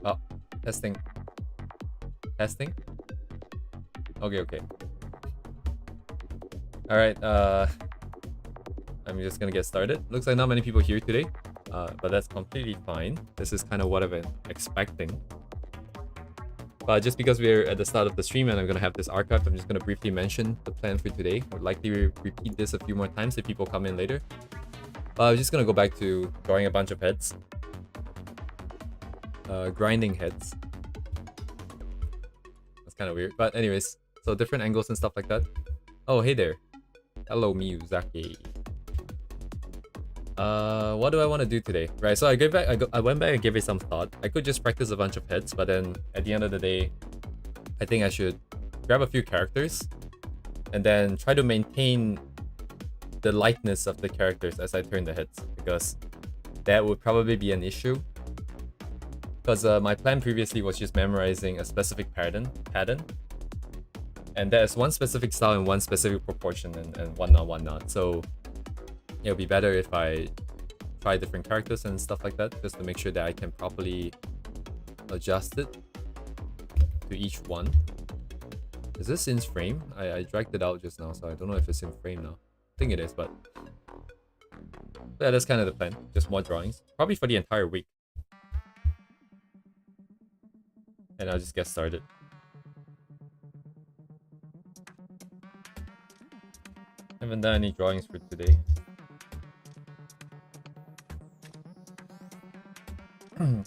Oh, testing. Testing? Okay, okay. Alright, I'm just gonna get started. Looks like not many people here today, but that's completely fine. This is kind of what I've been expecting. But just because we're at the start of the stream and I'm gonna have this archived, I'm just gonna briefly mention the plan for today. I'll likely repeat this a few more times if people come in later. But I'm just gonna go back to drawing a bunch of heads. Grinding heads. That's kind of weird. But anyways, so different angles and stuff like that. Oh, hey there. Hello, Miyazaki. What do I want to do today? Right, so I went back and gave it some thought. I could just practice a bunch of heads, but then at the end of the day, I think I should grab a few characters and then try to maintain the likeness of the characters as I turn the heads, because that would probably be an issue. Because my plan previously was just memorizing a specific pattern, and there's one specific style and one specific proportion and whatnot. So it'll be better if I try different characters and stuff like that, just to make sure that I can properly adjust it to each one. Is this in frame? I dragged it out just now, so I don't know if it's in frame now. I think it is, but yeah, that's kind of the plan. Just more drawings, probably for the entire week. And I'll just get started. Haven't done any drawings for today.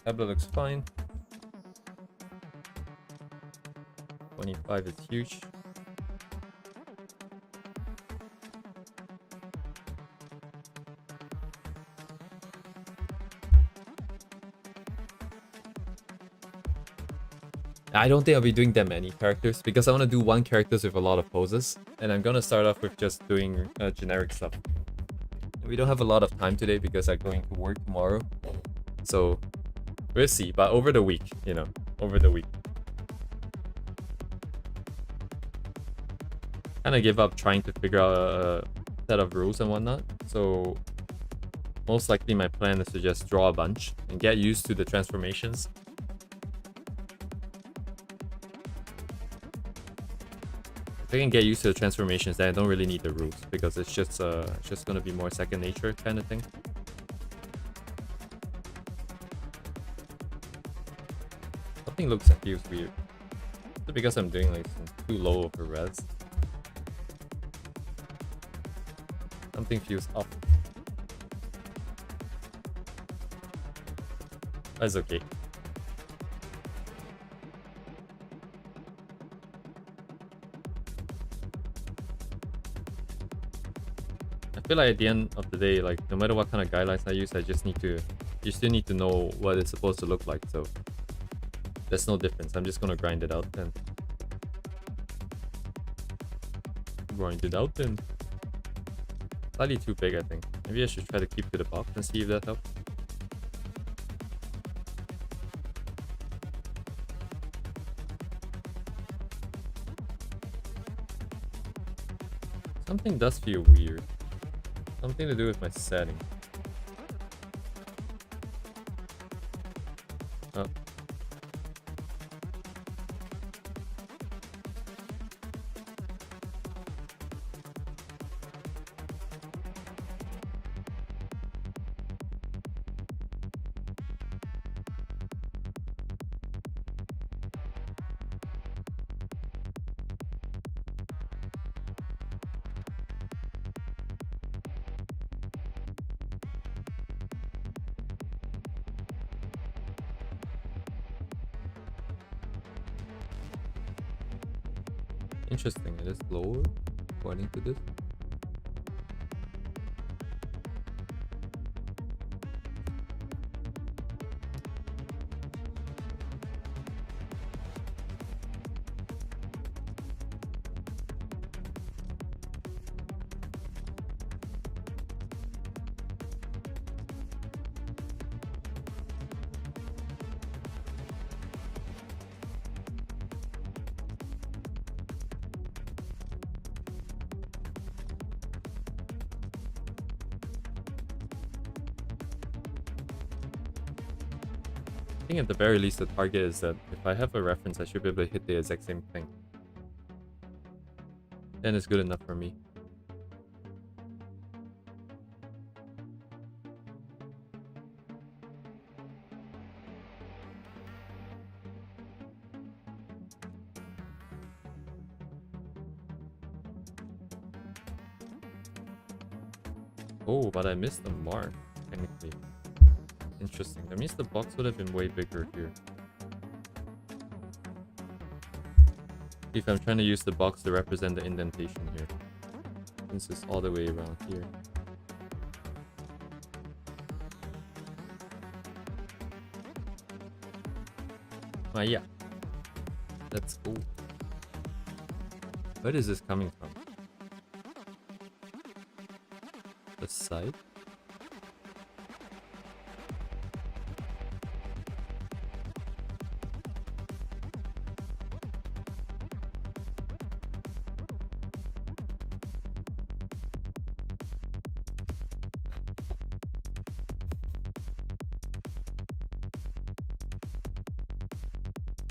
Tablet looks fine. 25 is huge. I don't think I'll be doing that many characters because I want to do one characters with a lot of poses, and I'm gonna start off with just doing generic stuff. We don't have a lot of time today because I'm going to work tomorrow, so we'll see. But over the week, you know, over the week. Kind of give up trying to figure out a set of rules and whatnot. So most likely my plan is to just draw a bunch and get used to the transformations. If I can get used to the transformations, then I don't really need the rules because it's just gonna be more second nature kind of thing. Something looks and feels weird. Is it because I'm doing like too low of a res? Something feels off. That's okay. I feel like at the end of the day, like no matter what kind of guidelines I use, you still need to know what it's supposed to look like. So there's no difference. I'm just gonna grind it out then. Grind it out then. Slightly too big, I think. Maybe I should try to keep to the box and see if that helps. Something does feel weird. Something to do with my setting. Oh. Interesting, it is lower according to this. I think at the very least the target is that if I have a reference, I should be able to hit the exact same thing. Then it's good enough for me. Oh, but I missed the mark, technically. Interesting. That means the box would have been way bigger here. If I'm trying to use the box to represent the indentation here. Since it's all the way around here. Ah, yeah. Let's go. Where is this coming from? The side?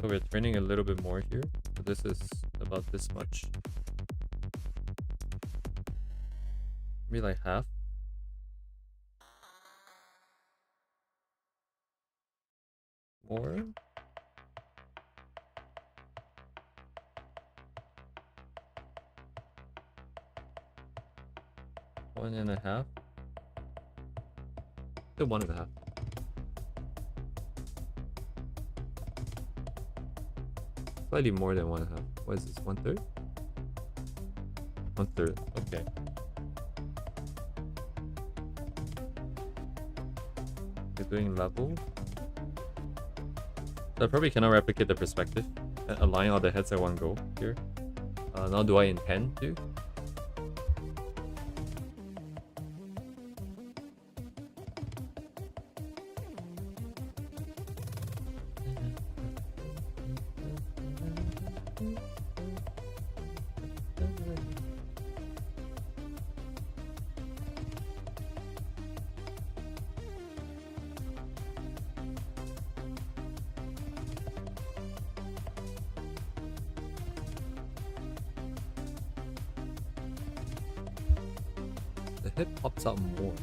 So we're turning a little bit more here. So this is about this much. Maybe like half. More. One and a half. Still 1.5. Slightly more than 1.5. What is this? 1/3? 1/3. Okay. We're doing level. So I probably cannot replicate the perspective and align all the heads at one go here. Now do I intend to? The head pops out more.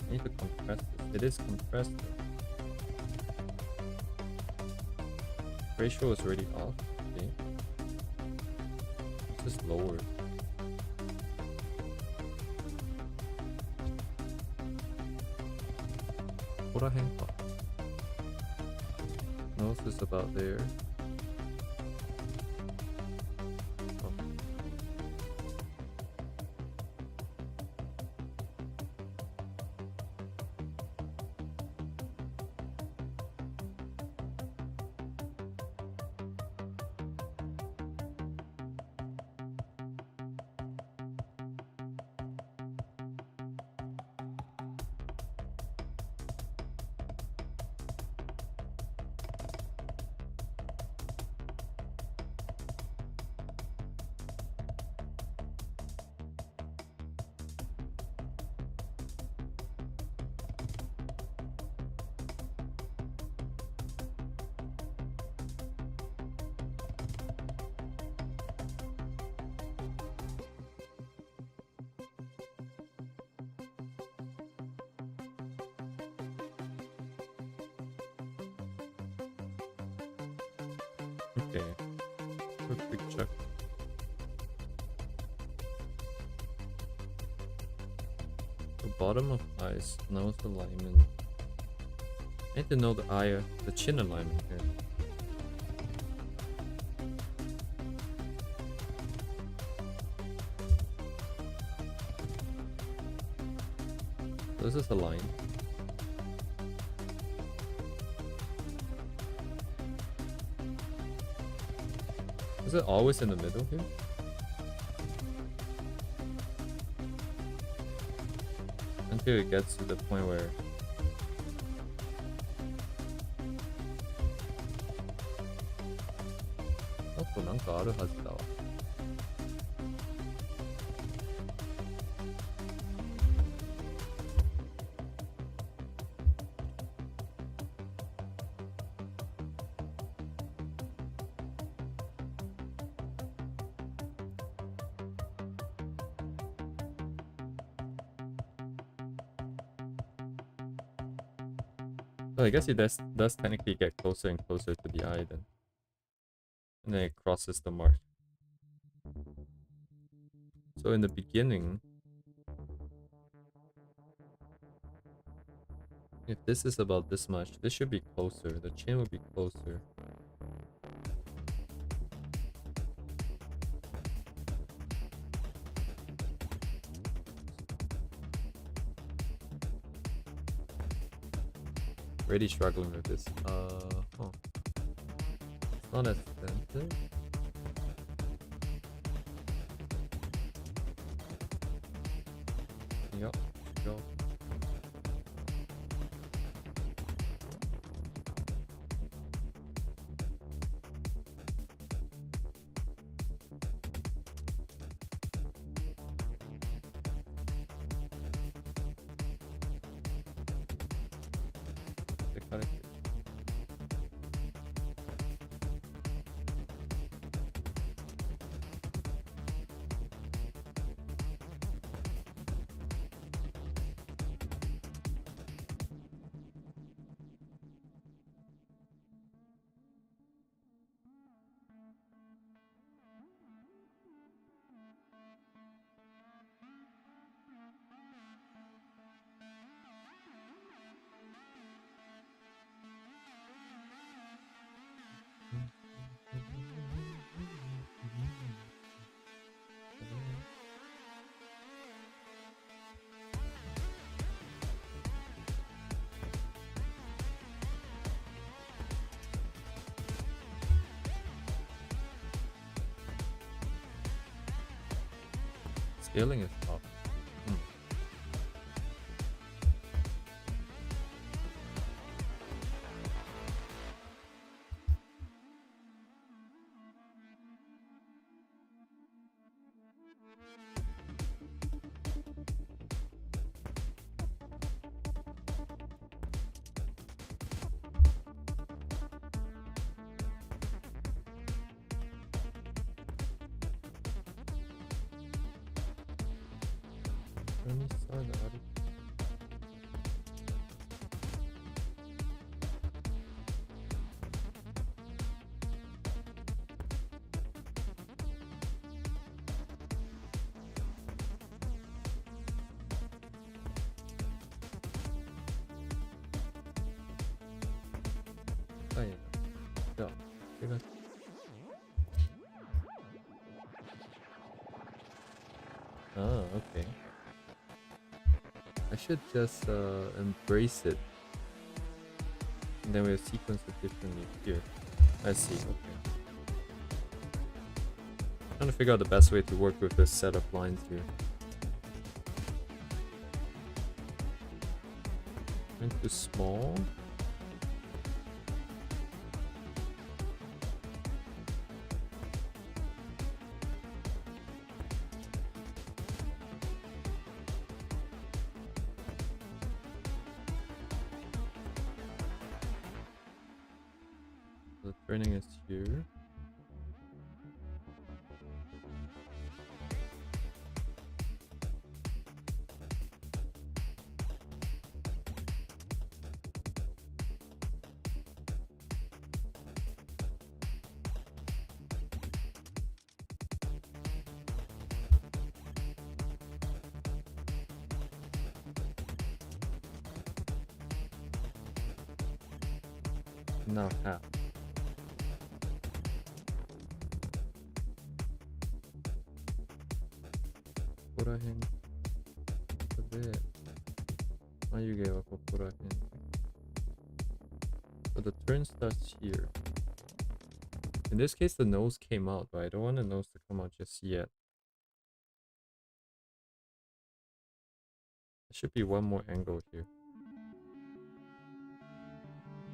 I need to compress this. It is compressed. Ratio is already off. Okay. It's just lower. Nose is about there. Okay, quick check. The bottom of eyes, nose alignment. I need to know the eye, the chin alignment here. This is aligned. Is it always in the middle here? Until it gets to the point where 또なんかあるはずだわ. So I guess it does technically get closer and closer to the eye then. And then it crosses the mark. So in the beginning, if this is about this much, this should be closer. The chin would be closer. Really struggling with this. Oh. It's not as sensitive. Yup, go. Scaling is tough. Oh, okay. I should just embrace it. And then we'll sequence it differently here. I see, okay. Trying to figure out the best way to work with this set of lines here. Too small. The turning is here. Now half. Korahen. So the turn starts here. In this case, the nose came out, but I don't want the nose to come out just yet. There should be one more angle here.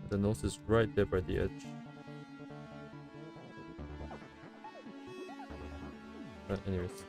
The nose is right there by the edge. But anyways,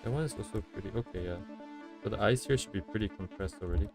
That one is also pretty. Okay, yeah. So the eyes here should be pretty compressed already.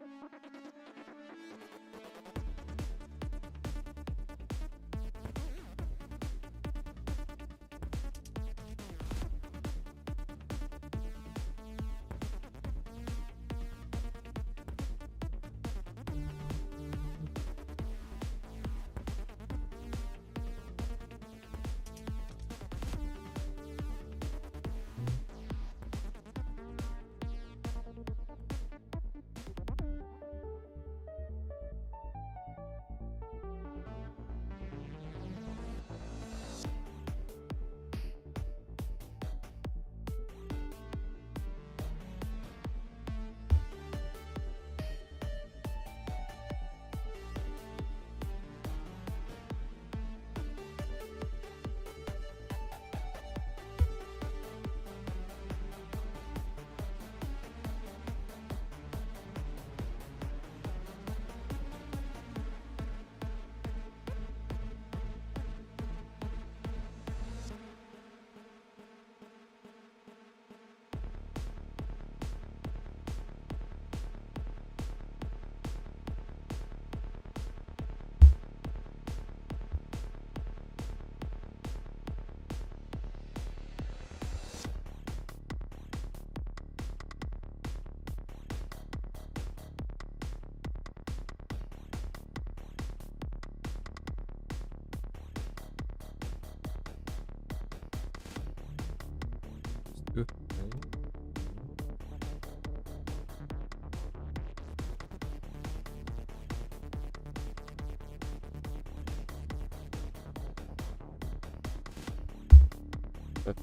Okay.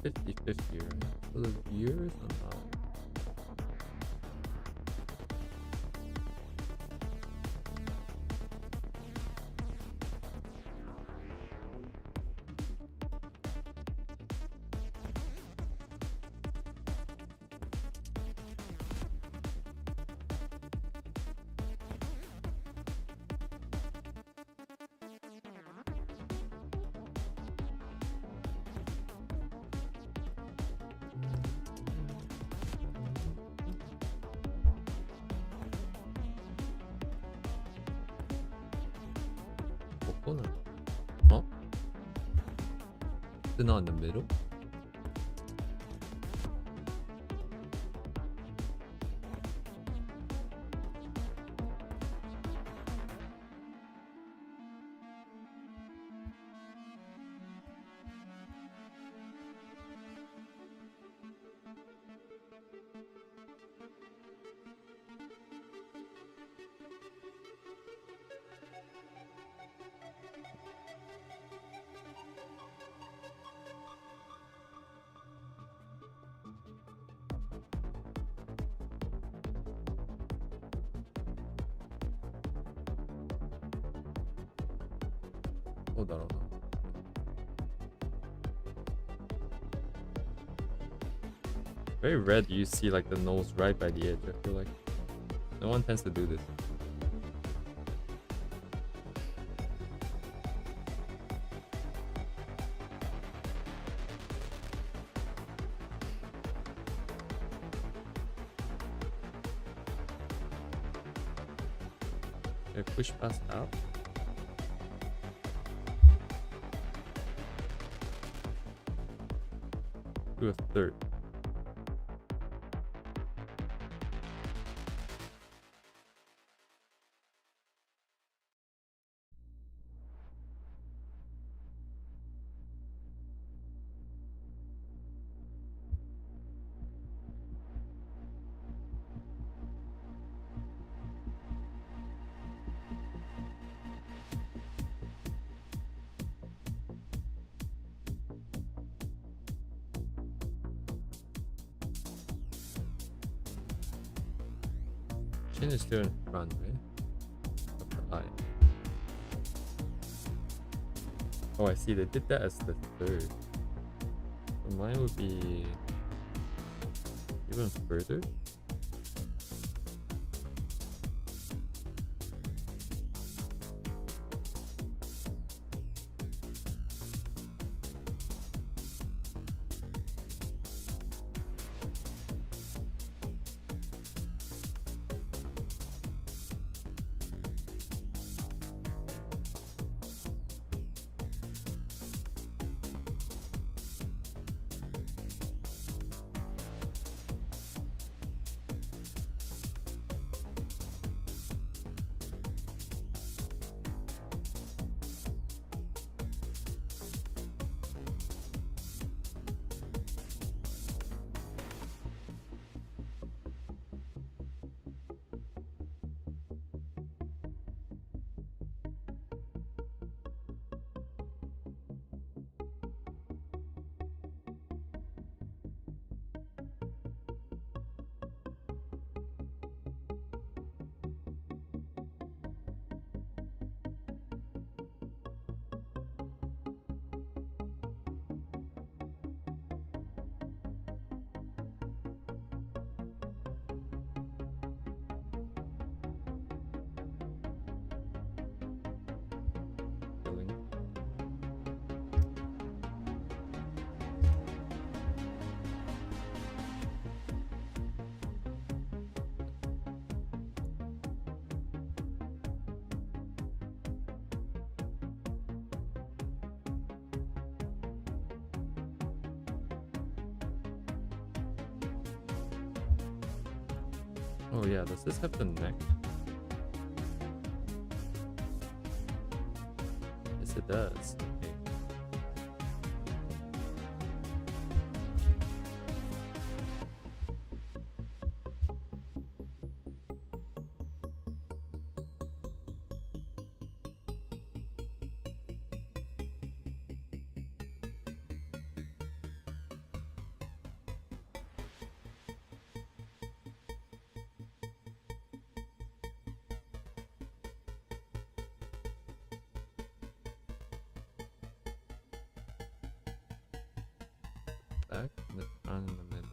50-50, right? For the viewers or not? Huh? They're not in the middle? Hold on. Very red, you see like the nose right by the edge. I feel like no one tends to do this. Okay, push past out. Do a third. Chin is still in front, right? Of the eye. Oh, I see. They did that as the third. So mine would be even further. Oh yeah, does this have the neck? Yes, it does. Okay. Back and the front in the middle.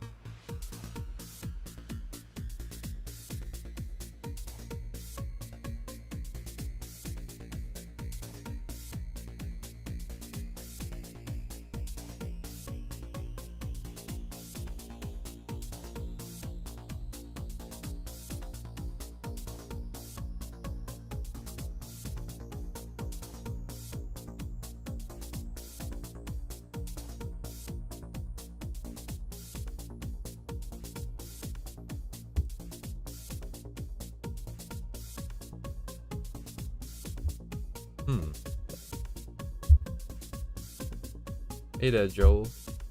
Hey there, Joel.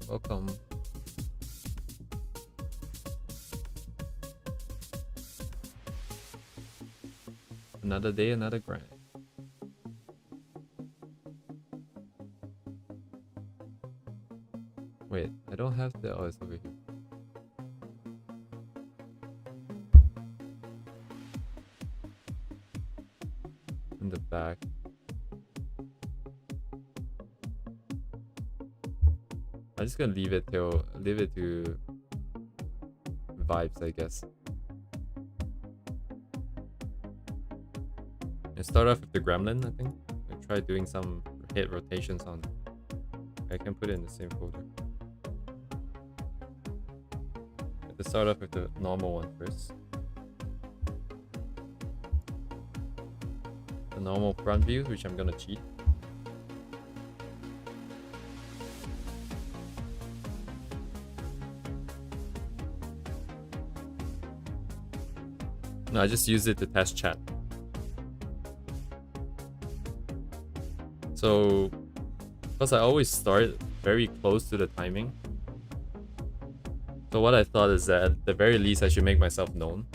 Welcome. Another day, another grind. Wait, I don't have the... Oh, it's over here. In the back. I'm just gonna leave it to vibes, I guess. And start off with the gremlin, I think. I try doing some hit rotations on it. I can put it in the same folder. Let's start off with the normal one first. The normal front view, which I'm gonna cheat. No, I just use it to test chat. So, because I always start very close to the timing. So what I thought is that at the very least I should make myself known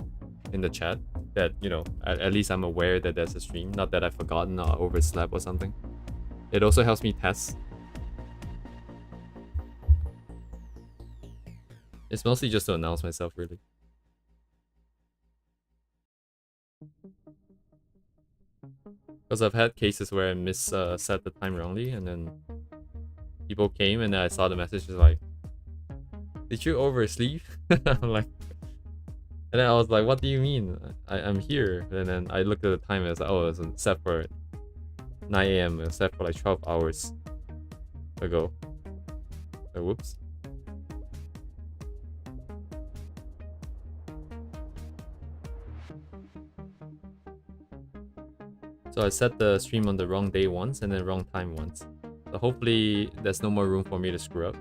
in the chat. That, you know, at least I'm aware that there's a stream. Not that I've forgotten or overslept or something. It also helps me test. It's mostly just to announce myself, really. Because I've had cases where I set the time wrongly, and then people came and then I saw the message is like, did you oversleep? I'm like, and then I was like, what do you mean? I'm here. And then I looked at the time and I was like, oh, it's set for 9 AM. It was set for like 12 hours ago. So, whoops. So I set the stream on the wrong day once and then wrong time once. So hopefully there's no more room for me to screw up.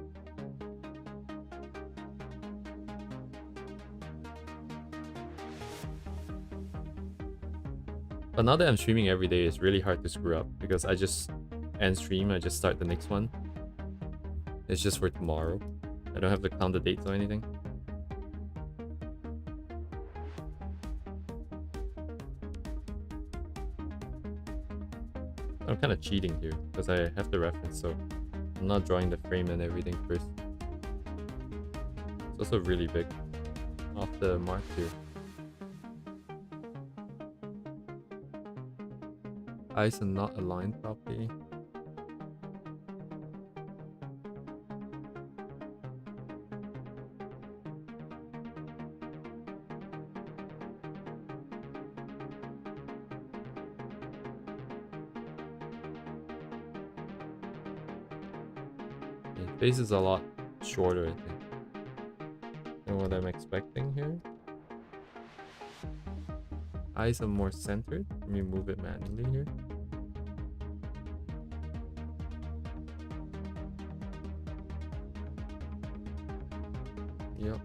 But now that I'm streaming every day, it's really hard to screw up because I just end stream, I just start the next one. It's just for tomorrow. I don't have to count the dates or anything. I'm kind of cheating here because I have the reference, so I'm not drawing the frame and everything first. It's also really big off the mark too. Eyes are not aligned properly. Face is a lot shorter, I think, than what I'm expecting here. Eyes are more centered. Let me move it manually here. Yep,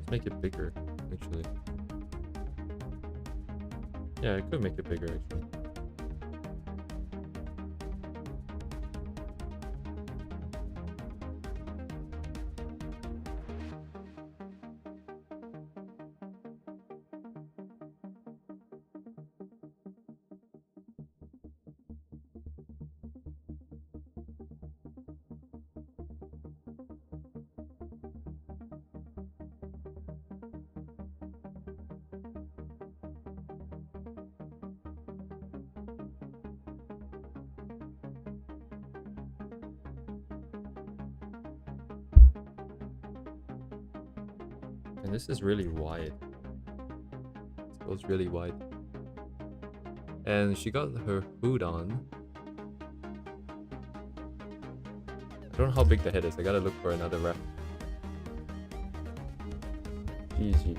Make it bigger, actually. Yeah, I could make it bigger, actually. And this is really wide. It goes really wide. And she got her hood on. I don't know how big the head is. I gotta look for another ref. Gigi.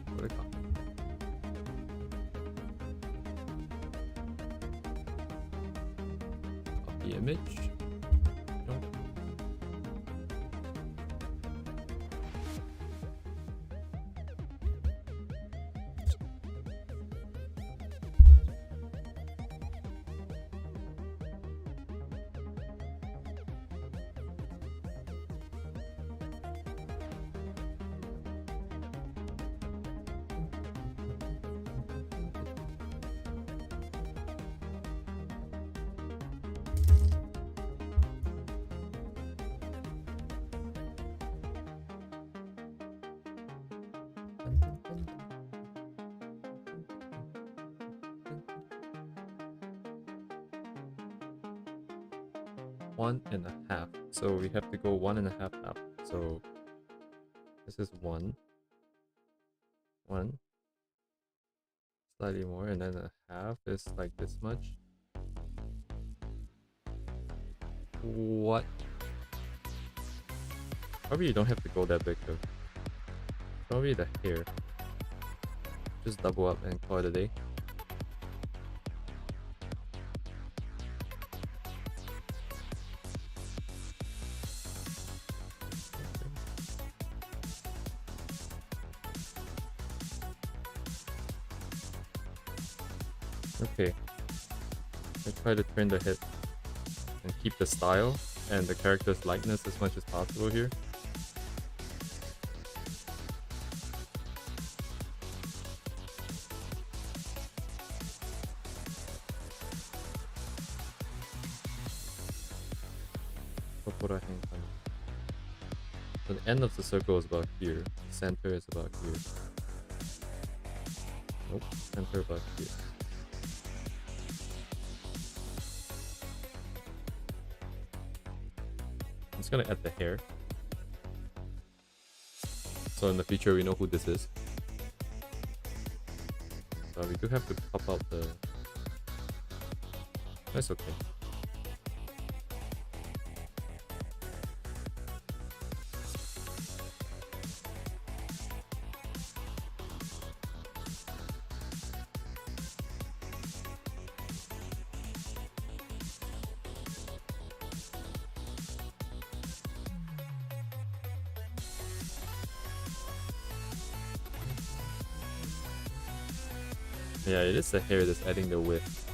What do I call it? Copy image. Nope. One and a half. So we have to go 1.5 up. So this is one, slightly more, and then a half is like this much. What? Probably you don't have to go that big though. Probably the hair. Just double up and call it a day. Okay. I try to turn the head and keep the style and the character's likeness as much as possible here. So the end of the circle is about here. Center is about here. Nope, center about here. I'm just gonna add the hair. So in the future we know who this is. So we do have to pop out the... That's okay. Yeah, it is the hair that's adding the width.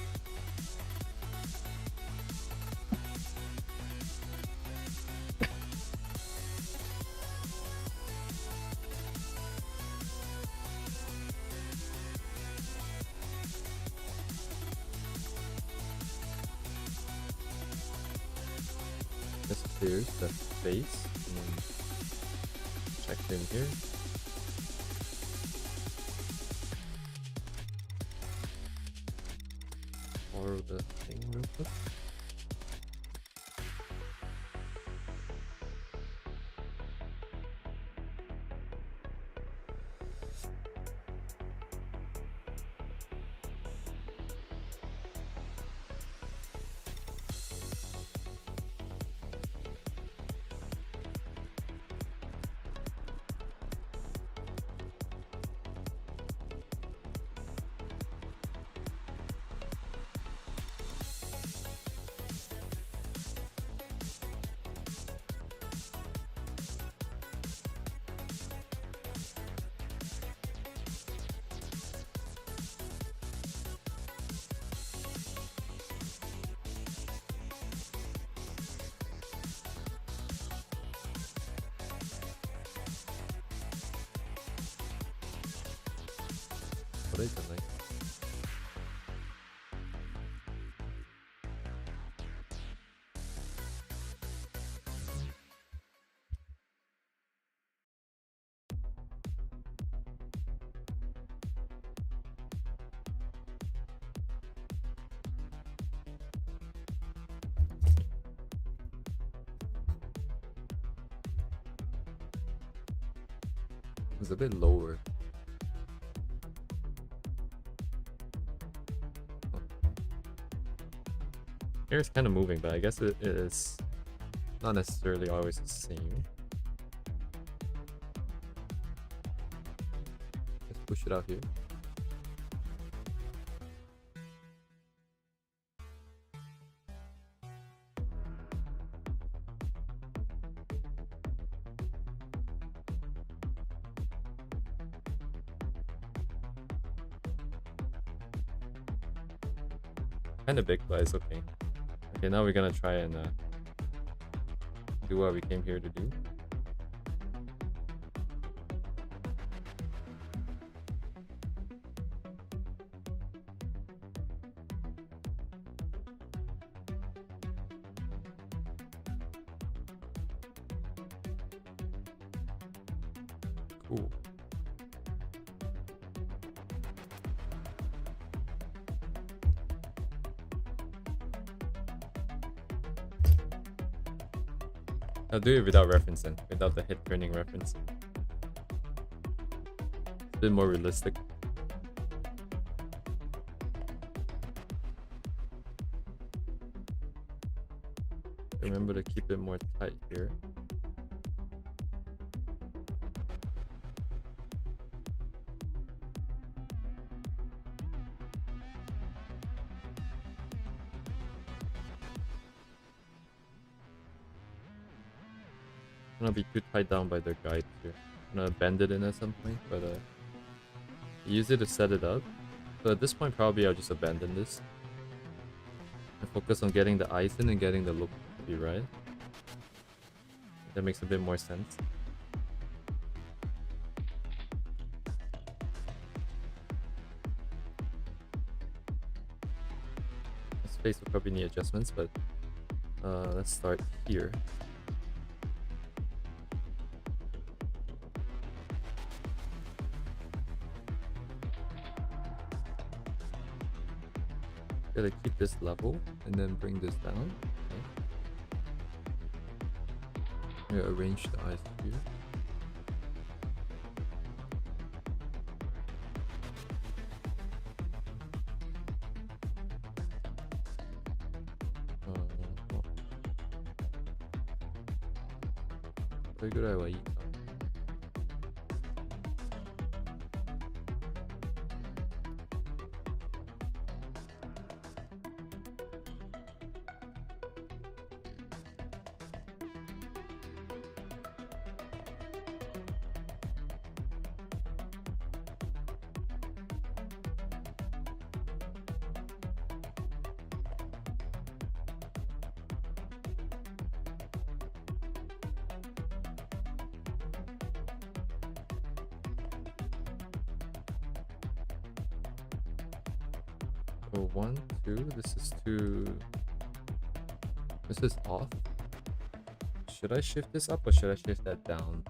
This clears the face. And then check in here. Borrow the thing real quick. What is it like? It's a bit lower. Here it's kind of moving, but I guess it is not necessarily always the same. Let's push it out here. Kind of big, but it's okay. Okay, now we're gonna try and do what we came here to do. Cool. I'll do it without referencing, without the head turning reference. A bit more realistic. Remember to keep it more tight here. I'm gonna be too tied down by the guide here. I'm gonna bend it in at some point, but use it to set it up. So at this point, probably I'll just abandon this and focus on getting the eyes in and getting the look to be right. That makes a bit more sense. This face will probably need adjustments, but let's start here. Gotta keep this level and then bring this down. Okay. Arrange the eyes here. Very good idea. So 1, 2, this is off. Should I shift this up or should I shift that down?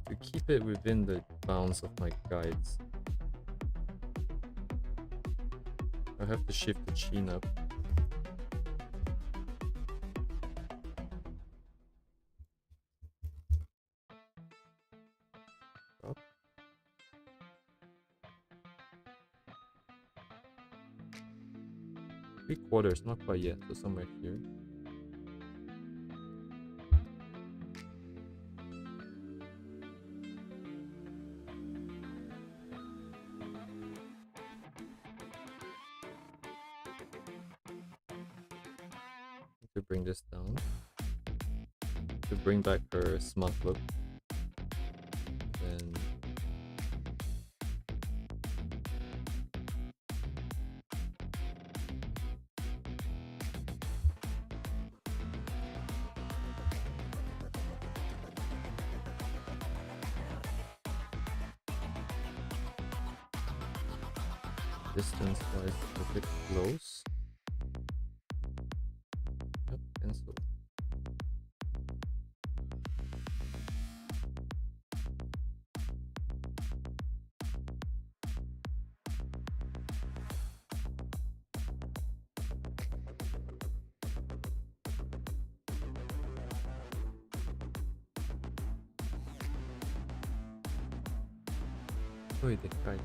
To keep it within the bounds of my guides, I have to shift the chin up. Up. 3/4, not quite yet, so somewhere here. To bring this down, to bring back her smart look, and Distance wise, a bit close. Yep, cancel. Wait, they tried.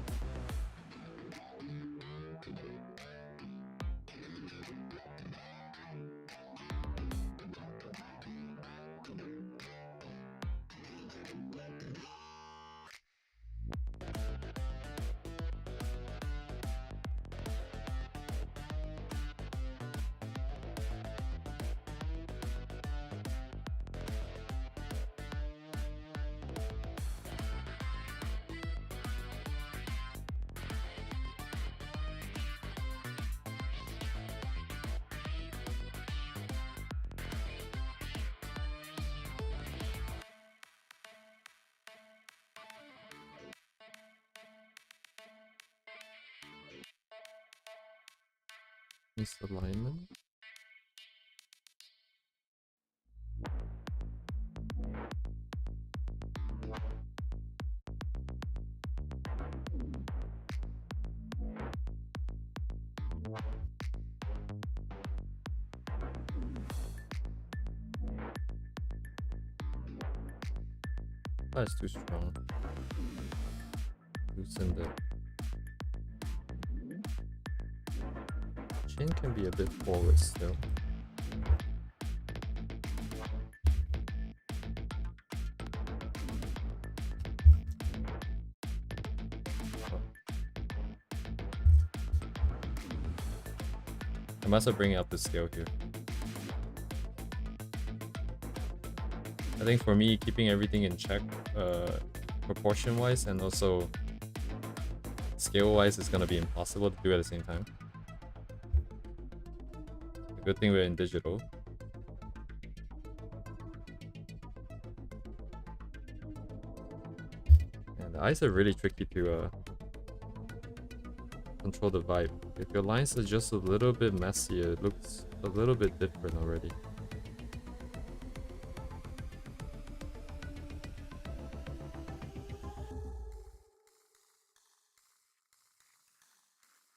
Misalignment. That's too strong. Loosen the chin can be a bit forward still. I must have bring up the scale here. I think for me, keeping everything in check, proportion wise and also scale wise, is gonna be impossible to do at the same time. A good thing we're in digital. And the eyes are really tricky to control the vibe. If your lines are just a little bit messier, it looks a little bit different already.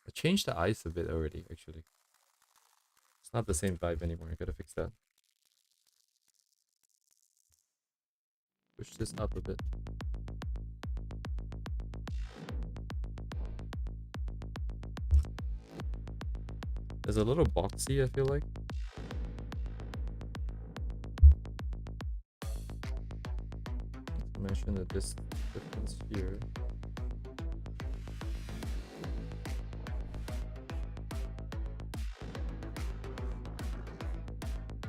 I changed the eyes a bit already, actually. It's not the same vibe anymore. I gotta fix that. Push this up a bit. It's a little boxy, I feel like. Mention the difference here.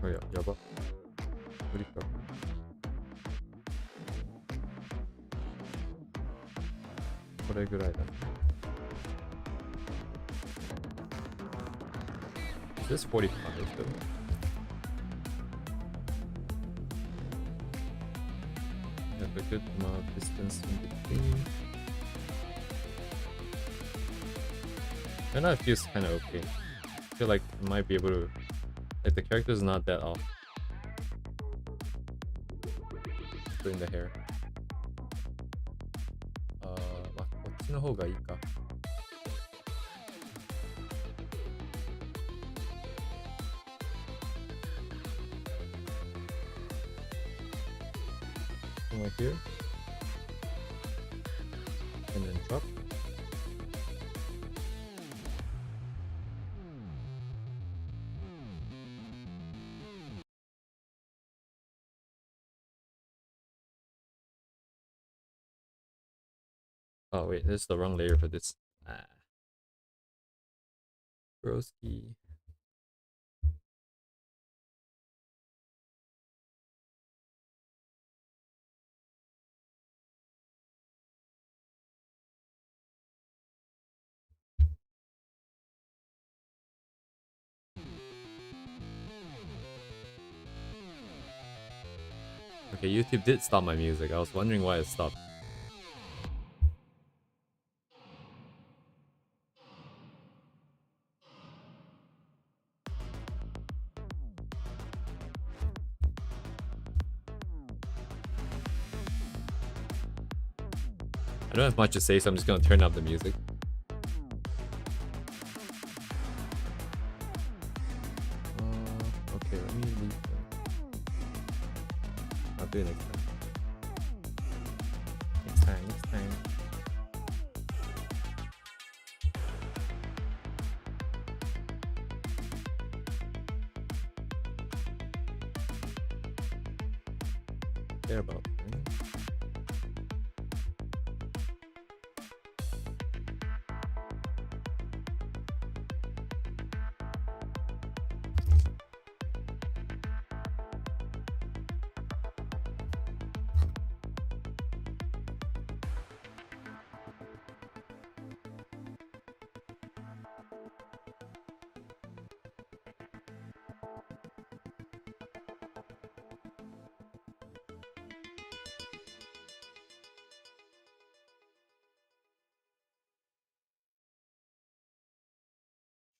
Oh yeah, yaba. Urika. Kore gurai da. Is this 45 though? Have a good amount of distance in between. And now it feels kind of okay. I feel like I might be able to, like, the character's not that off. Put in the hair. まあ、こっちの方がいいか。Like here, and then drop. Oh wait, this is the wrong layer for this. Broski. Okay, YouTube did stop my music. I was wondering why it stopped. I don't have much to say, so I'm just gonna turn up the music. Okay, let me leave that. I'll do it next time. Next time. Care about things.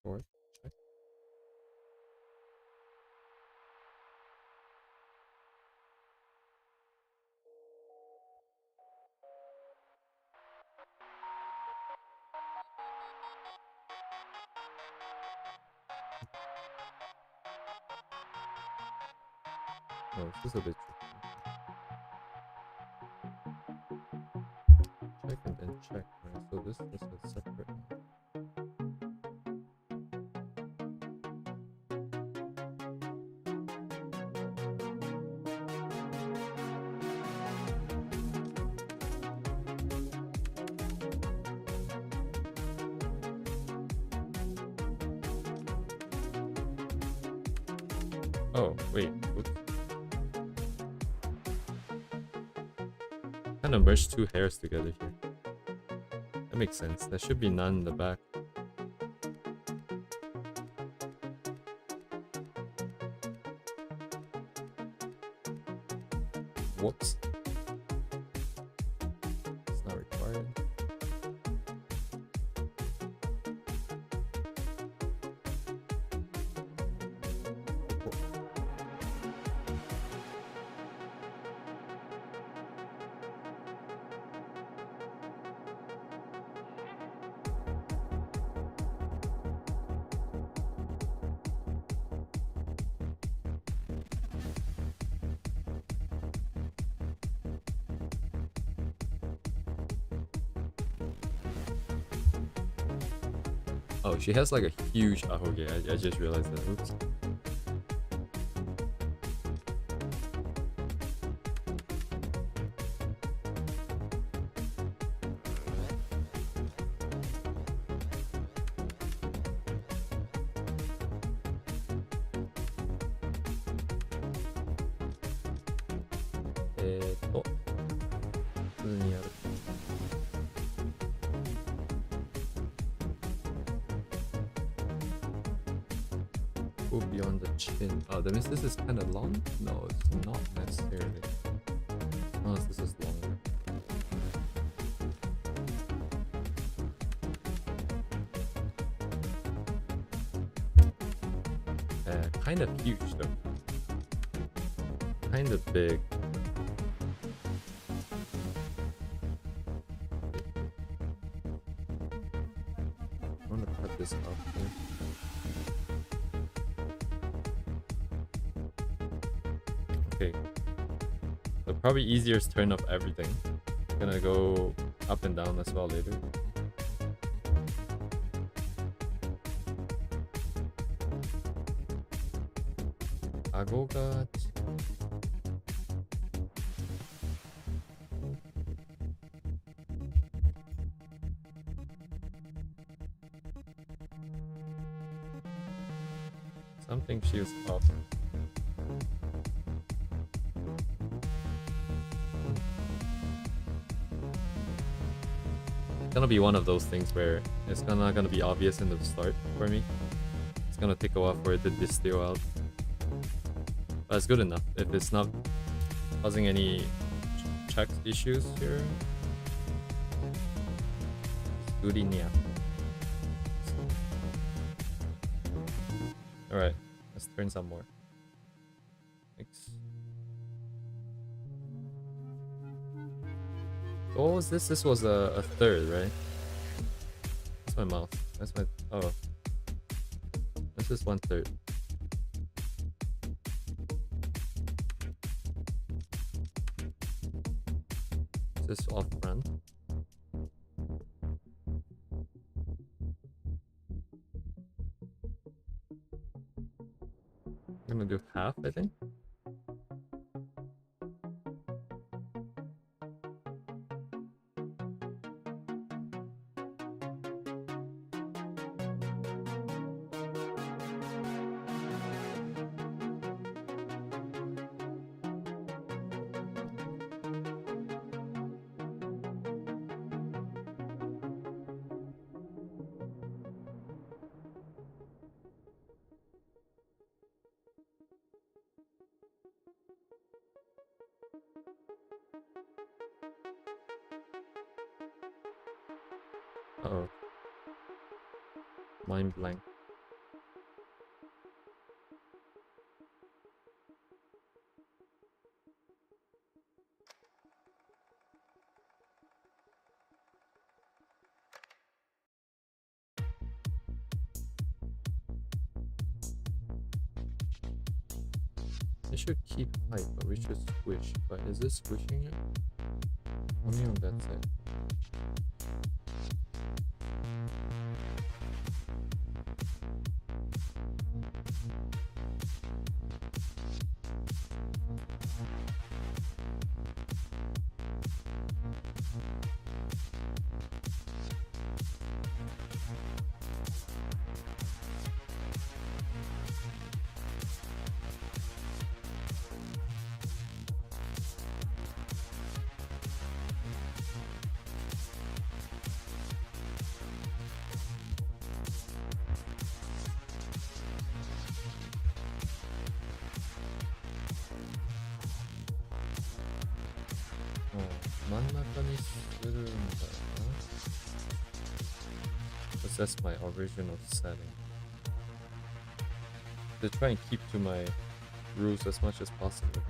Short. Check. Oh, this is a bit tricky. Check and then check. Right? So this is a separate one. Oh, wait. Oops. Kind of merged two hairs together here. That makes sense. There should be none in the back. Whoops. It's not required. Oh, she has like a huge ahoge. I just realized that. Oops. Oh. 普通にやる。Go beyond the chin. Oh, that means this is kind of long? No, it's not necessarily. Unless this is longer. Kind of huge though. Kind of big. I want to cut this off here. Okay, so probably easier is turn up everything. Gonna go up and down as well later. Agoga. Something feels off. It's gonna be one of those things where it's not gonna be obvious in the start for me. It's gonna take a while for it to distill out. But it's good enough. If it's not causing any check issues here, it's good enough. Alright, let's turn some more. Thanks. What was this? This was a third, right? That's my mouse. That's my... Oh. This is 1/3. Is this off front? I'm gonna do half, I think. Uh-oh. Mind blank. It should keep height, but we should squish. But is this squishing it? Only on that side. That's my original setting. To try and keep to my rules as much as possible.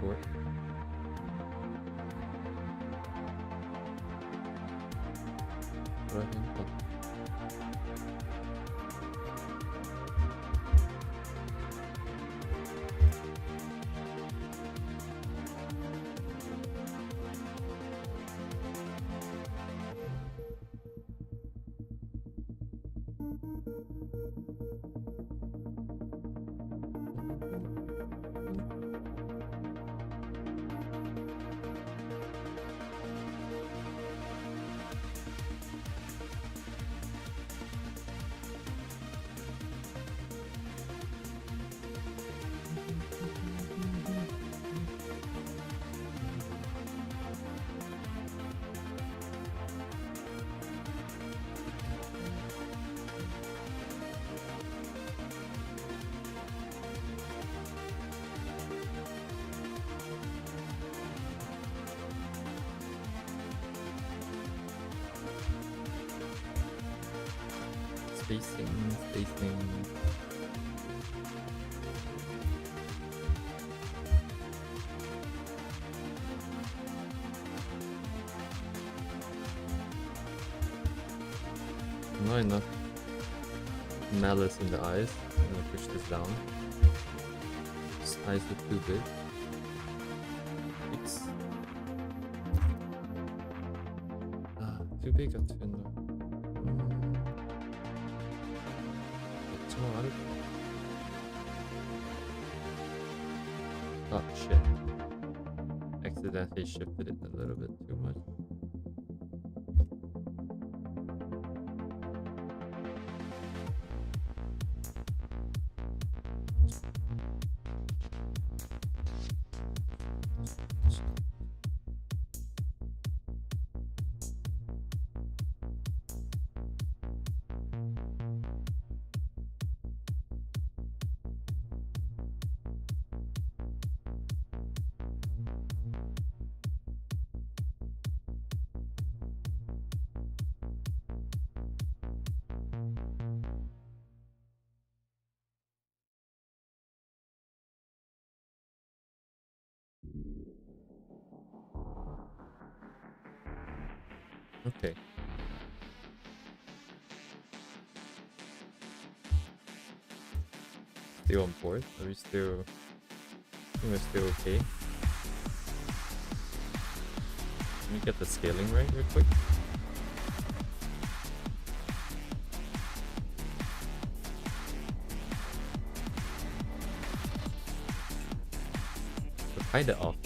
Short. Right hand up. Spacing. Not enough malice in the eyes. I'm gonna push this down. His eyes look too big. Fix. Too big or too low? Small. Oh shit. Accidentally shifted it a little bit too much. Okay. Still on board? Are we still... I think we're still okay. Let me get the scaling right real quick. We're kinda off,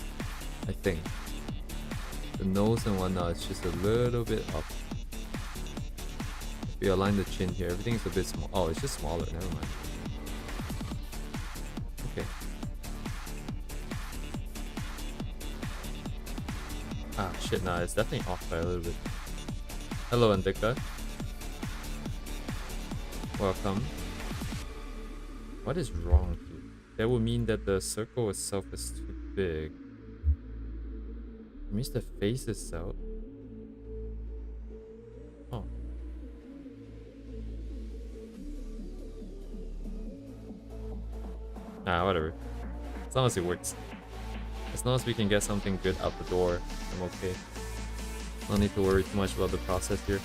I think. The nose and whatnot is just a little bit up. If we align the chin here, everything's a bit small. Oh, it's just smaller, never mind. Okay. Ah, shit, nah, it's definitely off by a little bit. Hello, Andika. Welcome. What is wrong here? That would mean that the circle itself is too big. It means the face itself. Oh. Ah, whatever. As long as it works. As long as we can get something good out the door, I'm okay. No need to worry too much about the process here.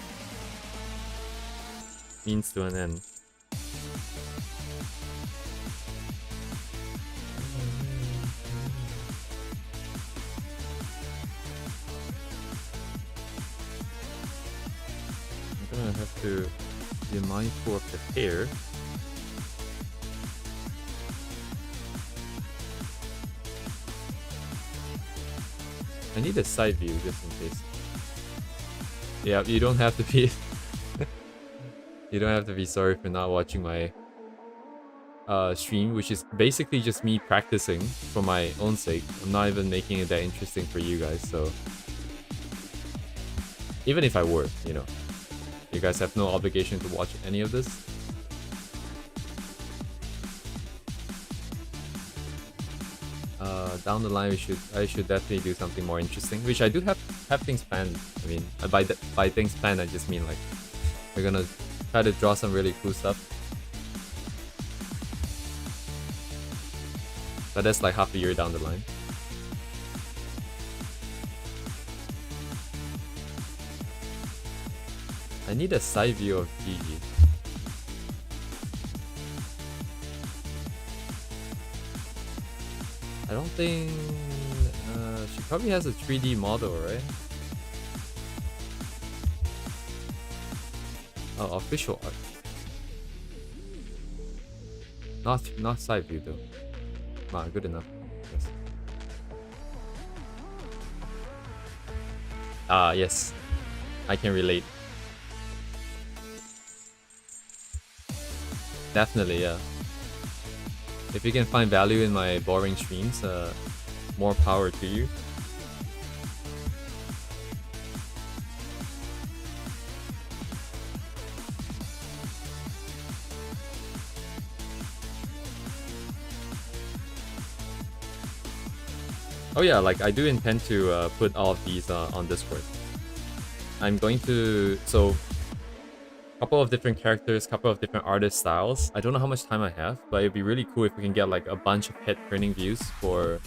Means to an end. I'm gonna have to be mindful of the hair. I need a side view just in case. Yeah, you don't have to be you don't have to be sorry for not watching my stream, which is basically just me practicing for my own sake. I'm not even making it that interesting for you guys, so even if I were, you know, you guys have no obligation to watch any of this. Down the line, I should definitely do something more interesting, which I do have things planned. I mean, by things planned, I just mean like we're gonna try to draw some really cool stuff. But that's like half a year down the line. I need a side view of Gigi. I don't think... she probably has a 3D model, right? Oh, official art. Not side view though. Nah, good enough. Yes. Ah, yes. I can relate. Definitely, yeah. If you can find value in my boring streams, more power to you. Oh yeah, like I do intend to put all of these on Discord. I'm going to... So, couple of different characters, couple of different artist styles. I don't know how much time I have, but it'd be really cool if we can get like a bunch of head turning views for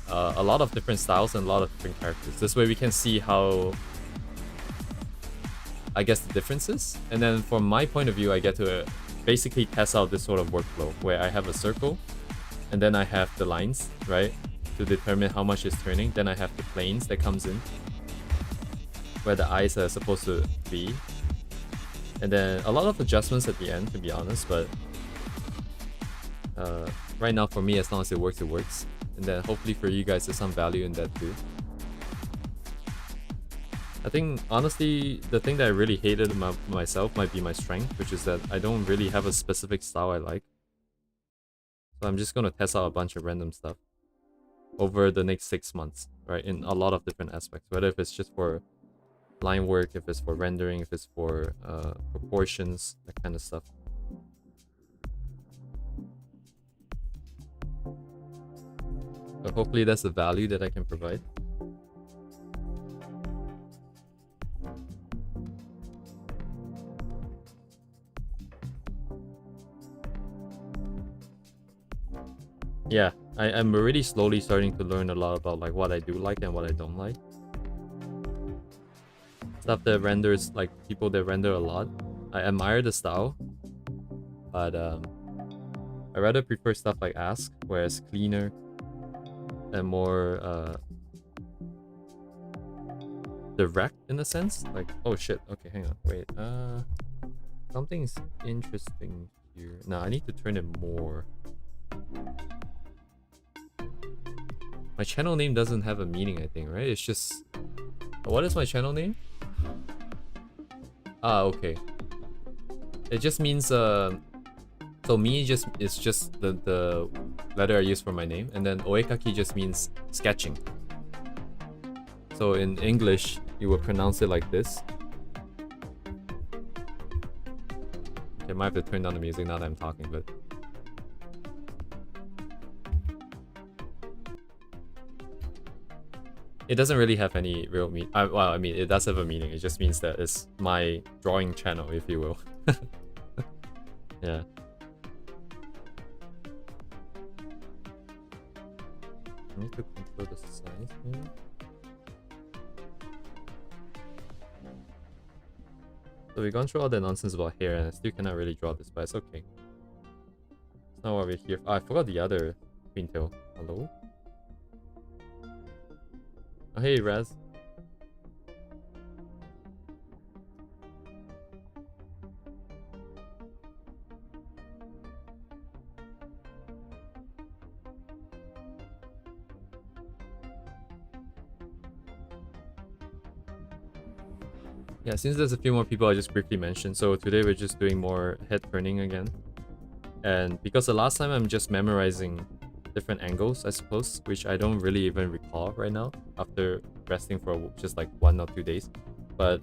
a lot of different styles and a lot of different characters. This way we can see how, I guess, the differences. And then from my point of view, I get to basically test out this sort of workflow where I have a circle and then I have the lines, right, to determine how much is turning. Then I have the planes that comes in where the eyes are supposed to be. And then a lot of adjustments at the end, to be honest, but right now for me, as long as it works, it works. And then hopefully for you guys, there's some value in that too. I think, honestly, the thing that I really hated about myself might be my strength, which is that I don't really have a specific style I like. So I'm just going to test out a bunch of random stuff over the next 6 months, right? In a lot of different aspects, whether if it's just for line work, if it's for rendering, if it's for proportions, that kind of stuff. So hopefully that's the value that I can provide. Yeah, I'm already slowly starting to learn a lot about like what I do like and what I don't like. Stuff that renders, like people that render a lot. I admire the style, but I rather prefer stuff like Ask, where it's cleaner and more direct in a sense. Like, oh shit, okay, hang on, wait, something's interesting here. No, I need to turn it more. My channel name doesn't have a meaning, I think, right? It's just... What is my channel name? Ah, okay. It just means, so mi just is just the letter I use for my name, and then oekaki just means sketching. So in English, you would pronounce it like this. Okay, I might have to turn down the music now that I'm talking, but... It doesn't really have any real meaning. Well, I mean, it does have a meaning. It just means that it's my drawing channel, if you will. Yeah. I need to control the size, maybe? So we've gone through all that nonsense about hair, and I still cannot really draw this, but it's okay. It's not what we're here for. Oh, I forgot the other queen tail. Hello? Oh, hey, Raz. Yeah, since there's a few more people I just briefly mentioned, so today we're just doing more head turning again. And because the last time I'm just memorizing different angles, I suppose, which I don't really even recall right now after resting for just like 1 or 2 days. But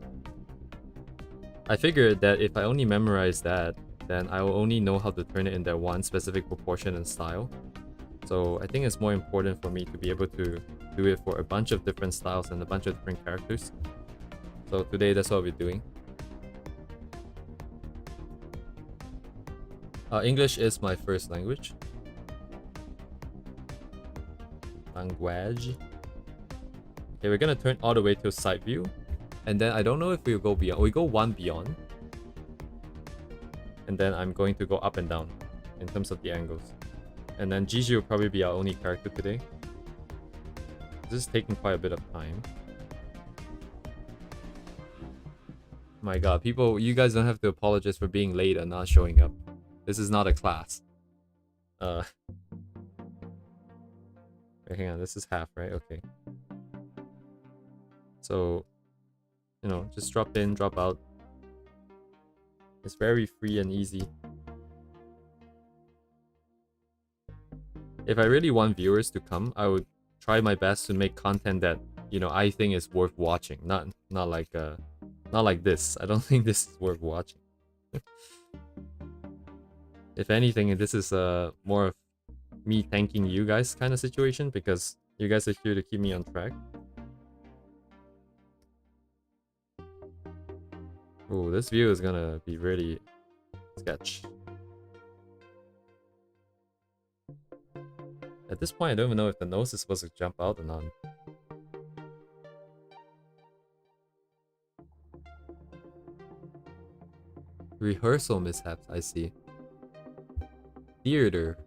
I figured that if I only memorize that, then I will only know how to turn it in that one specific proportion and style. So I think it's more important for me to be able to do it for a bunch of different styles and a bunch of different characters. So today that's what we're doing. English is my first language. Language. Okay, we're gonna turn all the way to side view. And then I don't know if we'll go beyond. We go 1 beyond. And then I'm going to go up and down in terms of the angles. And then Gigi will probably be our only character today. This is taking quite a bit of time. My god, people, you guys don't have to apologize for being late and not showing up. This is not a class. Wait, hang on, this is half, right? Okay. So, you know, just drop in, drop out. It's very free and easy. If I really want viewers to come, I would try my best to make content that, you know, I think is worth watching. Not like this. I don't think this is worth watching. If anything, this is more of me thanking you guys kind of situation, because you guys are here to keep me on track. Oh, this view is gonna be really sketch. At this point, I don't even know if the nose is supposed to jump out or not. Rehearsal mishaps, I see. Theater.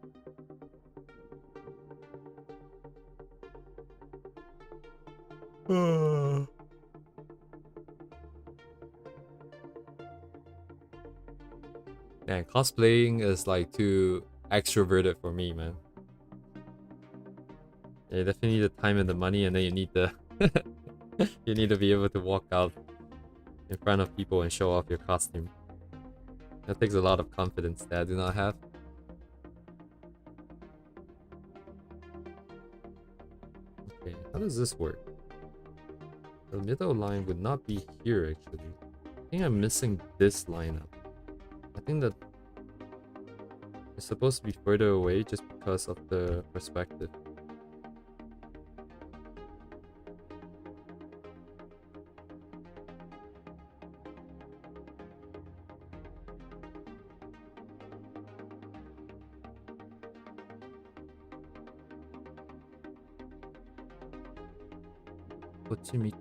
Man, cosplaying is like too extroverted for me, man. Yeah, you definitely need the time and the money, and then you need the you need to be able to walk out in front of people and show off your costume. That takes a lot of confidence that I do not have. Okay, how does this work? The middle line would not be here actually. I think I'm missing this line up. I think that it's supposed to be further away just because of the perspective. Kochimite.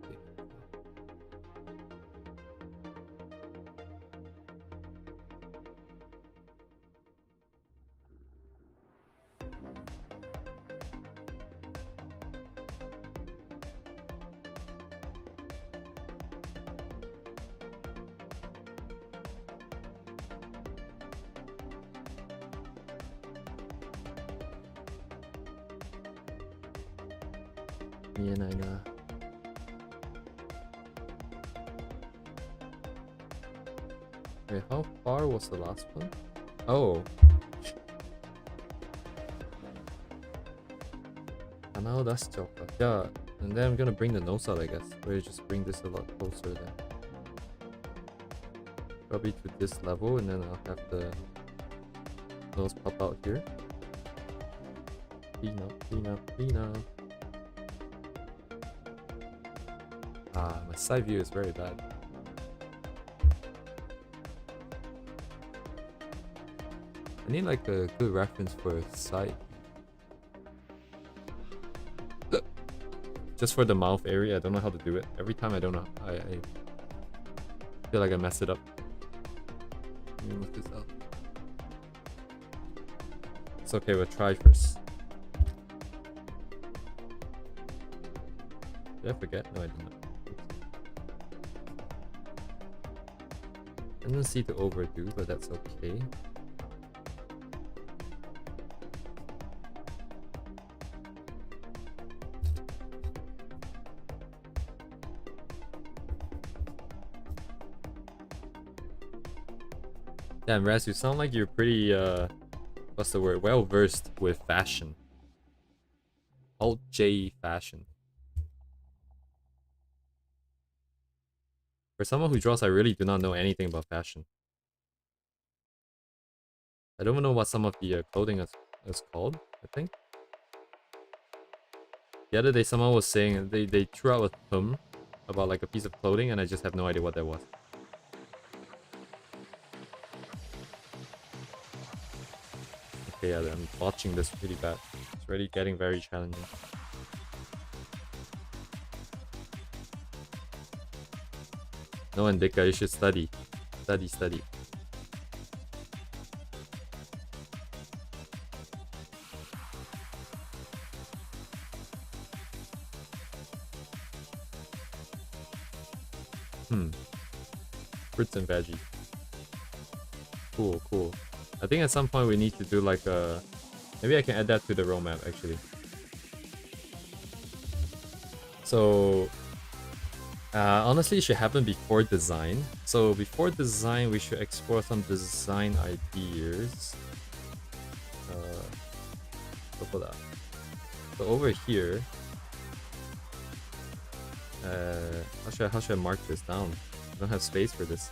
Wait, how far was the last one? Oh. Kanao Daschoka. Yeah, and then I'm gonna bring the nose out, I guess. Or you just bring this a lot closer then. Probably to this level, and then I'll have the nose pop out here. Clean up, clean up, clean up. Ah, my side view is very bad. I need like a good reference for a side. Just for the mouth area, I don't know how to do it. Every time I don't know. I feel like I mess it up. Let me move this out. It's okay, we'll try first. Did I forget? No, I did not. Tendency to overdo, but that's okay. Damn, Raz, you sound like you're pretty, what's the word? Well versed with fashion. Alt J fashion. For someone who draws, I really do not know anything about fashion. I don't even know what some of the clothing is called, I think. The other day, someone was saying they threw out a term about like a piece of clothing, and I just have no idea what that was. Okay, yeah, I'm botching this really bad. It's already getting very challenging. No, Andika, you should study. Study. Fruits and veggies. Cool. I think at some point we need to do like a... Maybe I can add that to the roadmap actually. So... honestly, it should happen before design. So before design, we should explore some design ideas. So for that. So over here... how should I mark this down? I don't have space for this.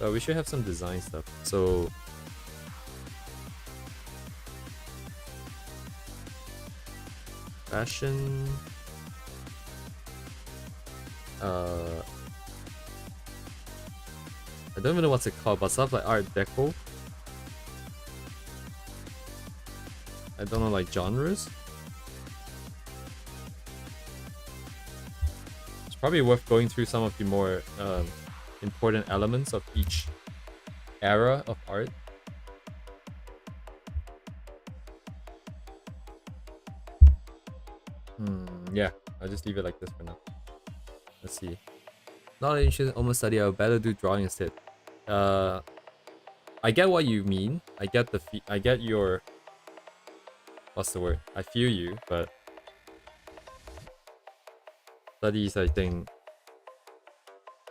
So we should have some design stuff. So fashion. I don't even know what's it called, but stuff like Art Deco. I don't know, like genres. It's probably worth going through some of the more important elements of each era of art. Yeah, I'll just leave it like this for now. Let's see. Not an ancient almost study, I would better do drawing instead. I get what you mean. I get I get your, what's the word? I feel you, but studies, I think,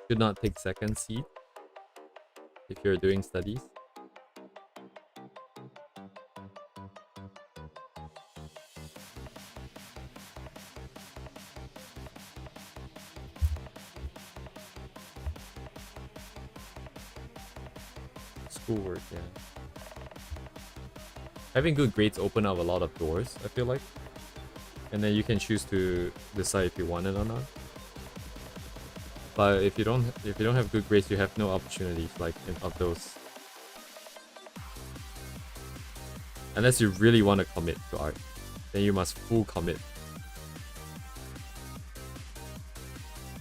should not take second seat if you're doing studies. Schoolwork, yeah. Having good grades open up a lot of doors, I feel like. And then you can choose to decide if you want it or not. But if you don't have good grades, you have no opportunities like of those. Unless you really want to commit to art, then you must full commit.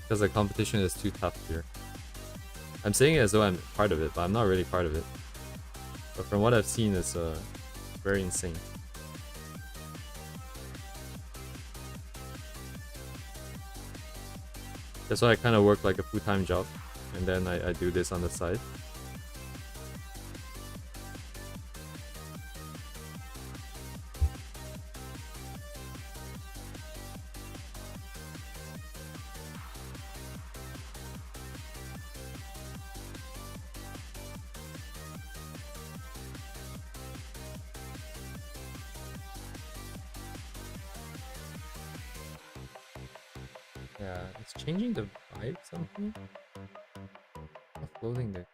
Because the competition is too tough here. I'm saying it as though I'm part of it, but I'm not really part of it. But from what I've seen, it's very insane. That's why I kind of work like a full-time job, and then I do this on the side. Yeah, it's changing the vibe something. Uploading the...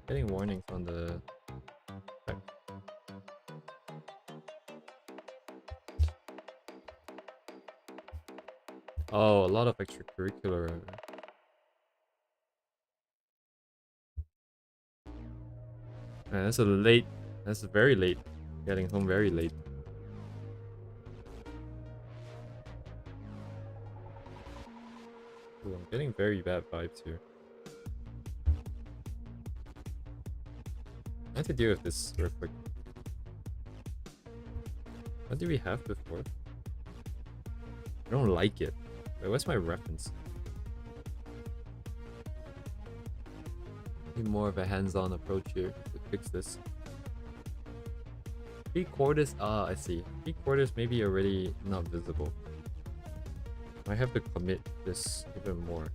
Getting warnings on the... Oh, a lot of extracurricular. Man, that's a late... That's very late. Getting home very late. Ooh, I'm getting very bad vibes here. I have to deal with this real quick. What did we have before? I don't like it. Wait, what's my reference? Need more of a hands-on approach here to fix this. 3/4, I see. 3/4 maybe already not visible. I have to commit this even more.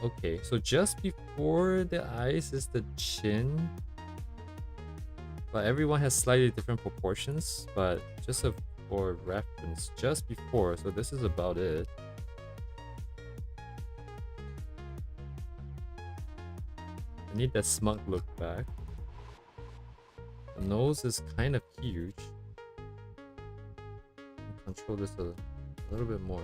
Okay, so just before the eyes is the chin, but everyone has slightly different proportions, but just for reference, just before, so this is about it. I need that smug look back. The nose is kind of huge. Control this a little bit more.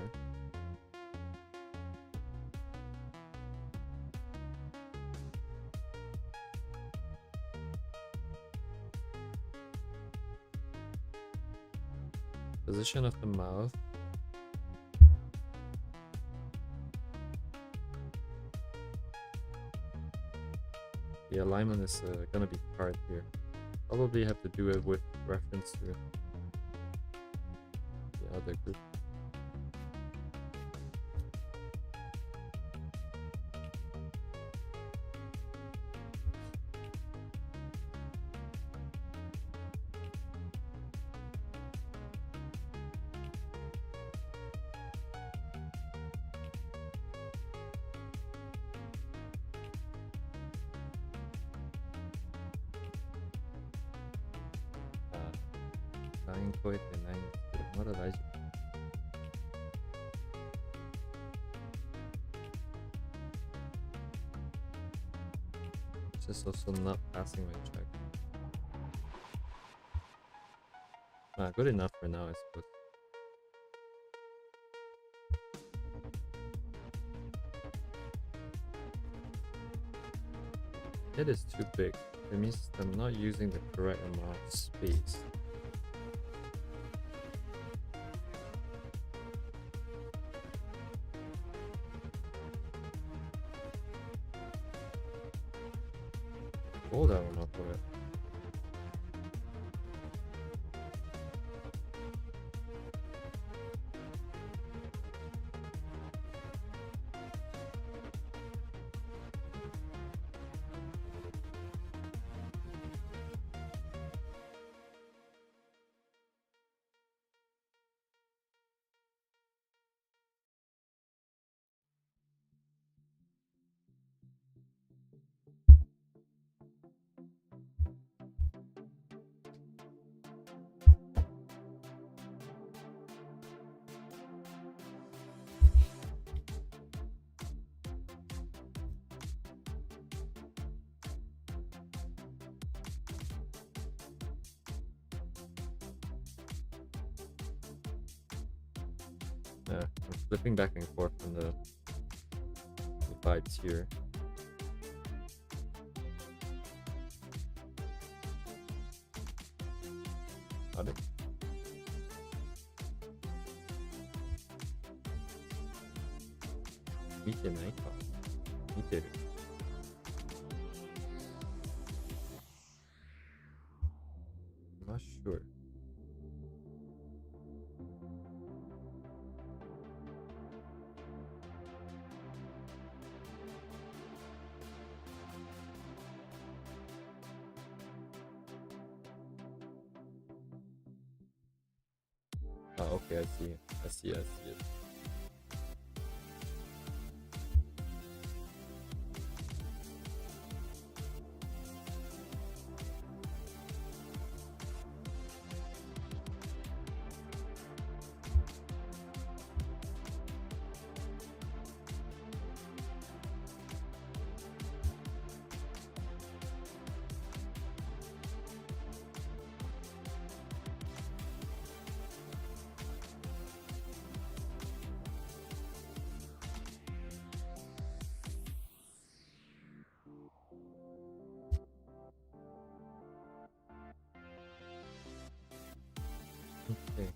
Position of the mouth. The alignment is gonna be hard here. Probably have to do it with reference to the other group. ライン超えてないんですけど、まだ大丈夫。Just also not passing my check. Good enough for now, I suppose. It is too big. It means I'm not using the correct amount of space. Hold on, not for it. I'm flipping back and forth on the vibes here. Got it. I'm not sure. Oh, okay, I see it. Okay.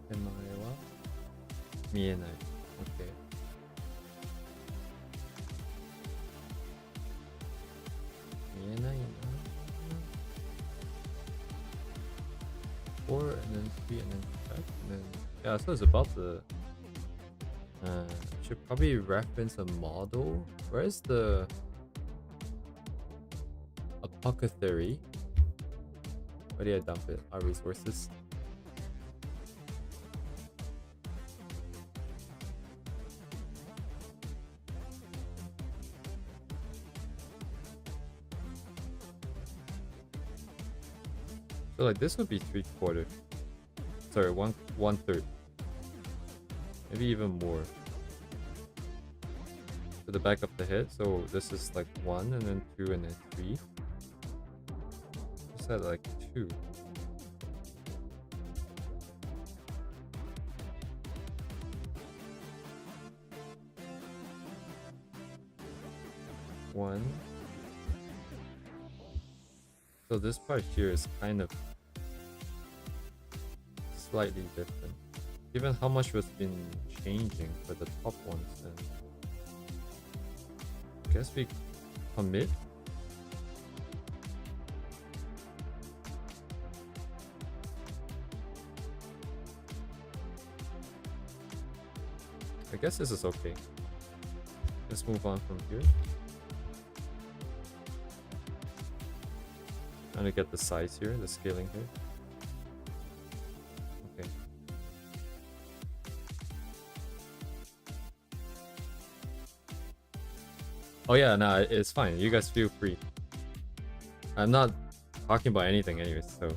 手前は見えない。Okay. 見えないな。4 and then 3 and then check and then yeah, so it's about the should probably reference a model. Where's the apothecary? Where did I dump it? Our resources. So like this would be 3/4. Sorry, 1/3. Maybe even more. To the back of the head. So this is like 1 and then 2 and then 3. Just at like 2. One. So this part here is kind of slightly different. Given how much was been changing for the top ones, then I guess we commit. I guess this is okay. Let's move on from here. Trying to get the size here, the scaling here. Okay. Oh yeah, nah, it's fine. You guys feel free. I'm not talking about anything anyways, so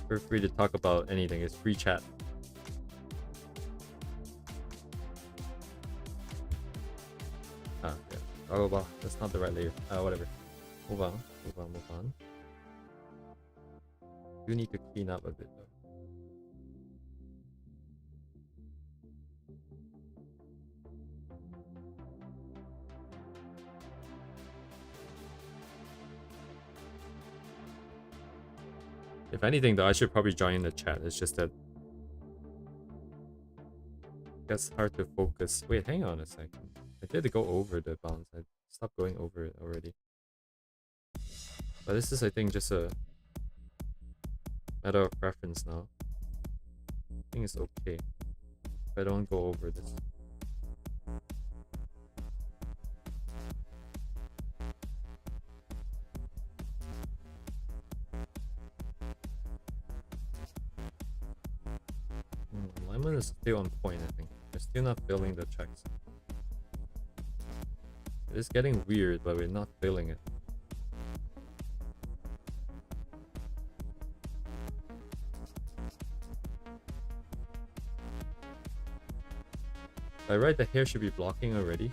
feel free to talk about anything. It's free chat. Ah, yeah. Oh well, that's not the right layer. Whatever. Move on. Move on. Move on. You need to clean up a bit though. If anything, though, I should probably join the chat. It's just that it's hard to focus. Wait, hang on a second. I did go over the bounds. I stopped going over it already. But this is, I think, just a matter of preference now. I think it's okay if I don't go over this. Alignment is still on point, I think. We're still not filling the checks. It's getting weird, but we're not filling it. By right, the hair should be blocking already.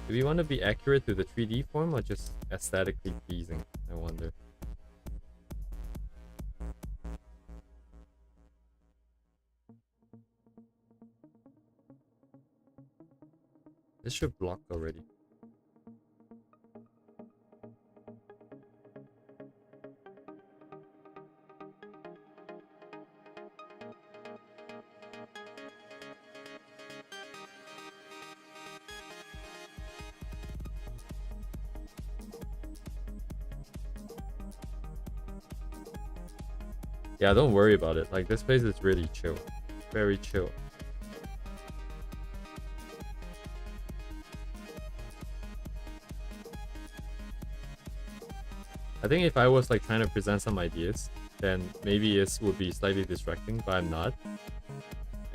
Do we want to be accurate to the 3D form or just aesthetically pleasing? I wonder. This should block already. Yeah, don't worry about it. Like, this place is really chill. Very chill. I think if I was like trying to present some ideas, then maybe it would be slightly distracting, but I'm not.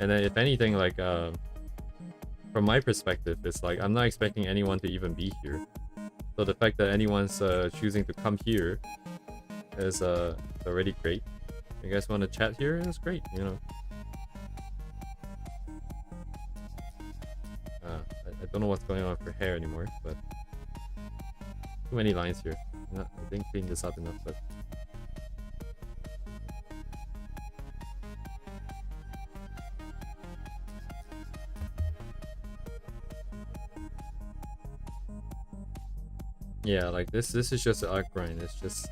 And then if anything, like from my perspective, it's like I'm not expecting anyone to even be here. So the fact that anyone's choosing to come here is already great. You guys want to chat here? It's great, you know. I don't know what's going on with her hair anymore, but too many lines here. I didn't clean this up enough, but yeah, like this is just an art grind. It's just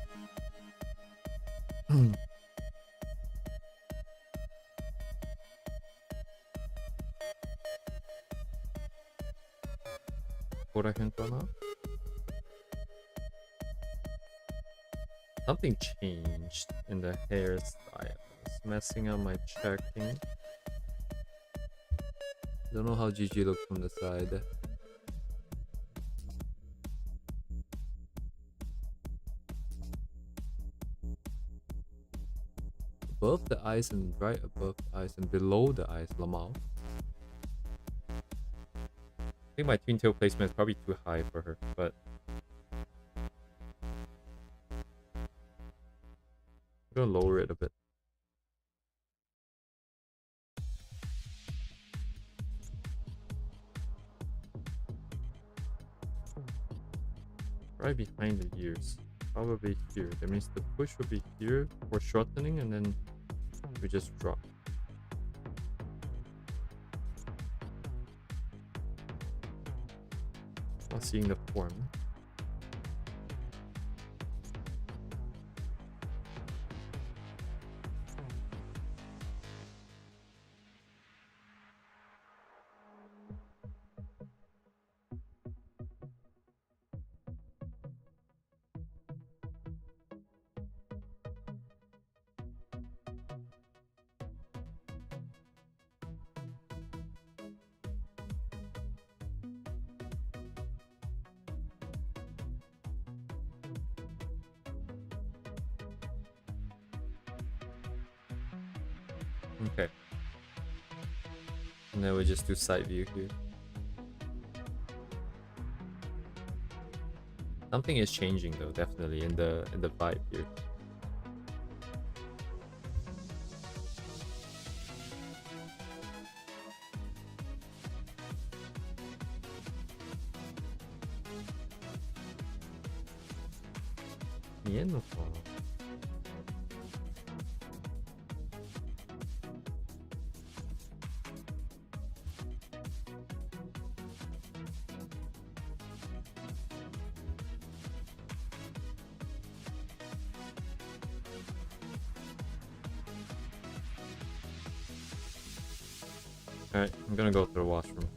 something changed in the hairstyle. It's messing up my checking. Don't know how Gigi looks from the side. Above the eyes and right above the eyes and below the eyes, Lamau. I think my twin tail placement is probably too high for her, but I'm gonna lower it a bit. Right behind the ears. Probably here. That means the push would be here for shortening, and then we just drop. Not seeing the form. Okay. And then we just do side view here. Something is changing though, definitely in the vibe here. Alright, I'm gonna go to the washroom.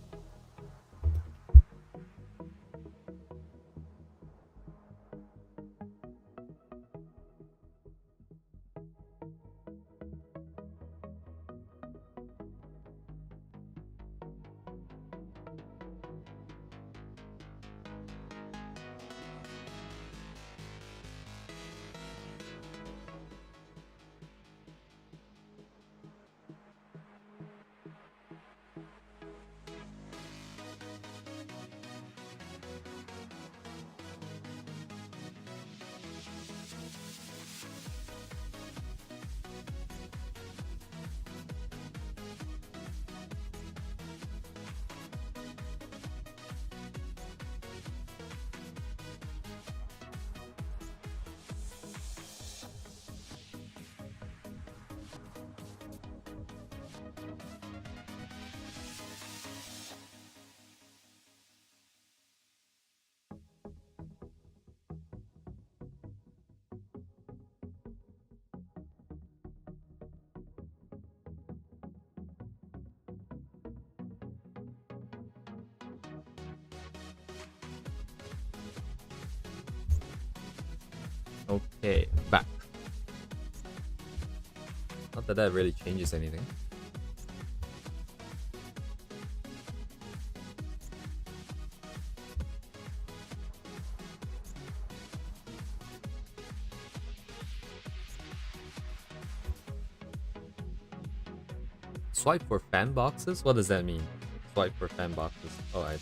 Okay, back. Not that that really changes anything. Swipe for fan boxes? What does that mean? Swipe for fan boxes. Oh, I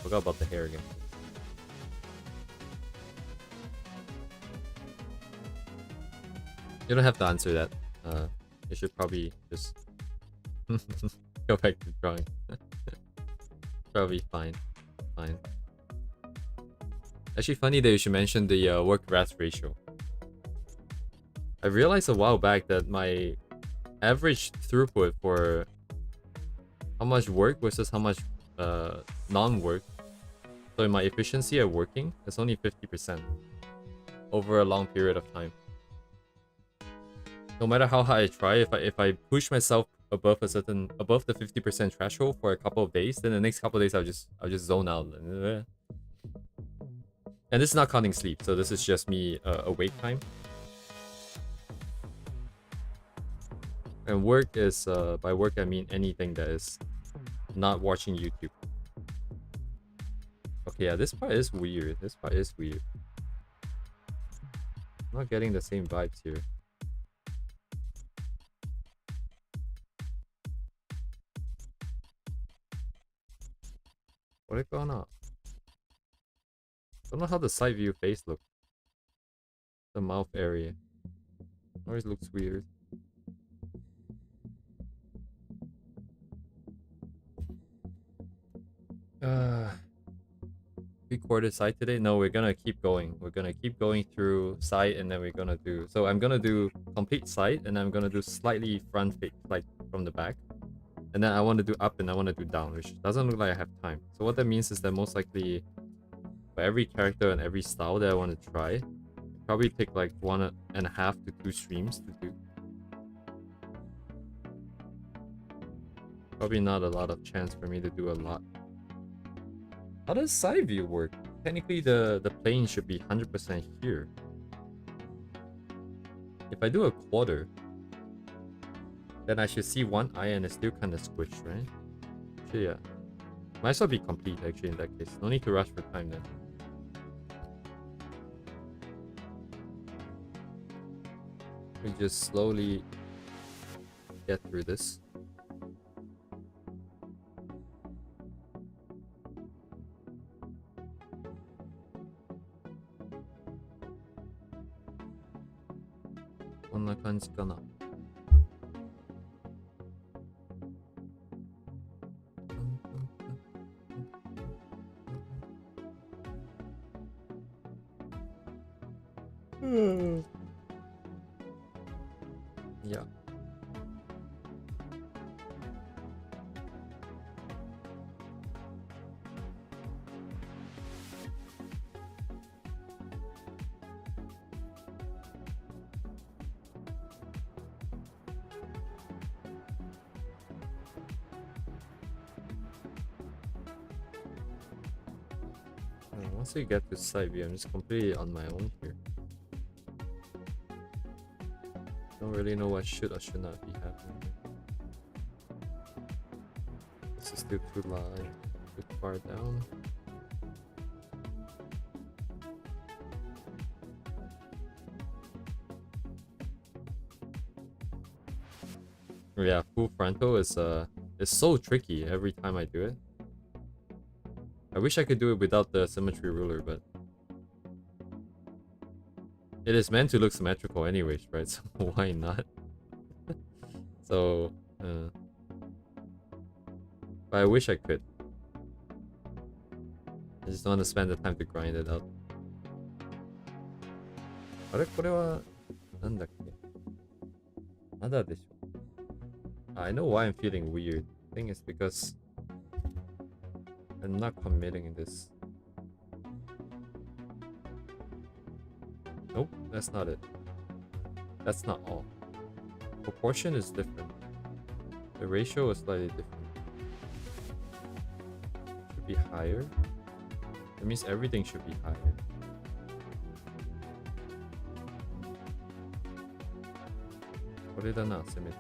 forgot about the hair again. You don't have to answer that. You should probably just go back to drawing. Probably fine. Fine. Actually, funny that you should mention the work-rest ratio. I realized a while back that my average throughput for how much work versus how much non-work, so my efficiency at working is only 50% over a long period of time. No matter how hard I try, if I push myself above the 50% threshold for a couple of days, then the next couple of days I'll just zone out. And this is not counting sleep, so this is just me awake time. And work is by work I mean anything that is not watching YouTube. Okay, yeah, this part is weird. This part is weird. I'm not getting the same vibes here. What is going on? Don't know how the side view face looks. The mouth area always looks weird. Recorded site today? No, we're gonna keep going. We're gonna keep going through site, and then we're gonna do. So I'm gonna do complete site, and I'm gonna do slightly front face, like from the back, and then I want to do up and I want to do down, which doesn't look like I have time. So what that means is that most likely for every character and every style that I want to try, probably take like 1.5 to 2 streams to do. Probably not a lot of chance for me to do a lot. How does side view work? Technically the plane should be 100% here. If I do a quarter, then I should see one eye and it's still kind of squished, right? Actually, yeah. Might as well be complete actually in that case. No need to rush for time then. We just slowly get through this. こんな感じかな。Yeah. Once we get to side view, I'm just completely on my own here. Don't really know what should or should not be happening here. This is still too low, too far down. Yeah, full frontal is so tricky every time I do it. I wish I could do it without the symmetry ruler, but it is meant to look symmetrical anyways, right? So why not? So, but I wish I could. I just don't want to spend the time to grind it out. あれこれはなんだっけまだでしょ I know why I'm feeling weird. I think it's because I'm not committing in this. Nope, that's not it. That's not all. Proportion is different. The ratio is slightly different. Should be higher. That means everything should be higher. What did I not submit?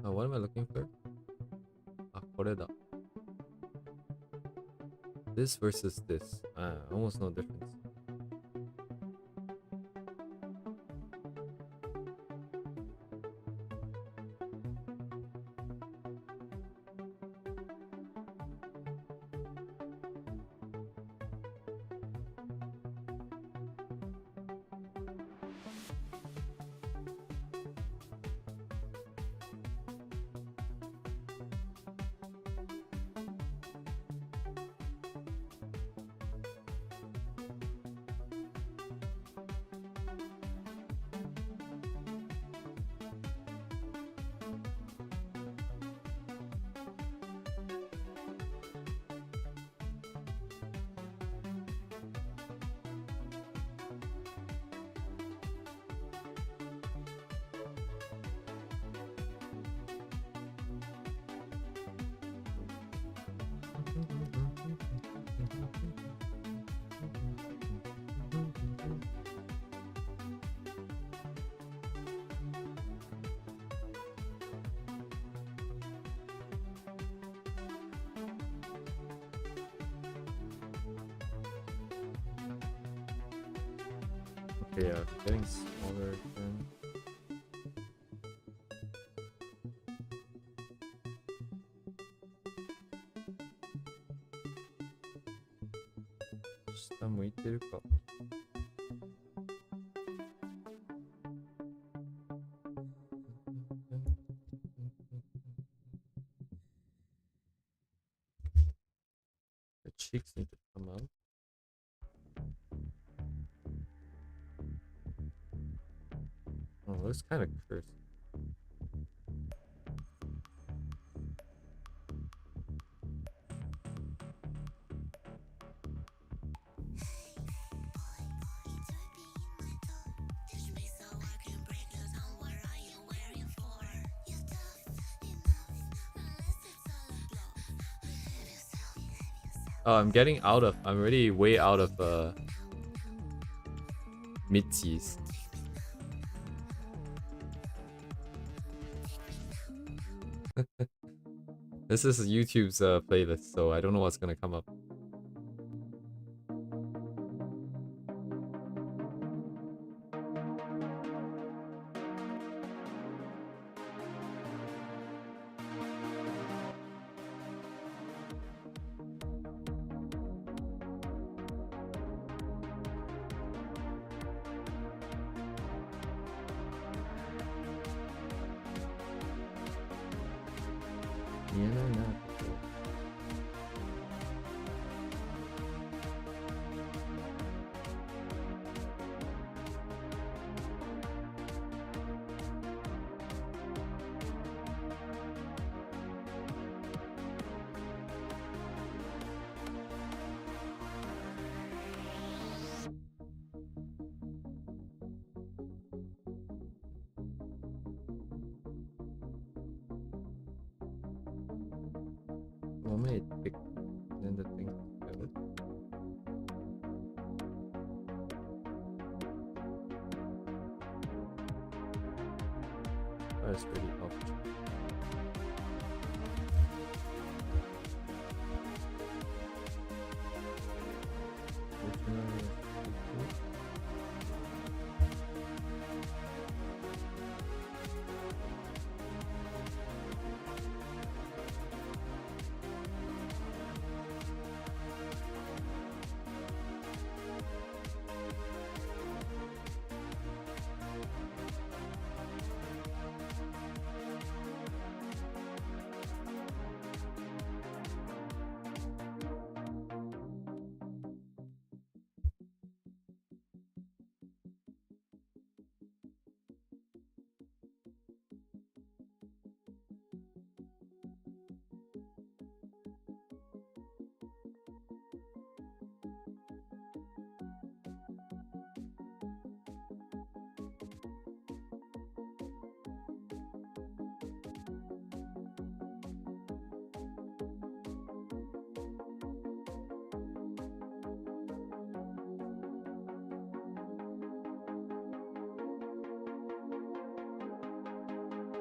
What am I looking for? Ah, これだ. This versus this. Almost no difference. Okay, yeah, getting smaller again. Just waiting. The cheeks need to come out. Oh, looks kind of cursed. Oh, I'm already way out of Mitzi's. This is YouTube's playlist, so I don't know what's gonna come up. Moment it picked, then the thing failed. That's really off.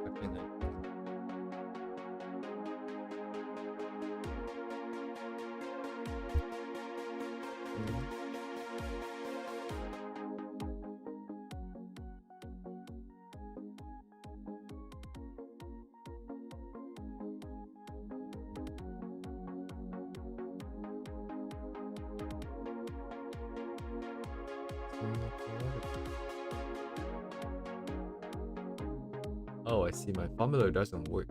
Okay, nice. Oh, I see. My formula doesn't work.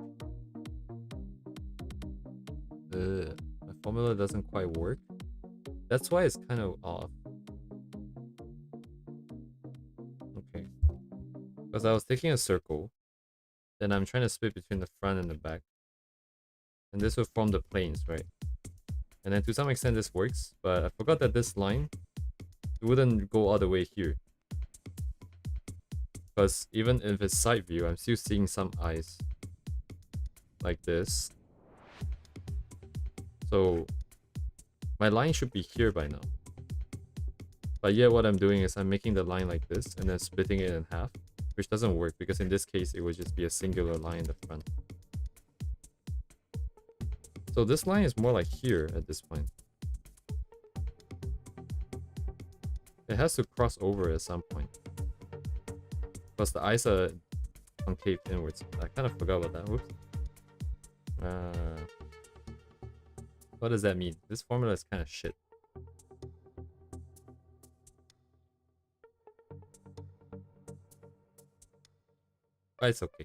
My formula doesn't quite work. That's why it's kind of off. Okay. Because I was taking a circle, then I'm trying to split between the front and the back. And this would form the planes, right? And then to some extent this works, but I forgot that this line wouldn't go all the way here. Because even if it's side view, I'm still seeing some eyes. Like this. So my line should be here by now. But yet what I'm doing is I'm making the line like this and then splitting it in half. Which doesn't work because in this case it would just be a singular line in the front. So this line is more like here at this point. It has to cross over at some point. Because the eyes are concaved inwards. I kind of forgot about that. Whoops. What does that mean? This formula is kind of shit. But it's okay.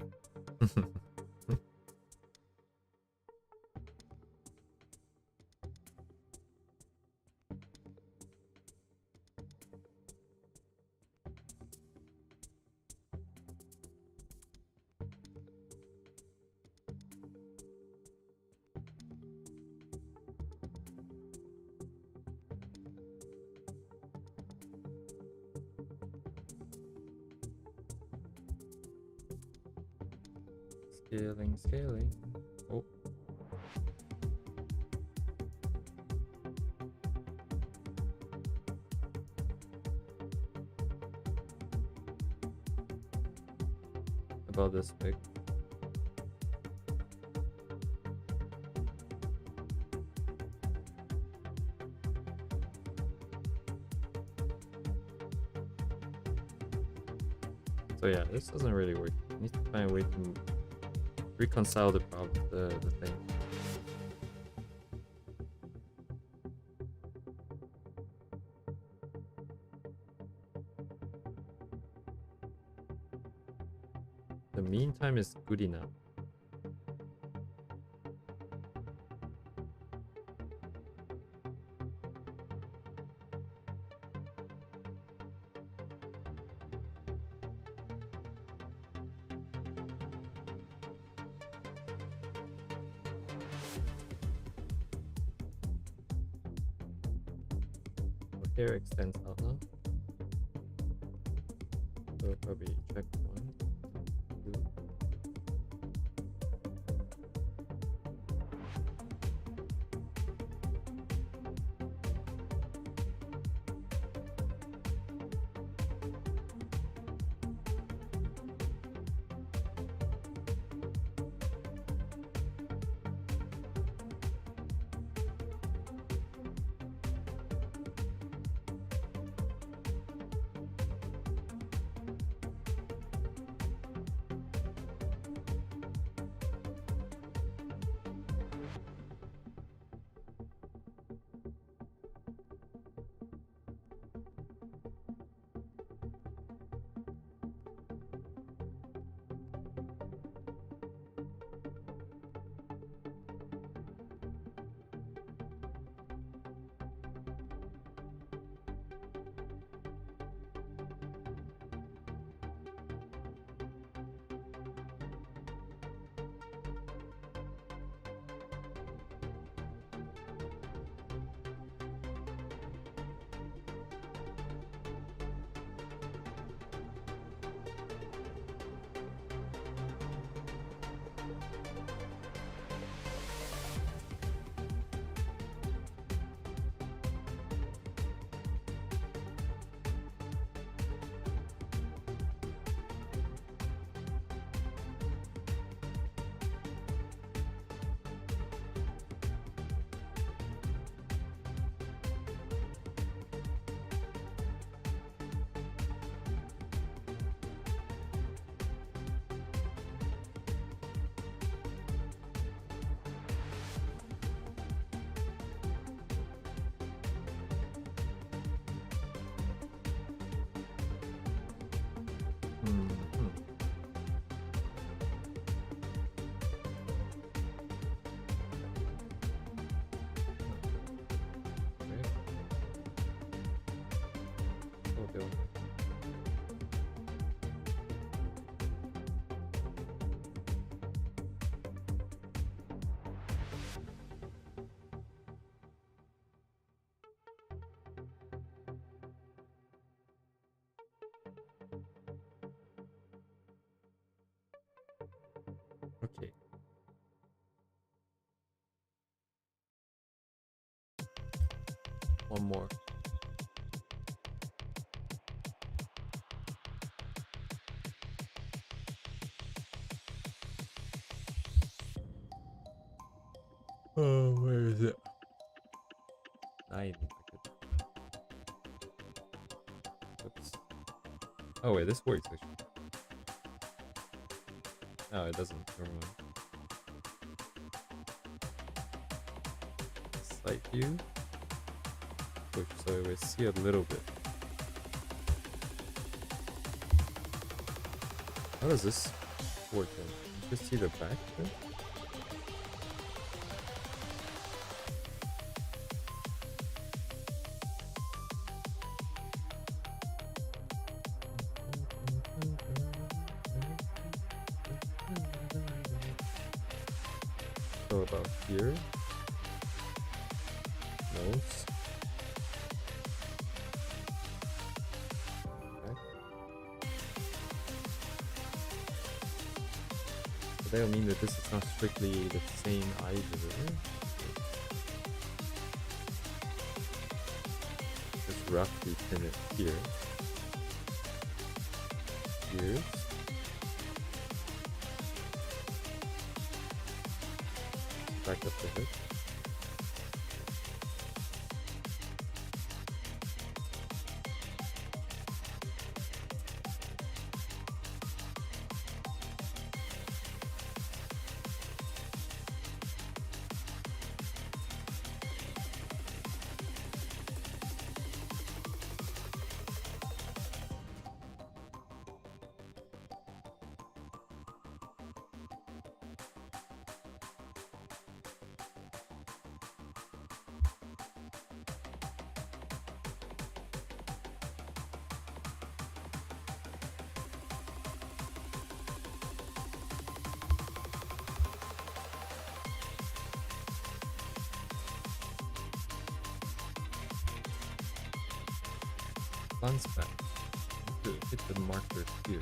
Scaling. Oh. About this big. So yeah, this doesn't really work. I need to find a way to reconcile the problem, the thing. The meantime is good enough. Hair extends out now. So probably check 1, 2. Okay. One more. Oh, where is it? 9. Oops. Oh wait, this works actually. No, it doesn't. Never mind. Side view. Push, so we see a little bit. How does this work then? Just see the back then? So about here. Nose. Back. But that'll mean that this is not strictly the same either. Just roughly pin it here. Here. Back up the hook. funds back. Hit the marker here.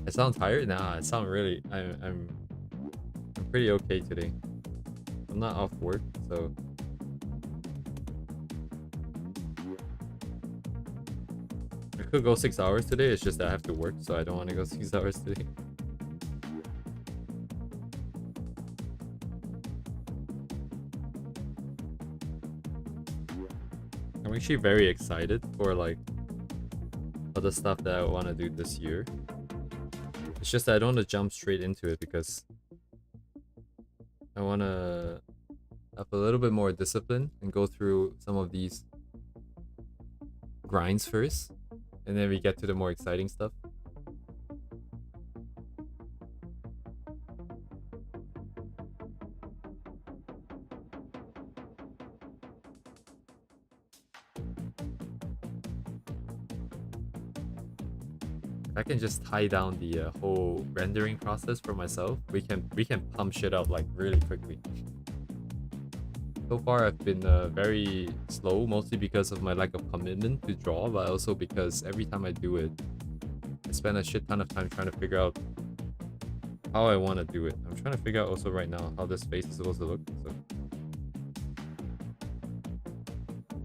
I sound tired? Nah, I sound really. I'm pretty okay today. I'm not off work, so I could go 6 hours today. It's just that I have to work, so I don't want to go 6 hours today. I'm actually very excited for like other stuff that I want to do this year. It's just that I don't want to jump straight into it because I want to have a little bit more discipline and go through some of these grinds first, and then we get to the more exciting stuff. If I can just tie down the whole rendering process for myself, we can pump shit out like really quickly. So far, I've been very slow, mostly because of my lack of commitment to draw, but also because every time I do it, I spend a shit ton of time trying to figure out how I want to do it. I'm trying to figure out also right now how this face is supposed to look. So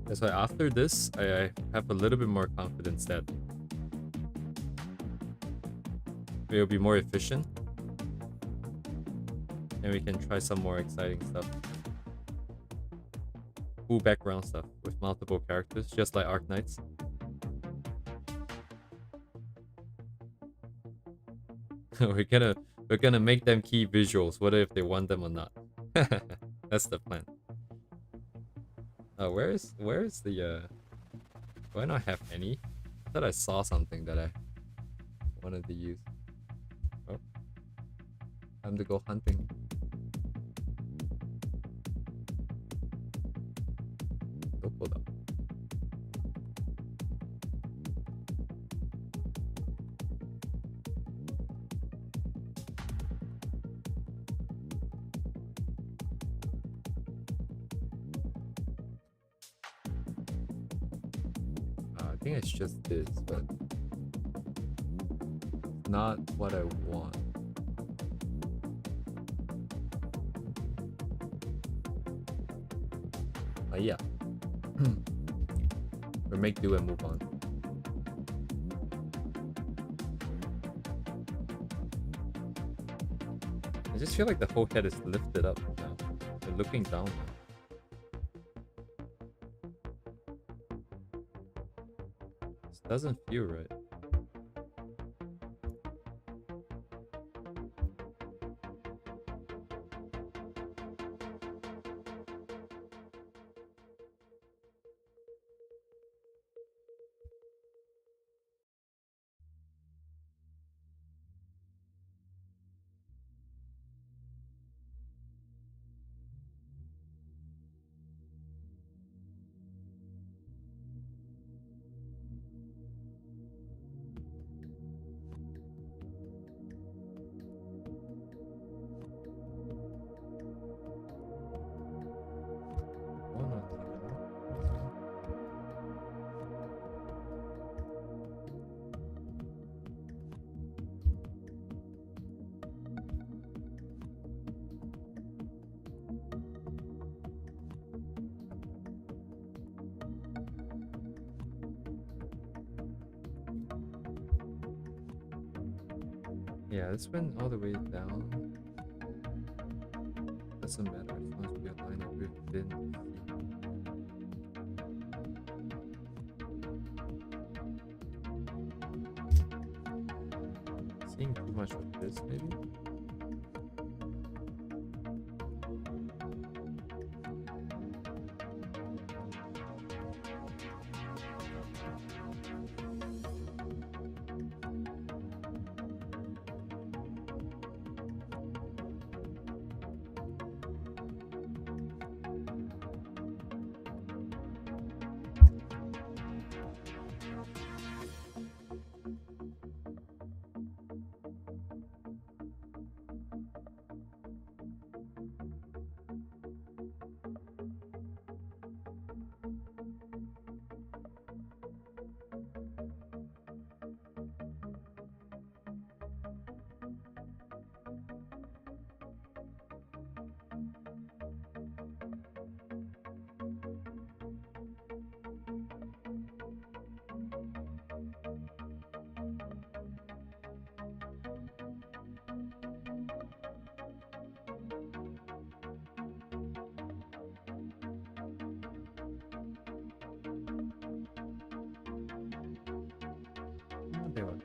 that's why after this, I have a little bit more confidence that it'll be more efficient, and we can try some more exciting stuff. Cool background stuff with multiple characters, just like Arknights. we're gonna make them key visuals, whether if they want them or not. That's the plan. Where is the do I not have any? I thought I saw something that I wanted to use. Oh, time to go hunting. I think it's just this, but not what I want. Yeah. Or make do and move on. I just feel like the whole head is lifted up now. they're looking down. This doesn't feel right. Yeah, this went all the way down. Doesn't matter as long as we align it within the feet. Seeing too much of this, maybe? There we go.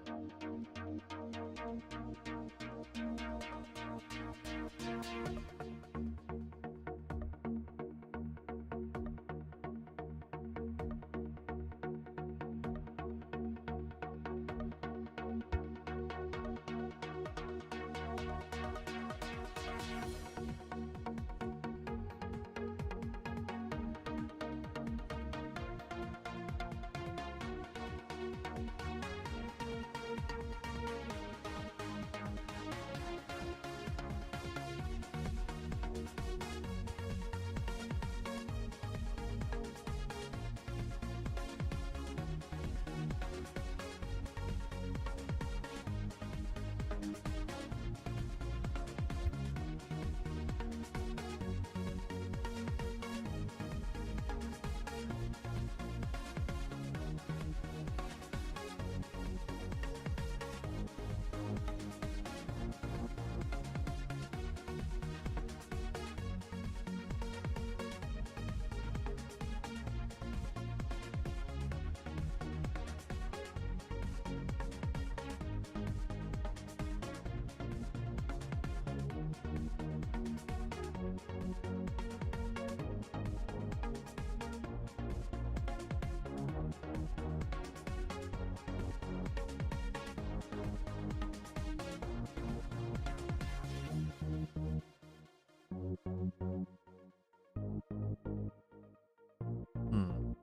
Hmm.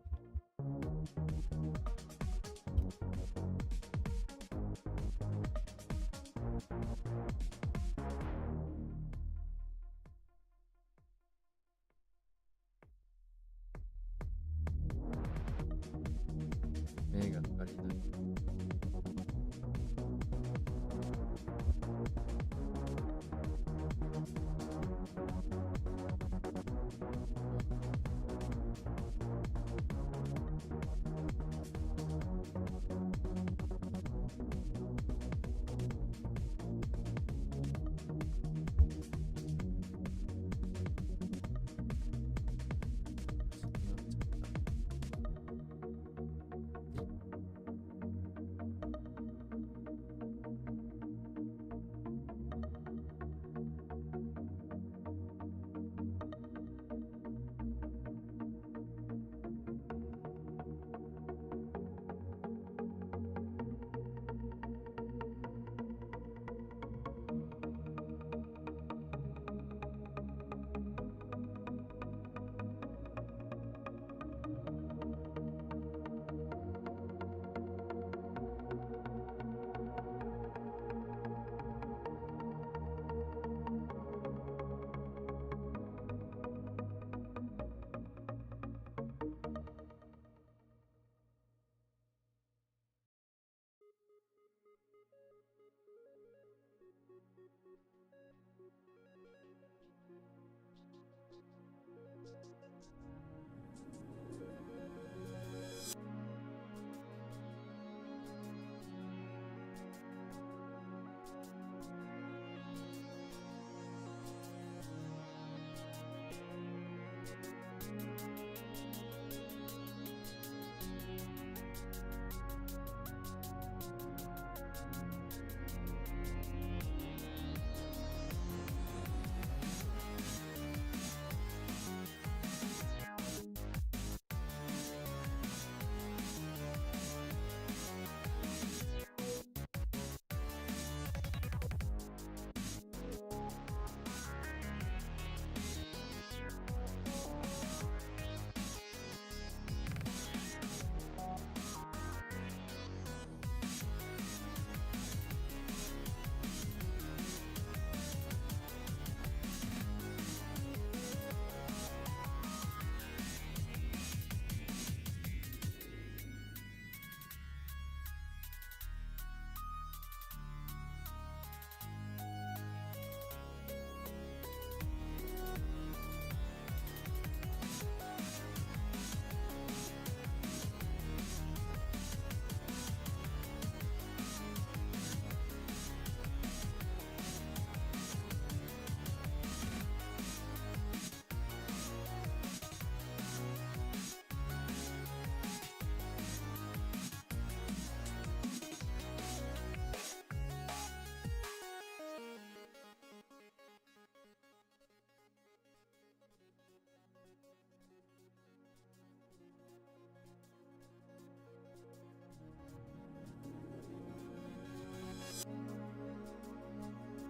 Mega Farina.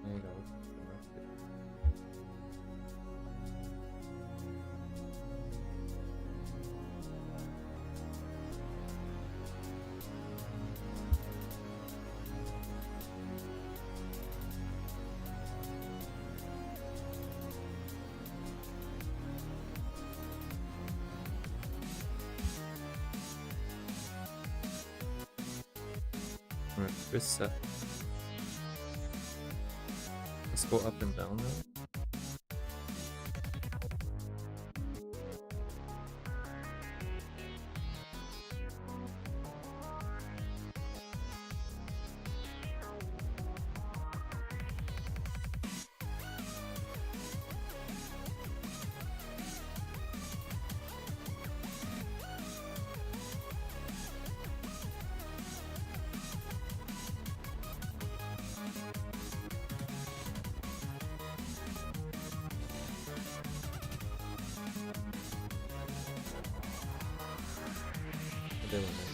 There you go. Alright, this set. Let's go up and down now. There we go.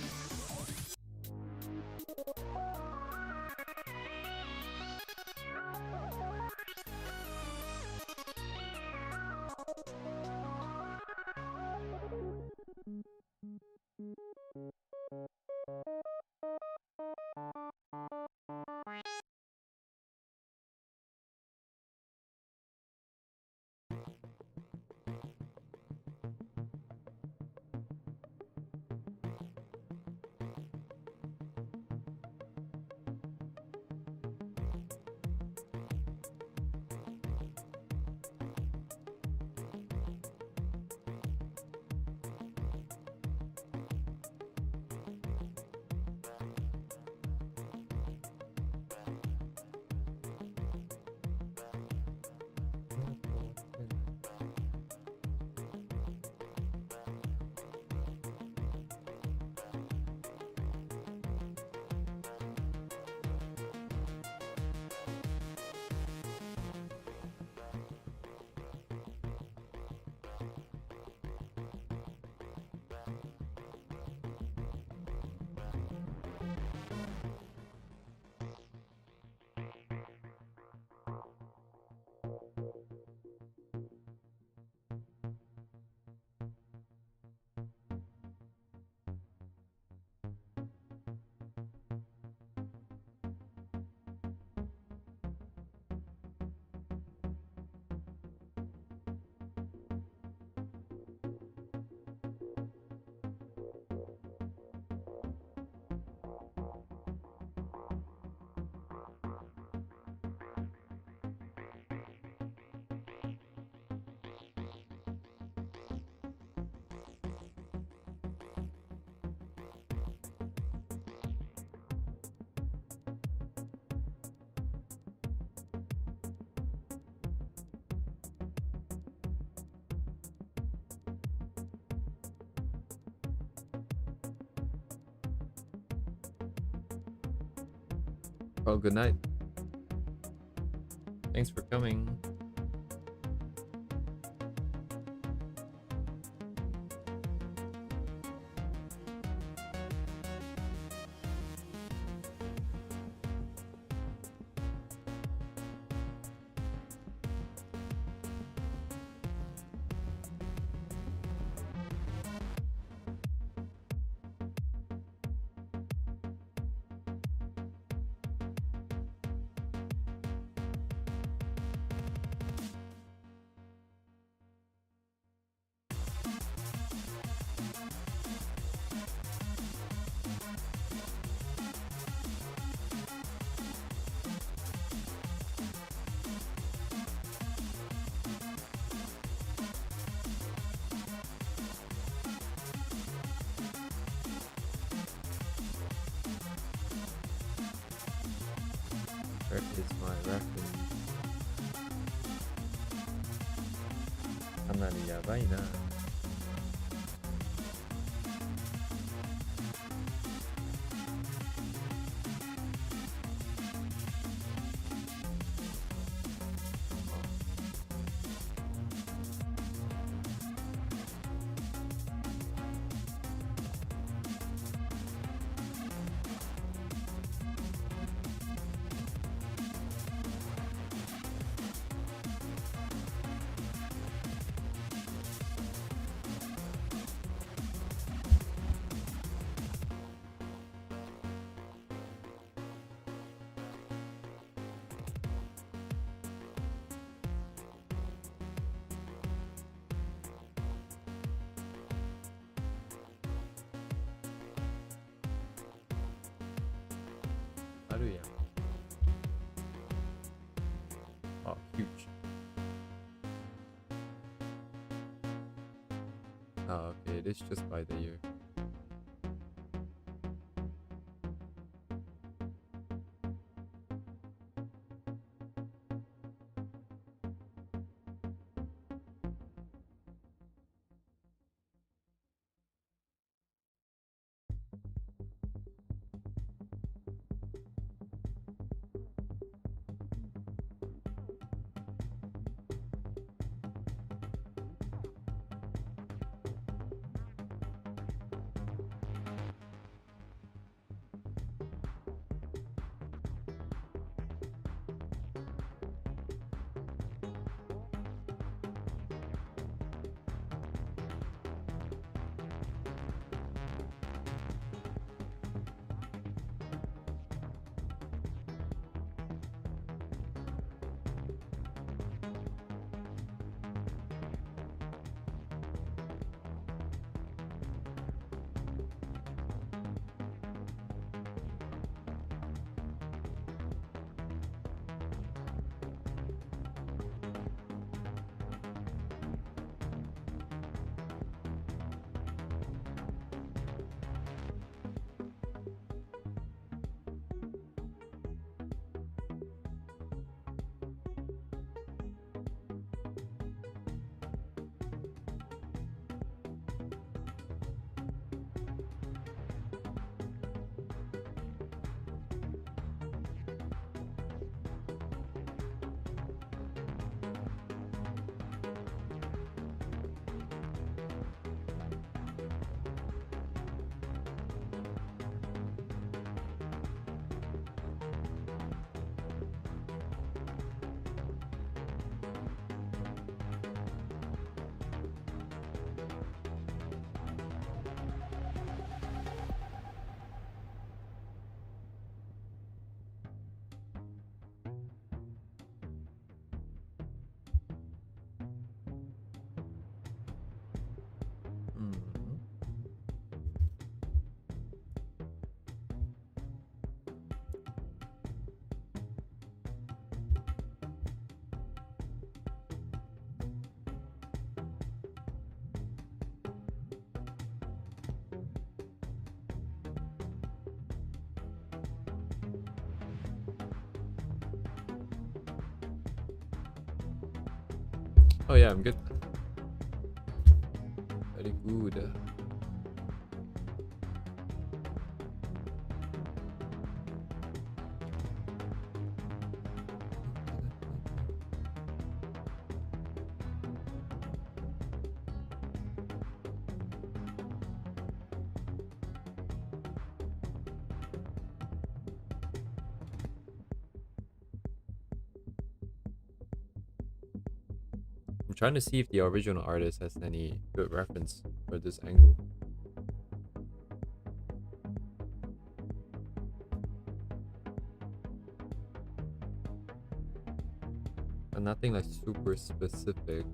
Oh, good night. Thanks for coming. Where is my reference? かなりやばいな。あるやん。あ、huge. Ah, okay, it is just by the ear. Oh yeah, I'm good. Very good. I'm trying to see if the original artist has any good reference for this angle. And nothing like super specific.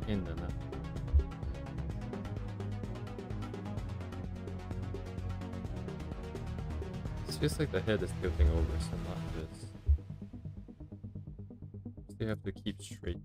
No. It feels like the head is tilting over, so not this. Still have to keep straight.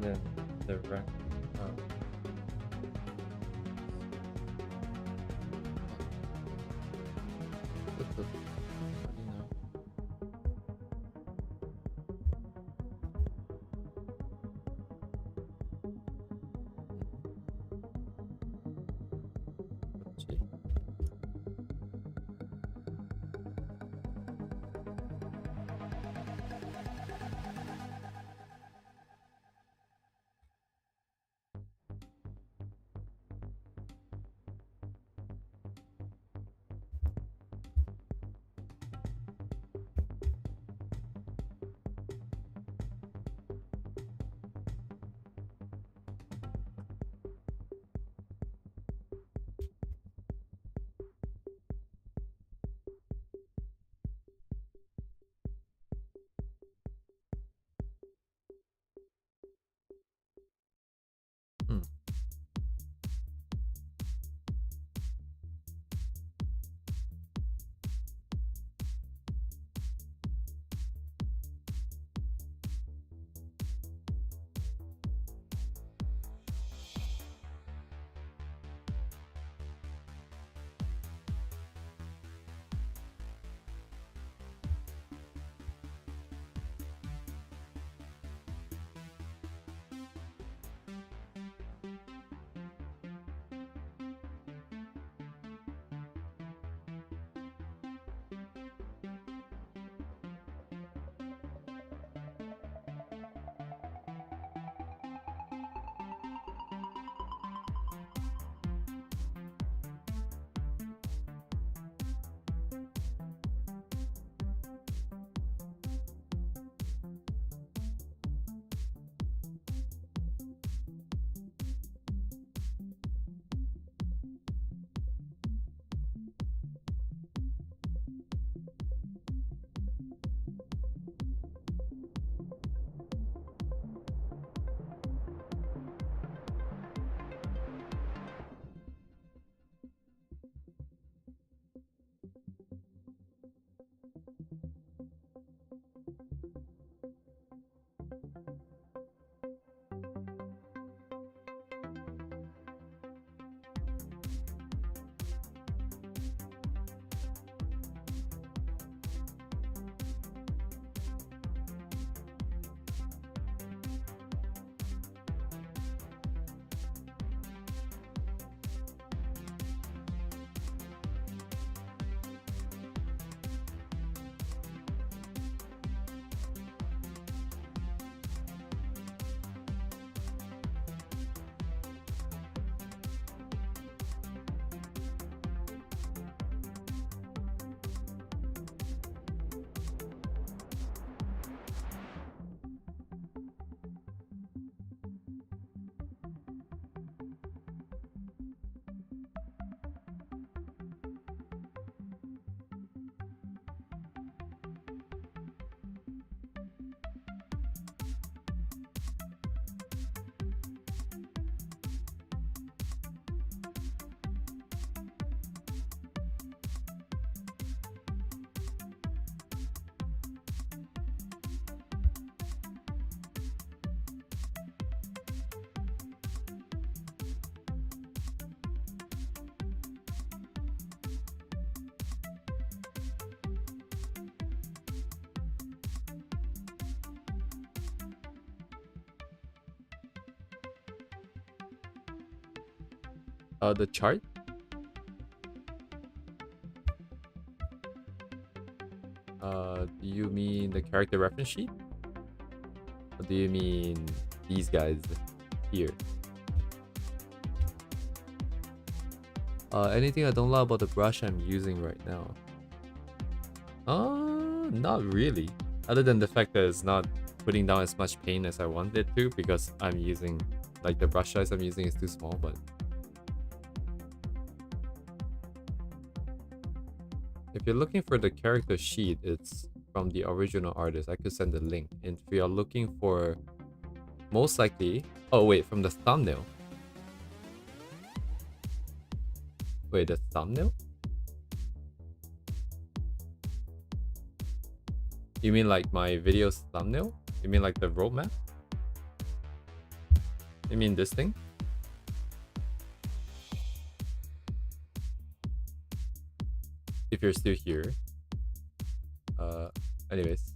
Then the rack. The chart? Do you mean the character reference sheet? Or do you mean these guys here? Anything I don't like about the brush I'm using right now? Not really. Other than the fact that it's not putting down as much paint as I want it to, because I'm using, like, the brush size I'm using is too small, but if you're looking for the character sheet, it's from the original artist. I could send the link. And if you're looking for, most likely, oh wait, from the thumbnail. Wait, the thumbnail? You mean like my video's thumbnail? You mean like the roadmap? You mean this thing? If you're still here. Anyways.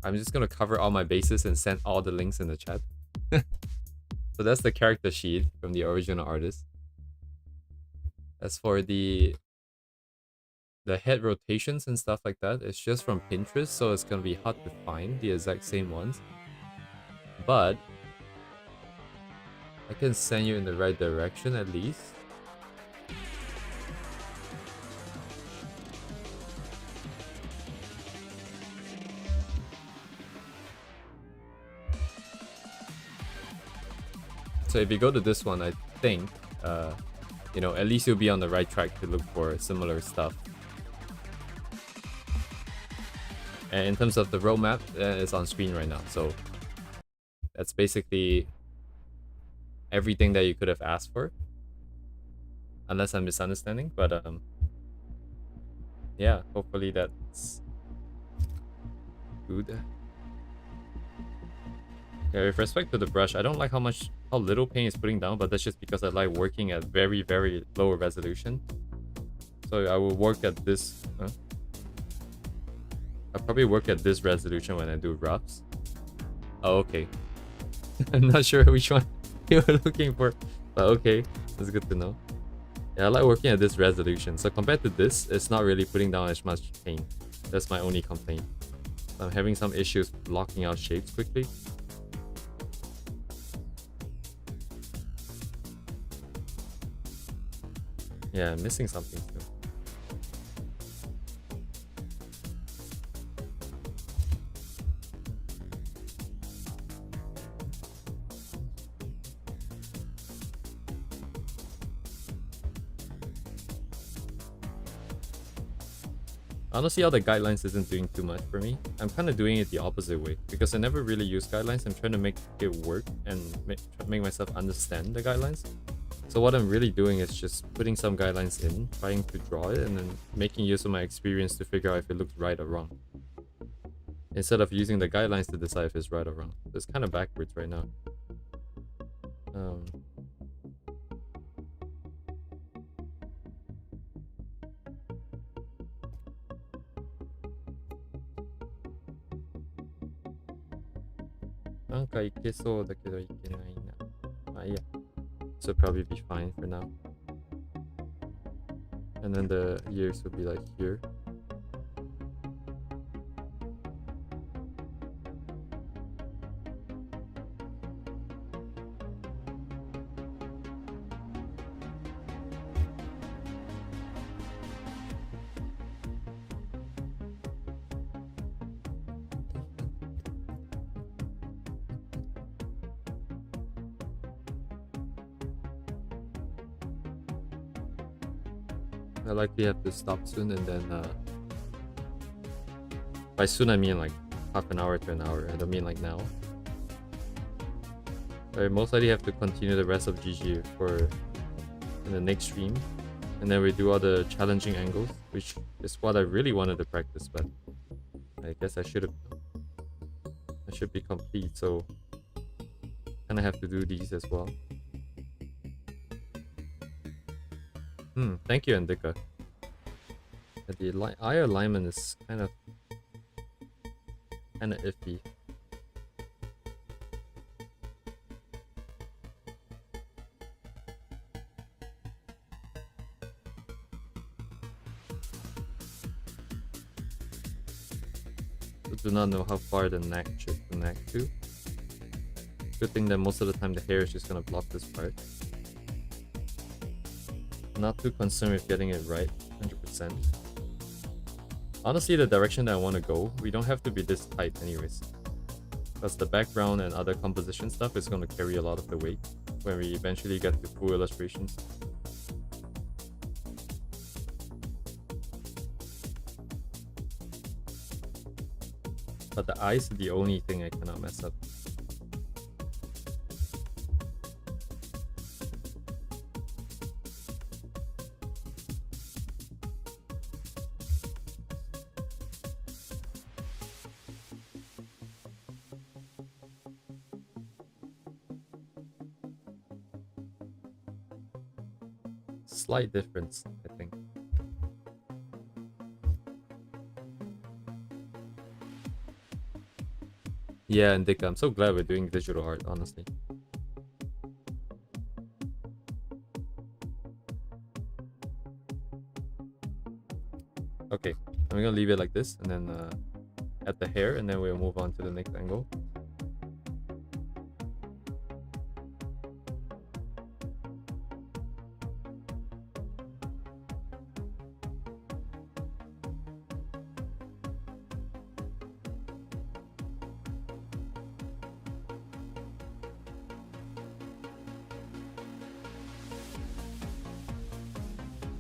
I'm just gonna cover all my bases and send all the links in the chat. So that's the character sheet from the original artist. As for the head rotations and stuff like that, it's just from Pinterest, so it's gonna be hard to find the exact same ones. But I can send you in the right direction at least. So if you go to this one, I think, you know, at least you'll be on the right track to look for similar stuff. And in terms of the roadmap, it's on screen right now. So that's basically everything that you could have asked for. Unless I'm misunderstanding, but yeah, hopefully that's good. Okay, with respect to the brush, I don't like how little paint is putting down, but that's just because I like working at very, very low resolution. So I will work at this. I'll probably work at this resolution when I do roughs. Oh, okay. I'm not sure which one you were looking for, but okay, that's good to know. Yeah, I like working at this resolution. So compared to this, it's not really putting down as much paint. That's my only complaint. I'm having some issues blocking out shapes quickly. Yeah, I'm missing something too. Honestly, all the guidelines isn't doing too much for me. I'm kind of doing it the opposite way because I never really use guidelines. I'm trying to make it work and make myself understand the guidelines. So what I'm really doing is just putting some guidelines in, trying to draw it, and then making use of my experience to figure out if it looks right or wrong. Instead of using the guidelines to decide if it's right or wrong. So it's kind of backwards right now. Yeah. So probably be fine for now. And then the ears will be like here. I likely have to stop soon, and then by soon I mean like half an hour to an hour. I don't mean like now. I most likely have to continue the rest of gigi in the next stream, and then we do all the challenging angles, which is what I really wanted to practice, but I guess I should be complete, so kind of have to do these as well. Thank you, Andika. The eye alignment is kind of iffy. do not know how far the neck should connect to. Good thing that most of the time the hair is just gonna block this part. Not too concerned with getting it right, 100%. Honestly, the direction that I want to go, we don't have to be this tight anyways. Because the background and other composition stuff is going to carry a lot of the weight when we eventually get to full illustrations. But the eyes are the only thing I cannot mess up. Slight difference, I think. Yeah, and Dick, I'm so glad we're doing digital art, honestly. Okay, I'm gonna leave it like this, and then add the hair, and then we'll move on to the next angle.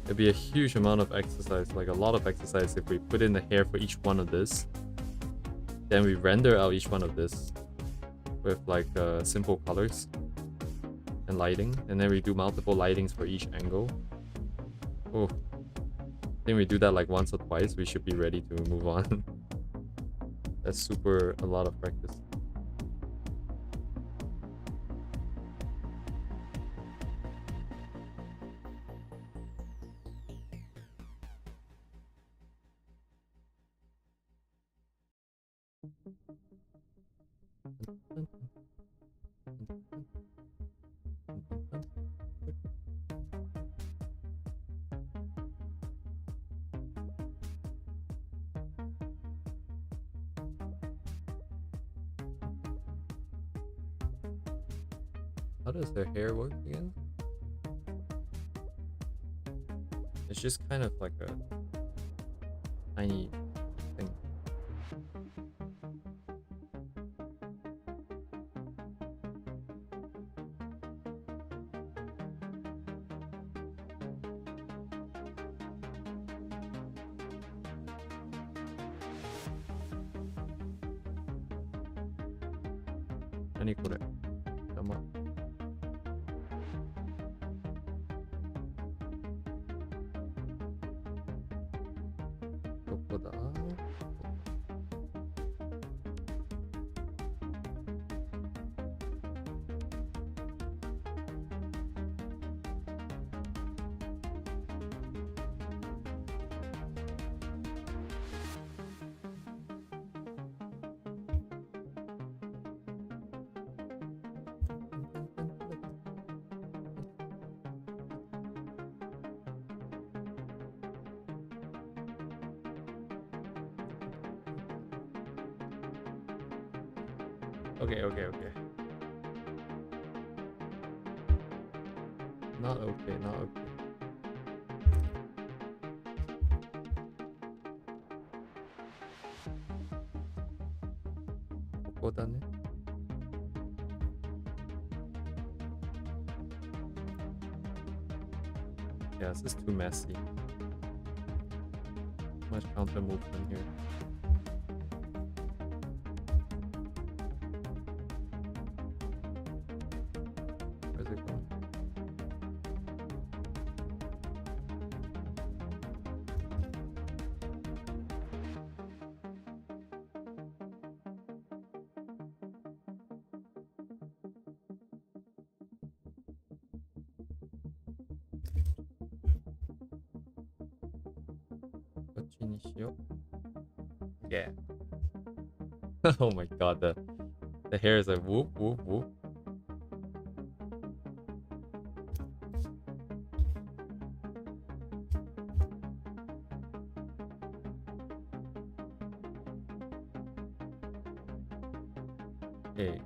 It'd be a huge amount of exercise, like a lot of exercise, if we put in the hair for each one of this. Then we render out each one of this with like simple colors and lighting, and then we do multiple lightings for each angle. Oh, I think we do that like once or twice, we should be ready to move on. That's a lot of practice. How does their hair work again? It's just kind of like a tiny thing. Any color. Come on. Okay. Not okay. Yeah, this is too messy. Too much counter movement here. Where's it going? Yeah. Oh my god, the hair is like whoop whoop whoop. Okay.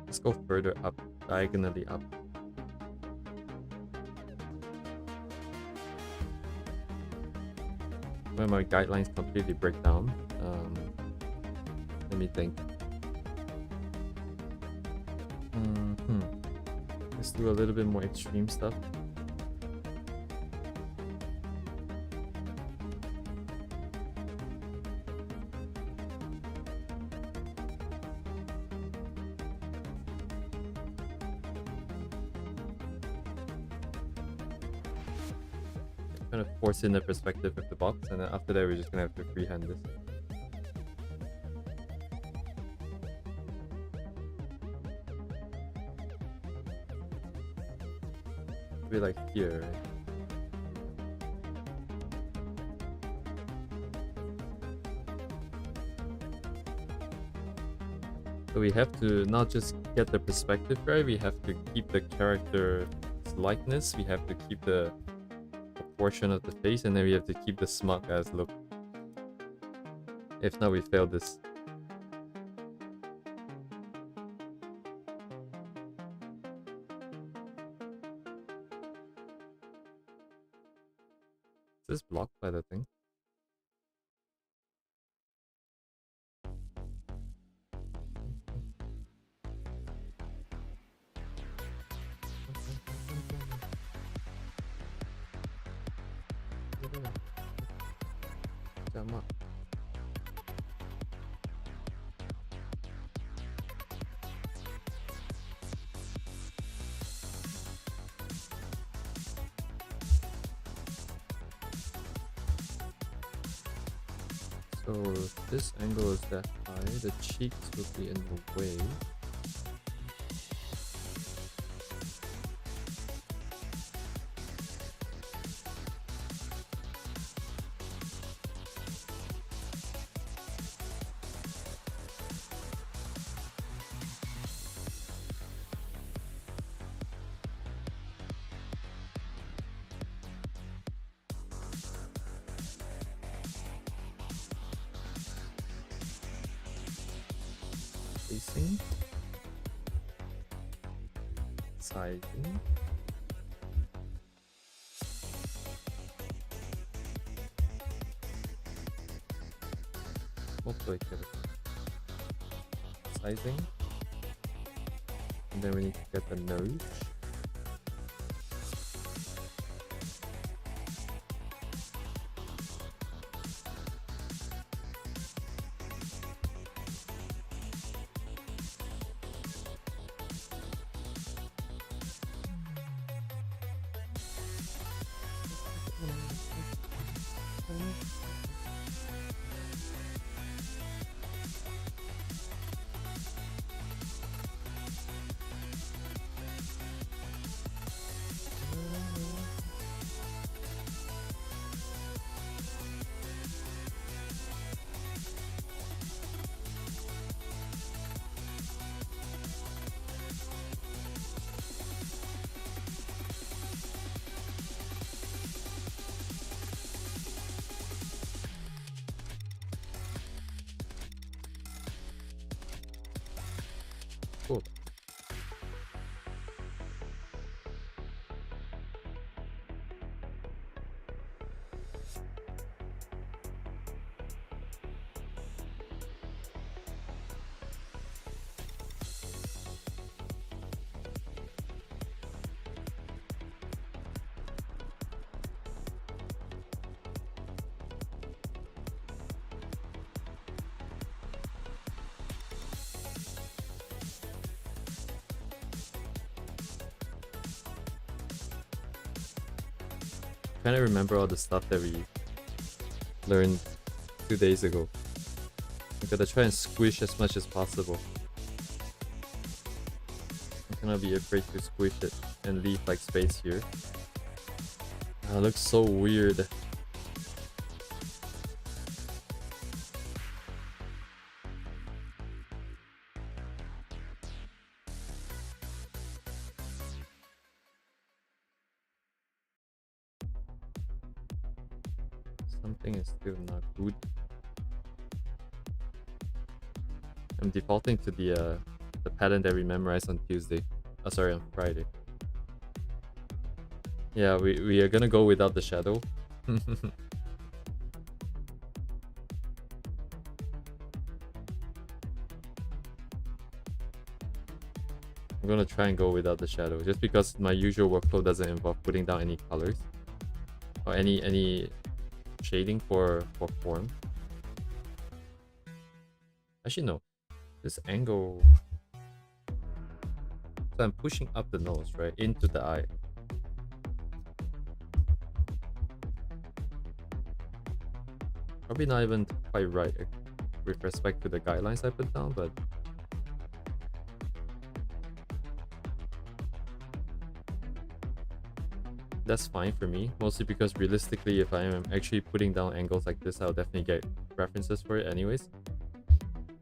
Let's go further up, diagonally up. When my guidelines completely break down, let me think. Let's do a little bit more extreme stuff. Kind of force in the perspective of the box, and then after that we're just gonna have to freehand this. Be like here, right? So we have to not just get the perspective right, we have to keep the character's likeness, we have to keep the proportion of the face, and then we have to keep the smug ass look. If not, we fail this. Is this blocked by the thing? So if this angle is that high, the cheeks would be in the way. Facing, sizing, sizing, and then we need to get the nose. Cool. Kind of remember all the stuff that we learned 2 days ago. I gotta try and squish as much as possible. I cannot be afraid to squish it and leave like space here. Ah, it looks so weird. Something is still not good. I'm defaulting to the pattern that we memorized on Tuesday. Oh, sorry, on Friday. Yeah, we are gonna go without the shadow. I'm gonna try and go without the shadow, just because my usual workflow doesn't involve putting down any colors or any shading for form. Actually, no. This angle. So I'm pushing up the nose, right, into the eye. Probably not even quite right with respect to the guidelines I put down, but that's fine for me. Mostly because realistically, if I am actually putting down angles like this, I'll definitely get references for it anyways.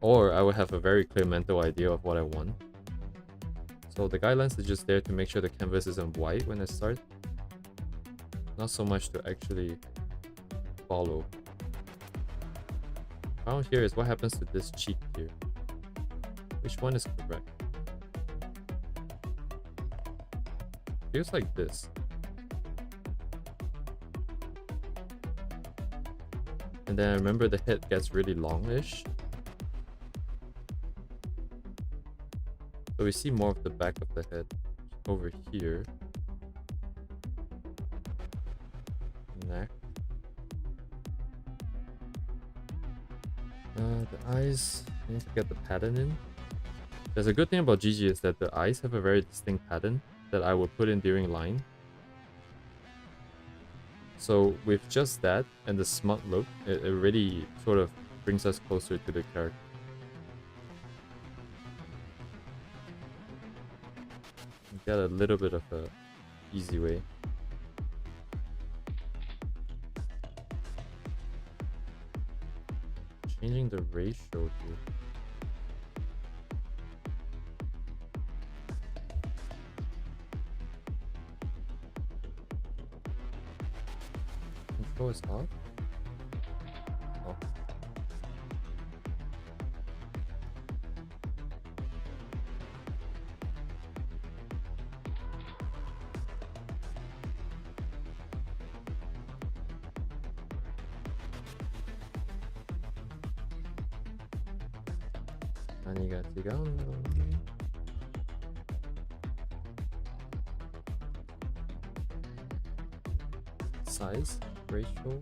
Or I will have a very clear mental idea of what I want. So the guidelines are just there to make sure the canvas isn't white when I start. Not so much to actually follow. Found here is what happens to this cheek here. Which one is correct? Feels like this. And then I remember the head gets really longish. So we see more of the back of the head over here. Neck. The eyes, I need to get the pattern in. There's a good thing about Gigi is that the eyes have a very distinct pattern that I would put in during line. So with just that and the smut look, it really sort of brings us closer to the character. Get a little bit of a easy way. Changing the ratio here. Control is off. Oh. Size, ratio.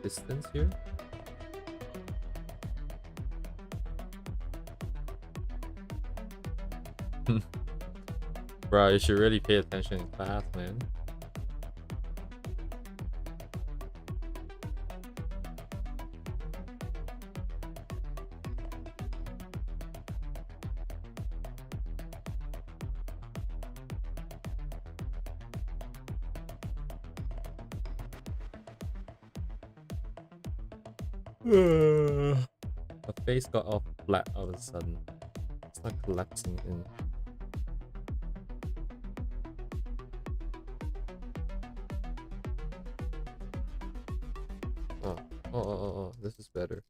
Distance here. Bro, you should really pay attention in class, man. The face got all flat all of a sudden. It's not collapsing in. Oh, this is better.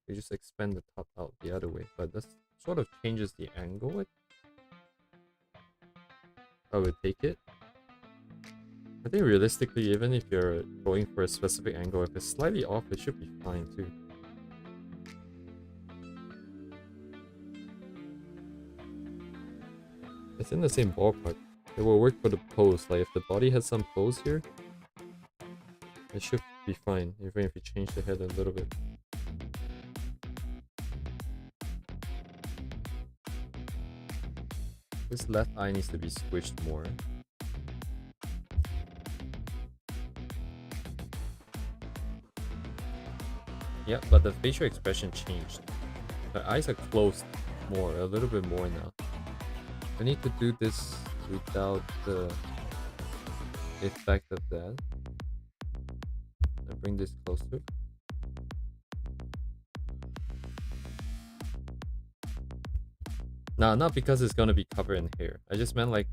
You just expand the top out the other way, but this sort of changes the angle. I would take it. I think realistically, even if you're going for a specific angle, if it's slightly off, it should be fine too. It's in the same ballpark. It will work for the pose. Like if the body has some pose here, it should be fine, even if you change the head a little bit. This left eye needs to be squished more. Yeah, but the facial expression changed. The eyes are closed more, a little bit more now. I need to do this without the effect of that. I bring this closer. Nah, not because it's gonna be covered in hair. I just meant like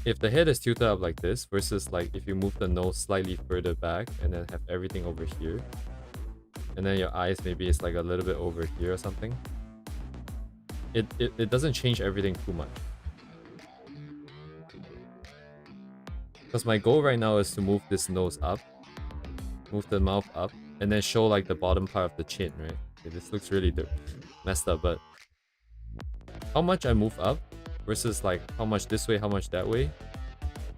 if the head is tilted up like this versus like if you move the nose slightly further back and then have everything over here, and then your eyes maybe it's like a little bit over here or something, it doesn't change everything too much. Because my goal right now is to move this nose up, move the mouth up, and then show like the bottom part of the chin, right? Okay, this looks really messed up, but how much I move up versus like how much this way, how much that way,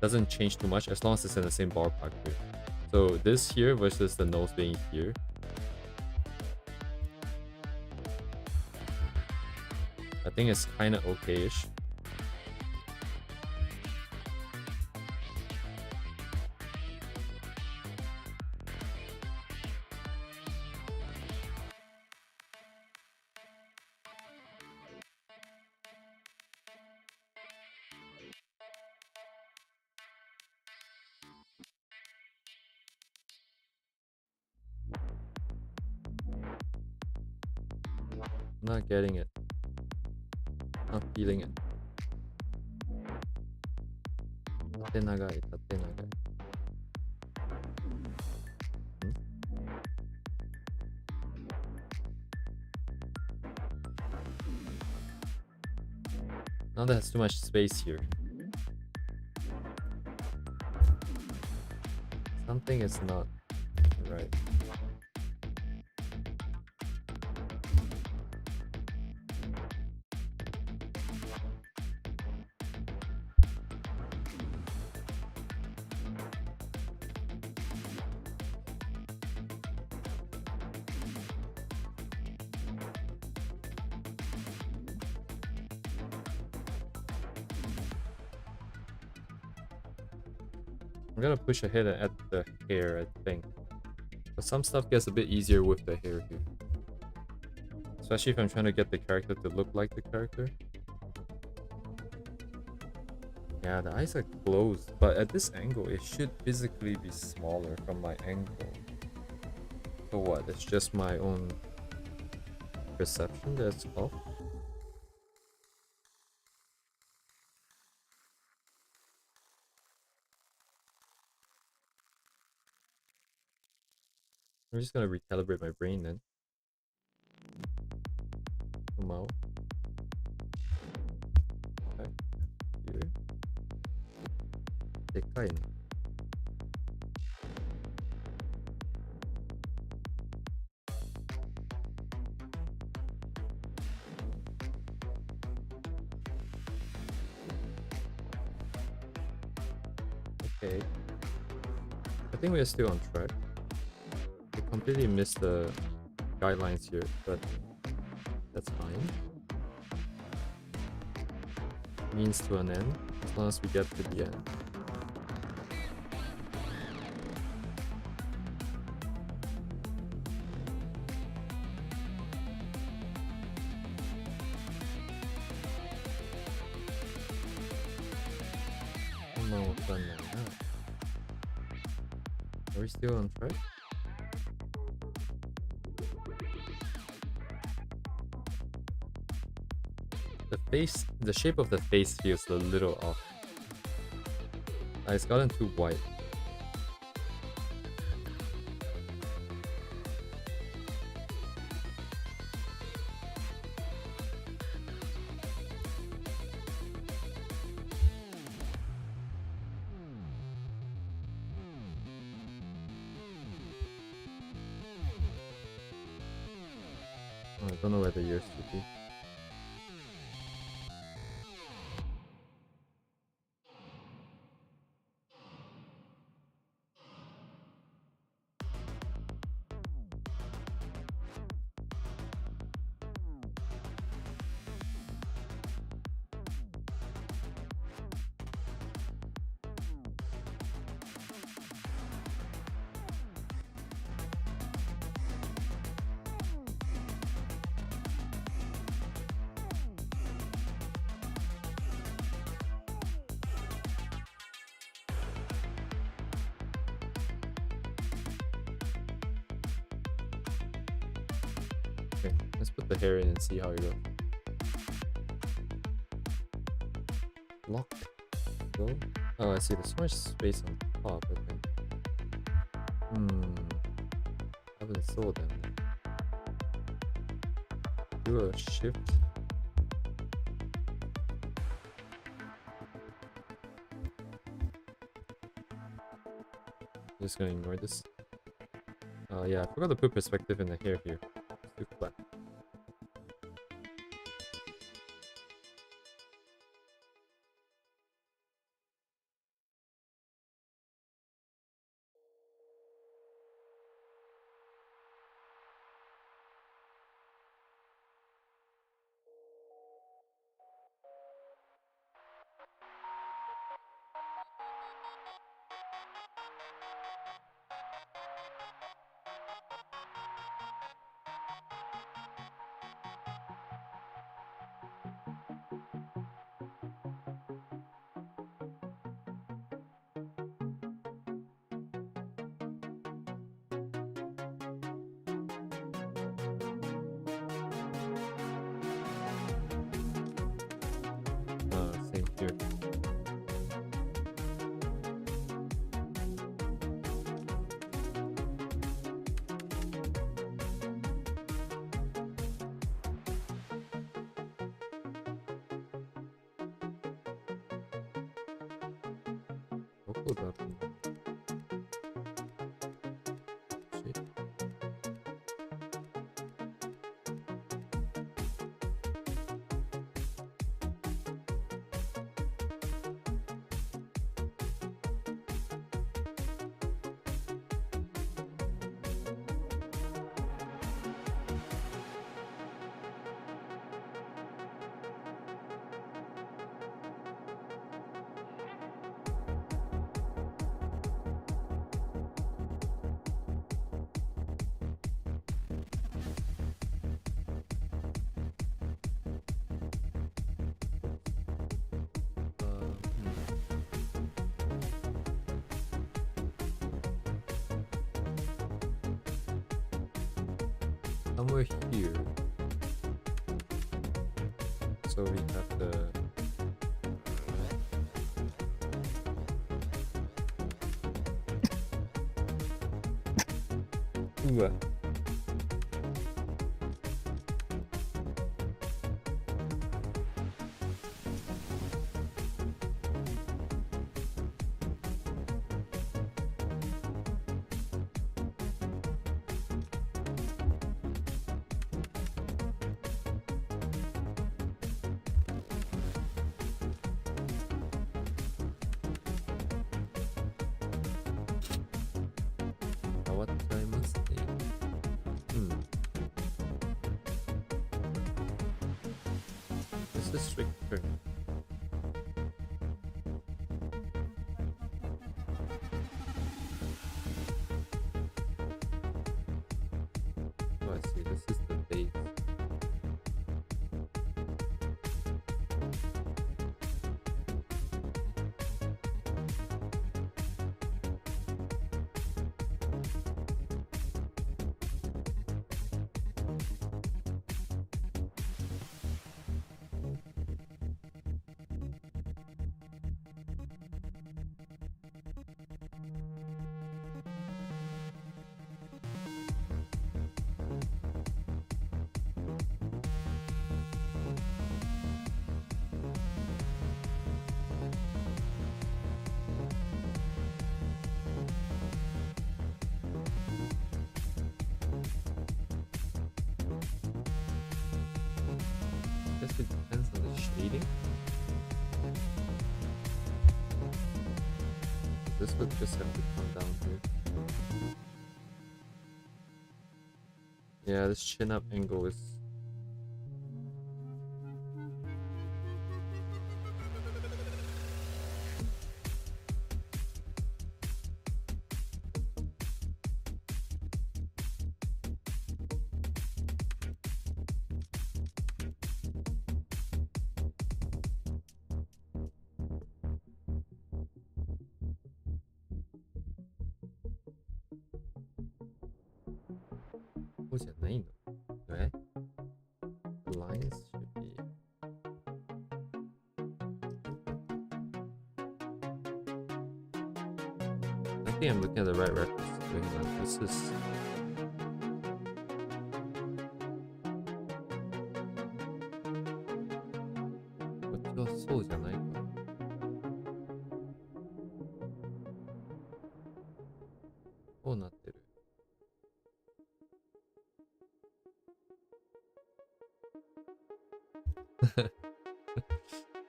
doesn't change too much as long as it's in the same ballpark here. So this here versus the nose being here. I think it's kind of okay-ish. I'm not getting it. Not feeling it. Tate nagai, tate nagai. Now there's too much space here. Something is not right. I'm gonna push ahead and add the hair, I think. But some stuff gets a bit easier with the hair here. Especially if I'm trying to get the character to look like the character. Yeah, the eyes are closed, but at this angle, it should physically be smaller from my angle. So what? It's just my own perception that's off. I'm just gonna recalibrate my brain then. Come out. Okay. Here. Dekai na. Okay. I think we're still on track. We completely missed the guidelines here, but that's fine. Means to an end, as long as we get to the end. Are we still on track? The shape of the face feels a little off. It's gotten too white. I don't know where the ears should be. Okay, let's put the hair in and see how it goes. Locked. Go. Oh, I see. There's so much space on top. Okay. I haven't saw them. Do a shift. I'm just gonna ignore this. Yeah, I forgot to put perspective in the hair here. It's too flat. Same here. Hold up. Shit. Somewhere here. So we have the Ooh. What I must take. This is strict turn. Oh, I see. This is the base. Guess it depends on the shading. This would just have to come down here. Yeah, this chin up angle isこうじゃないの？え？ The lines should be think I'm looking at the right reference. Wait, hang on. This is.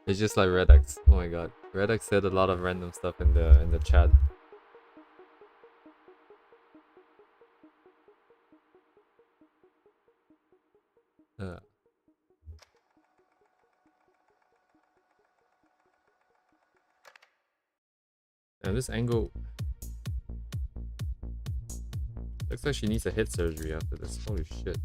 It's just like Redx. Oh my god. Redx said a lot of random stuff in the chat. And this angle looks like she needs a hip surgery after this. Holy shit.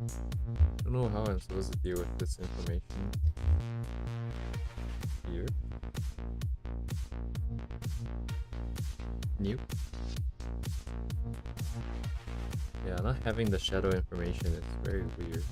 I don't know how I'm supposed to deal with this information. Here. Nope. Yeah, not having the shadow information is very weird.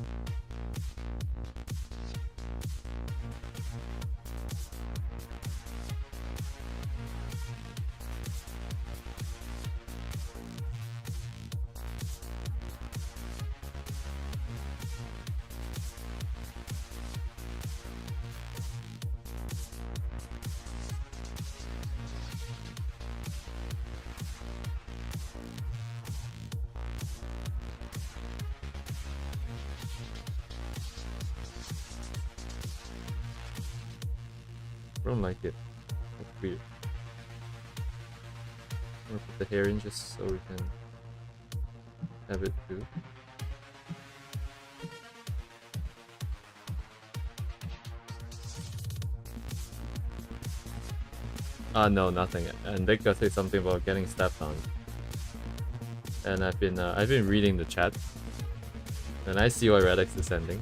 I don't like it. It's weird. I'm gonna put the hair in just so we can have it too. No, nothing. And Victor said something about getting stepped on. And I've been reading the chat. And I see what Redx is sending.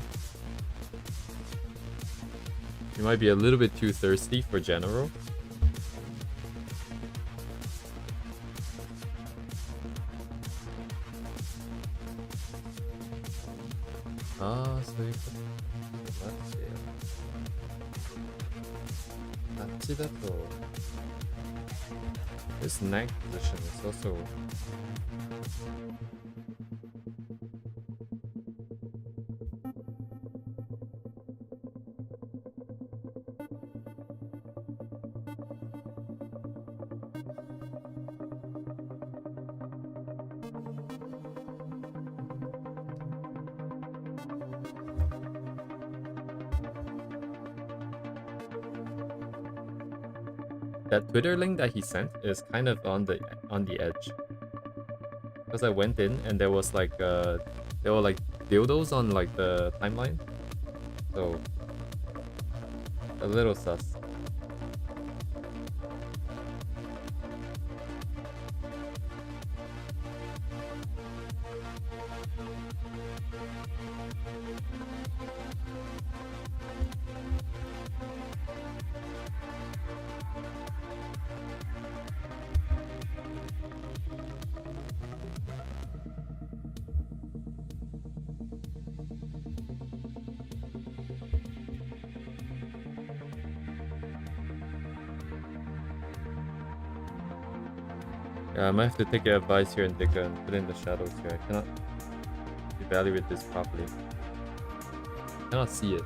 You might be a little bit too thirsty for general. So you put this neck position is also that Twitter link that he sent is kind of on the edge. Because I went in and there was like there were like dildos on like the timeline. So a little sus. Yeah, I might have to take your advice here and put in the shadows here. I cannot evaluate this properly. I cannot see it.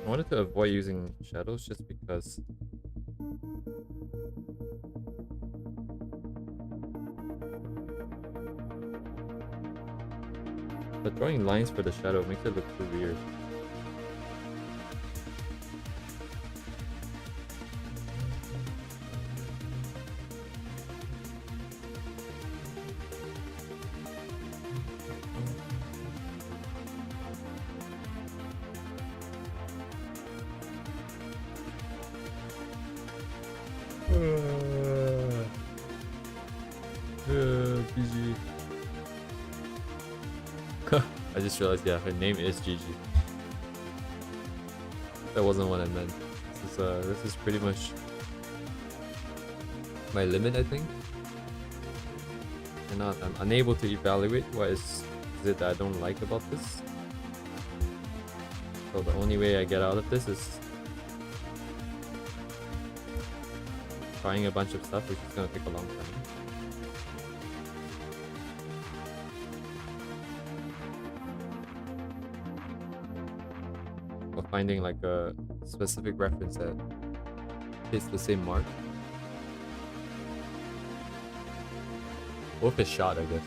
I wanted to avoid using shadows just because but drawing lines for the shadow makes it look too weird. Gigi. I just realized, yeah, her name is Gigi. That wasn't what I meant. This is pretty much my limit, I think. I'm unable to evaluate what is it that I don't like about this. So the only way I get out of this is trying a bunch of stuff, which is gonna take a long time. Or finding like a specific reference that hits the same mark. Worth a shot, I guess.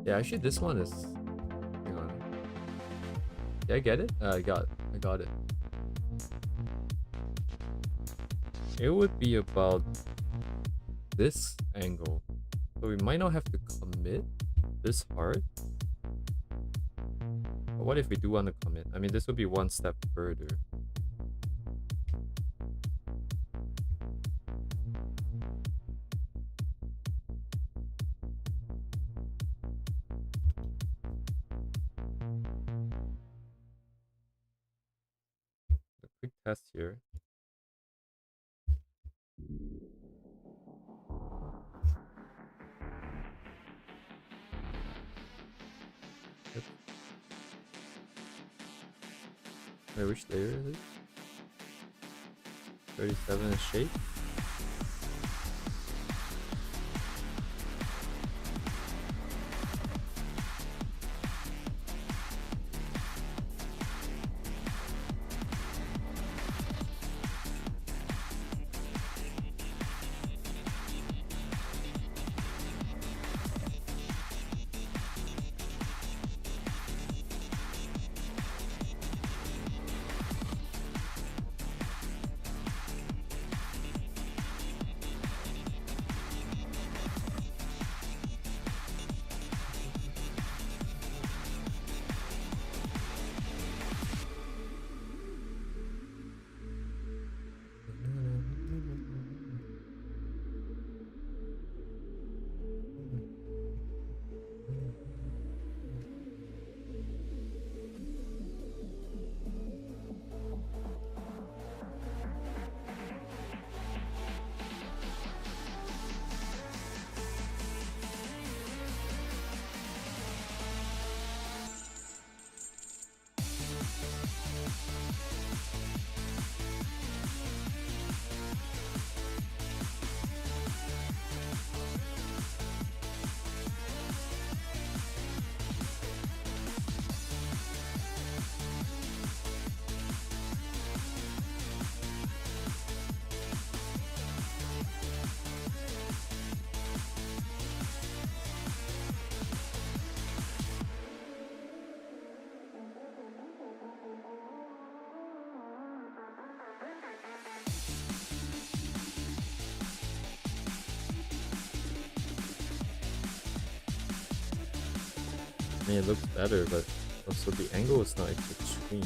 Yeah, actually this one is... Hang on. Did I get it? I got it. It would be about this angle. So we might not have to commit this hard. But what if we do want to commit? I mean, this would be one step further. A quick test here. Yep. Wait, which layer is it? 37 is shape. I mean, it looks better, but also the angle is not extreme.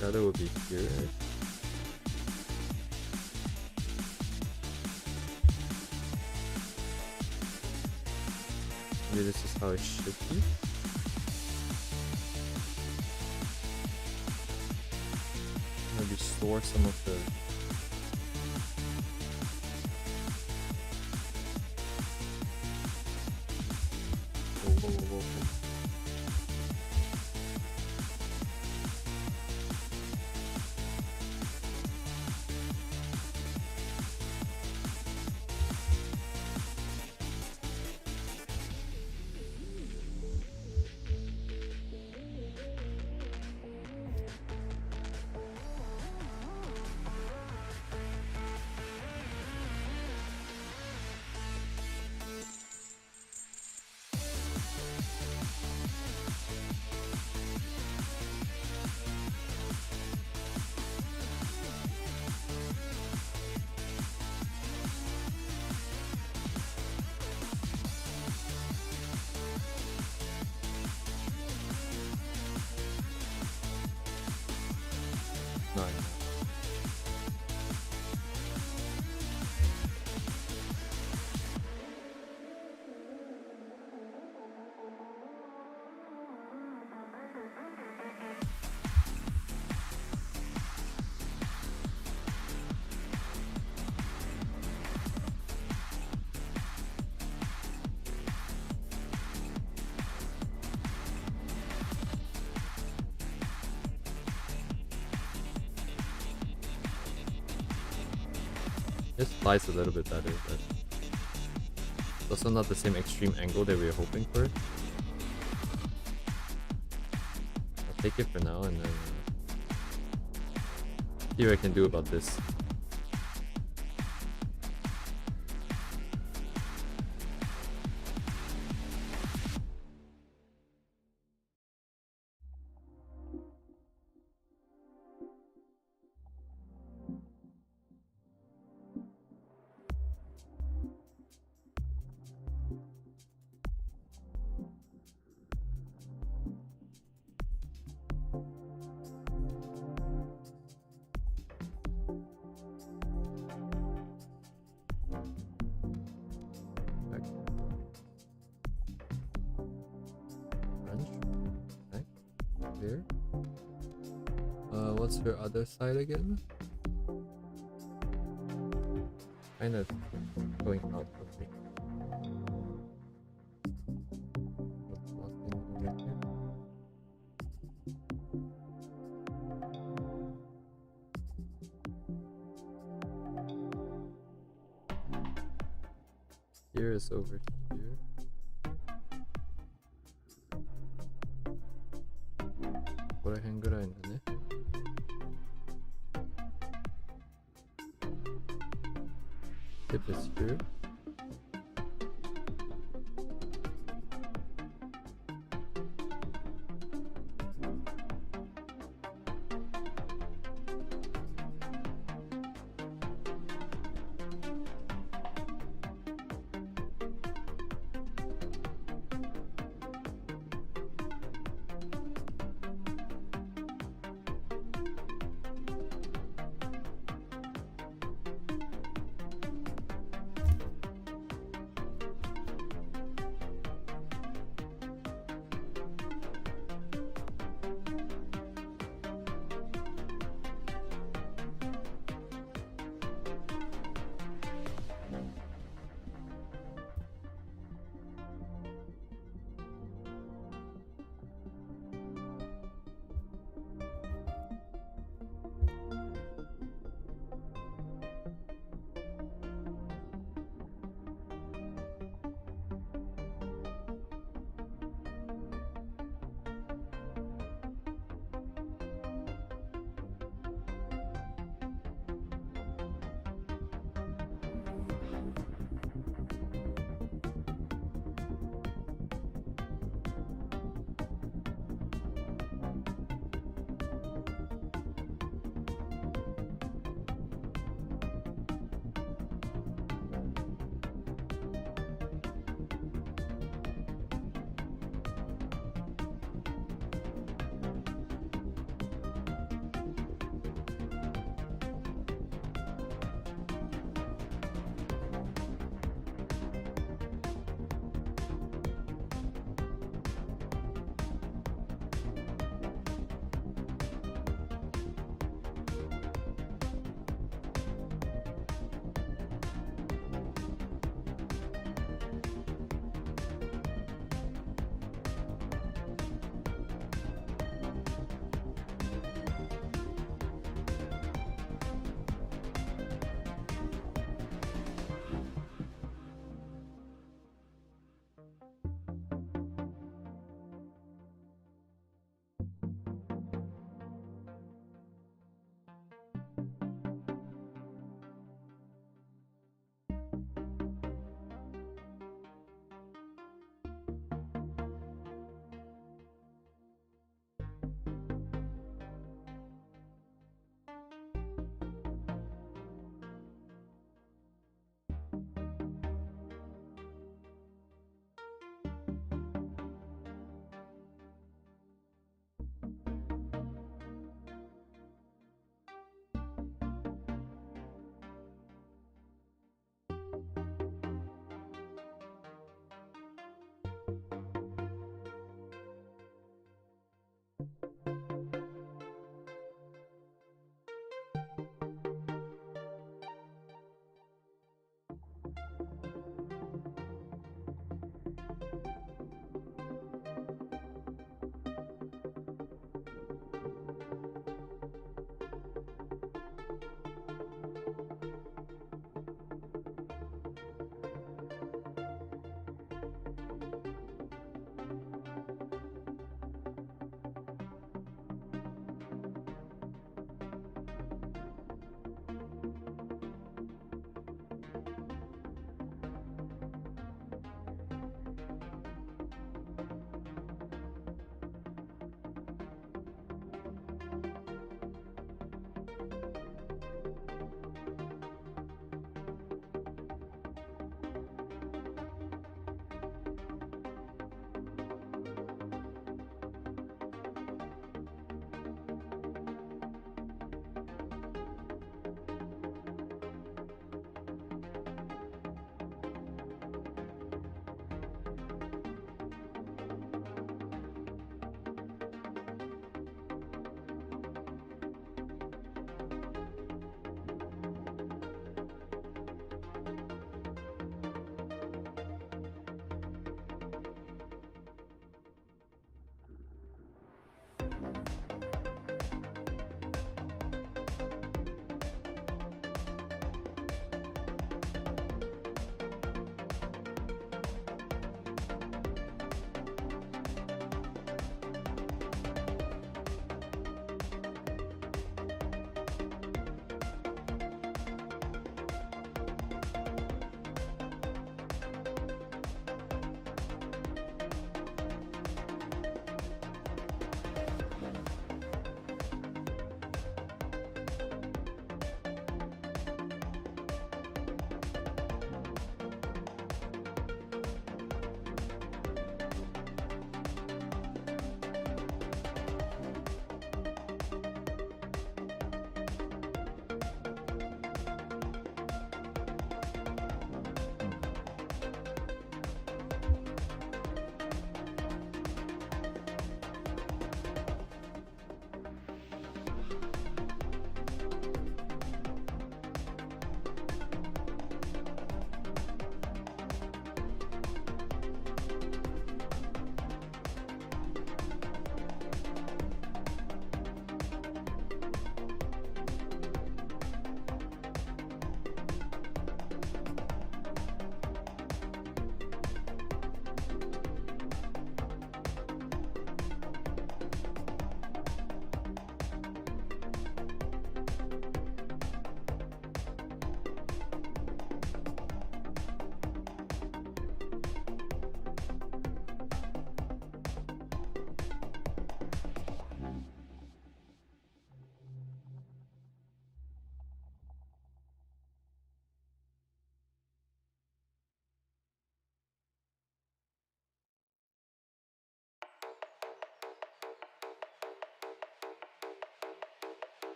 Shadow will be here. Maybe this is how it should be. Maybe restore some of the This flies a little bit better, but it's also not the same extreme angle that we were hoping for. I'll take it for now and then see what I can do about this. Here. What's her other side again? Kind of going out of it. Here is over here. Tip is here.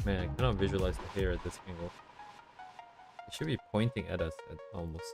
Man, I cannot visualize the hair at this angle. It should be pointing at us almost.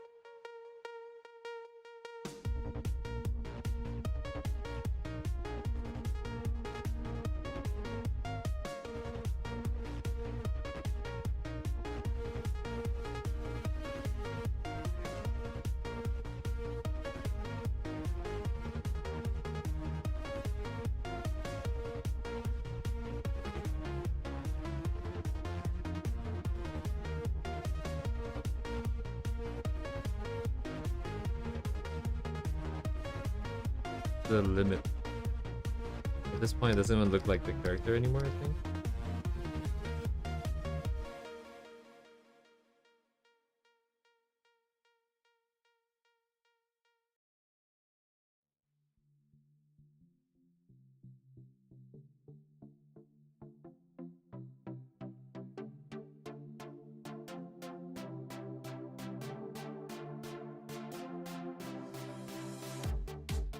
The limit. At this point, it doesn't even look like the character anymore, I think.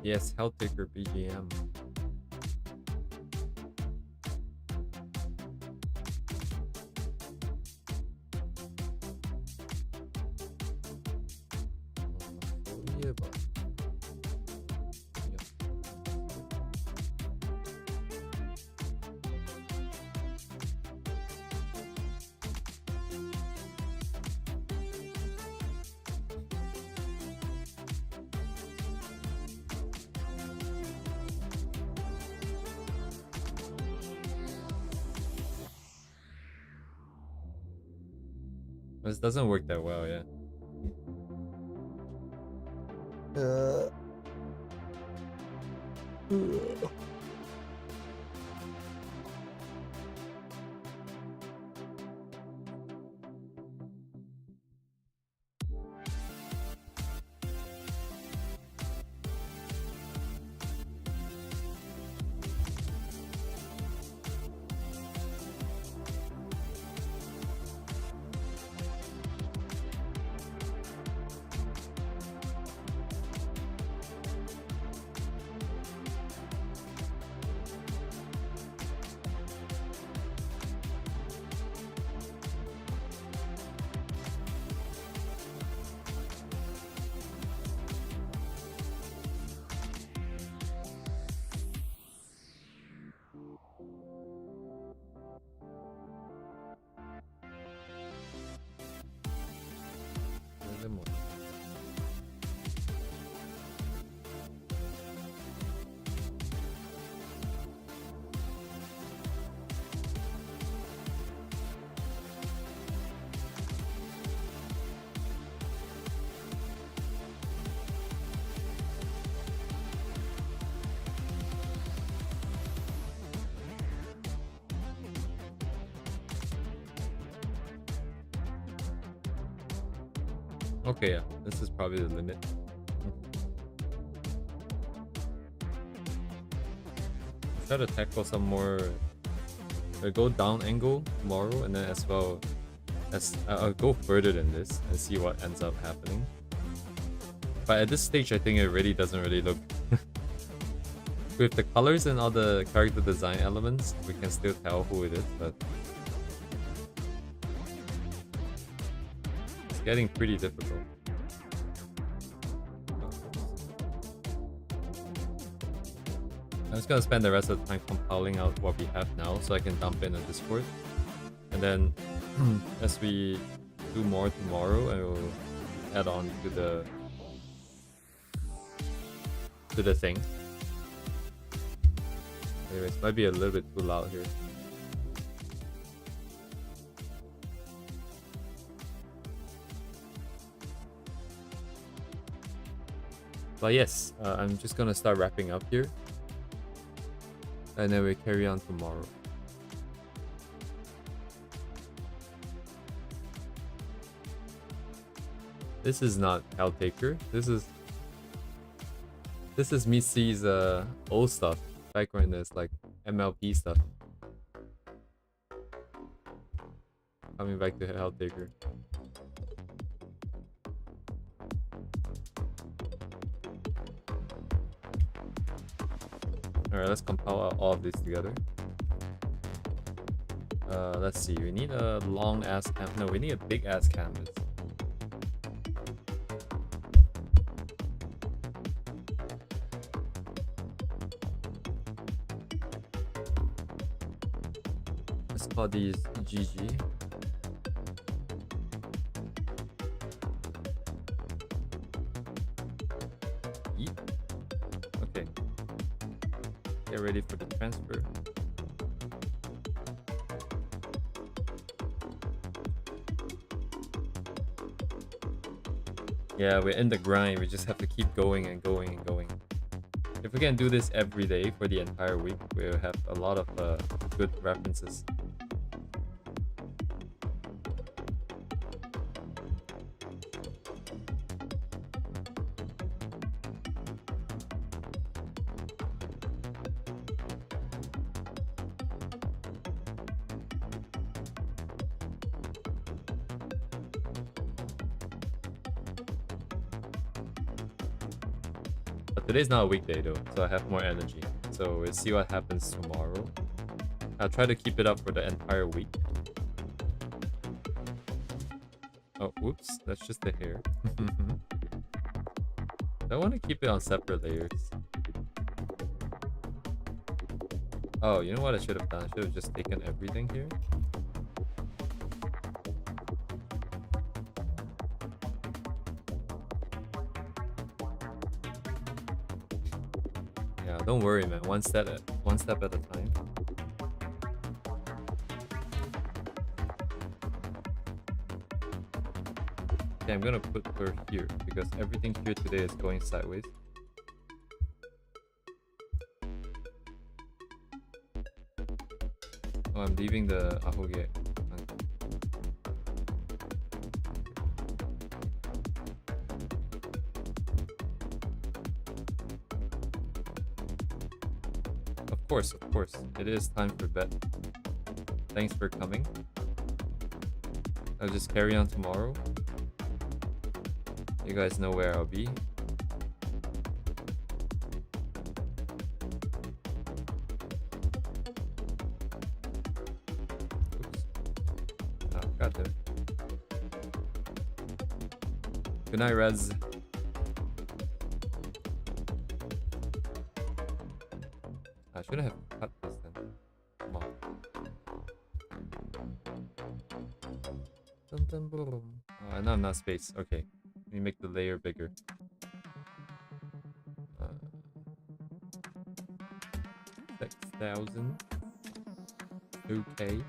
Yes, Helltaker BGM. This doesn't work that well, yeah. Okay, yeah, this is probably the limit. Try to tackle some more go down angle tomorrow, and then as well as I'll go further than this and see what ends up happening. But at this stage, I think it really doesn't really look with the colors and all the character design elements. We can still tell who it is, but it's getting pretty difficult. I'm just gonna spend the rest of the time compiling out what we have now so I can dump in a Discord. And then as we do more tomorrow, I will add on to the thing. Anyways, might be a little bit too loud here. But yes, I'm just gonna start wrapping up here. And then we carry on tomorrow. This is not Helltaker. This is Missy's old stuff. Back when there's like MLP stuff. Coming back to Helltaker. Alright, let's compile all of this together. Let's see. We need a long ass canvas. No, we need a big ass canvas. Let's call these gigi. Okay. Get ready for the transfer. Yeah, we're in the grind. We just have to keep going and going and going. If we can do this every day for the entire week, we'll have a lot of good references. Today's not a weekday though, so I have more energy. So we'll see what happens tomorrow. I'll try to keep it up for the entire week. Oh, whoops, that's just the hair. I want to keep it on separate layers. Oh, you know what I should have done? I should have just taken everything here. Don't worry, man. One step at a time. Okay, I'm gonna put her here because everything here today is going sideways. Oh, I'm leaving the ahoge. Of course. It is time for bed. Thanks for coming. I'll just carry on tomorrow. You guys know where I'll be. Oops. Oh, got there. Good night, Rez. I should have cut this then. Come on. Oh, now enough space. Okay. Let me make the layer bigger. 6,000. Okay.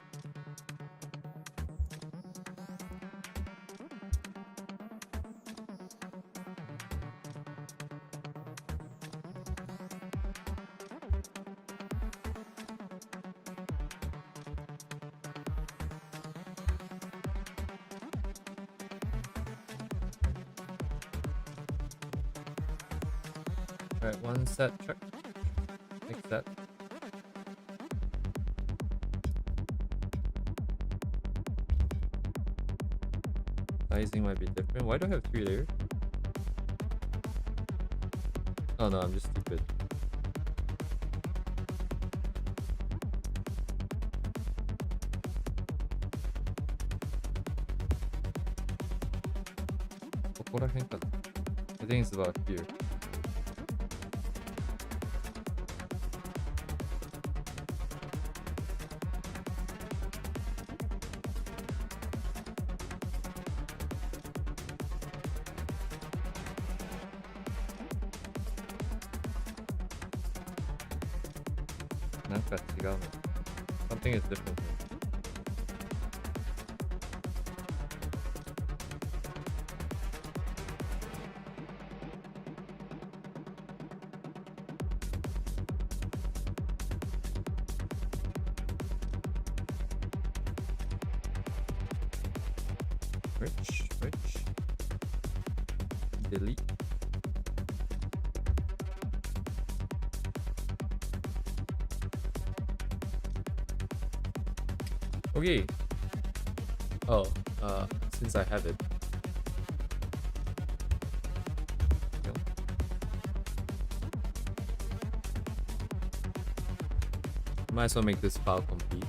Alright, one set, check. Next set. Sizing might be different. Why do I have 3 layers? Oh no, I'm just stupid. I think it's about here. Something is different here. Rich. Delete. Okay. Oh, since I have it. Might as well make this file complete.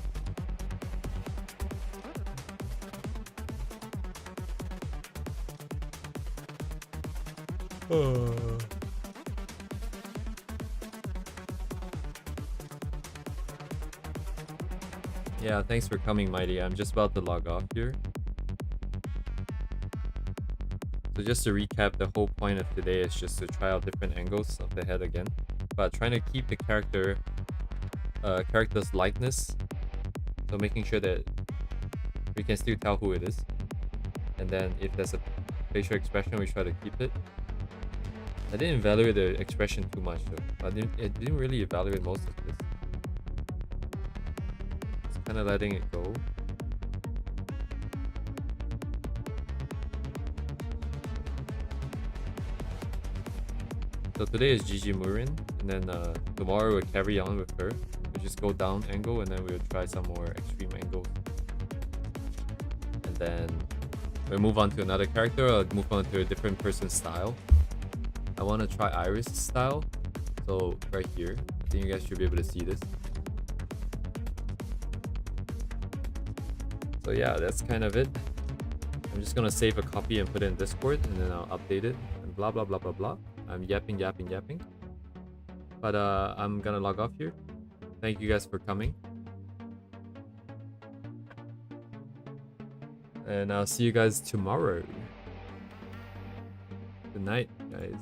Yeah, thanks for coming, Mighty. I'm just about to log off here. So just to recap, the whole point of today is just to try out different angles of the head again, but trying to keep the character's likeness. So making sure that we can still tell who it is. And then if there's a facial expression, we try to keep it. I didn't evaluate the expression too much though. It didn't really evaluate most of this. Just kind of letting it go. So today is Gigi Murin, and then tomorrow we'll carry on with her. We'll just go down angle, and then we'll try some more extreme angles. And then we'll move on to another character, or move on to a different person's style. I want to try Iris' style, so right here. I think you guys should be able to see this. So yeah, that's kind of it. I'm just gonna save a copy and put it in Discord, and then I'll update it, and blah blah blah blah blah. I'm yapping. But I'm gonna log off here. Thank you guys for coming. And I'll see you guys tomorrow. Good night, guys.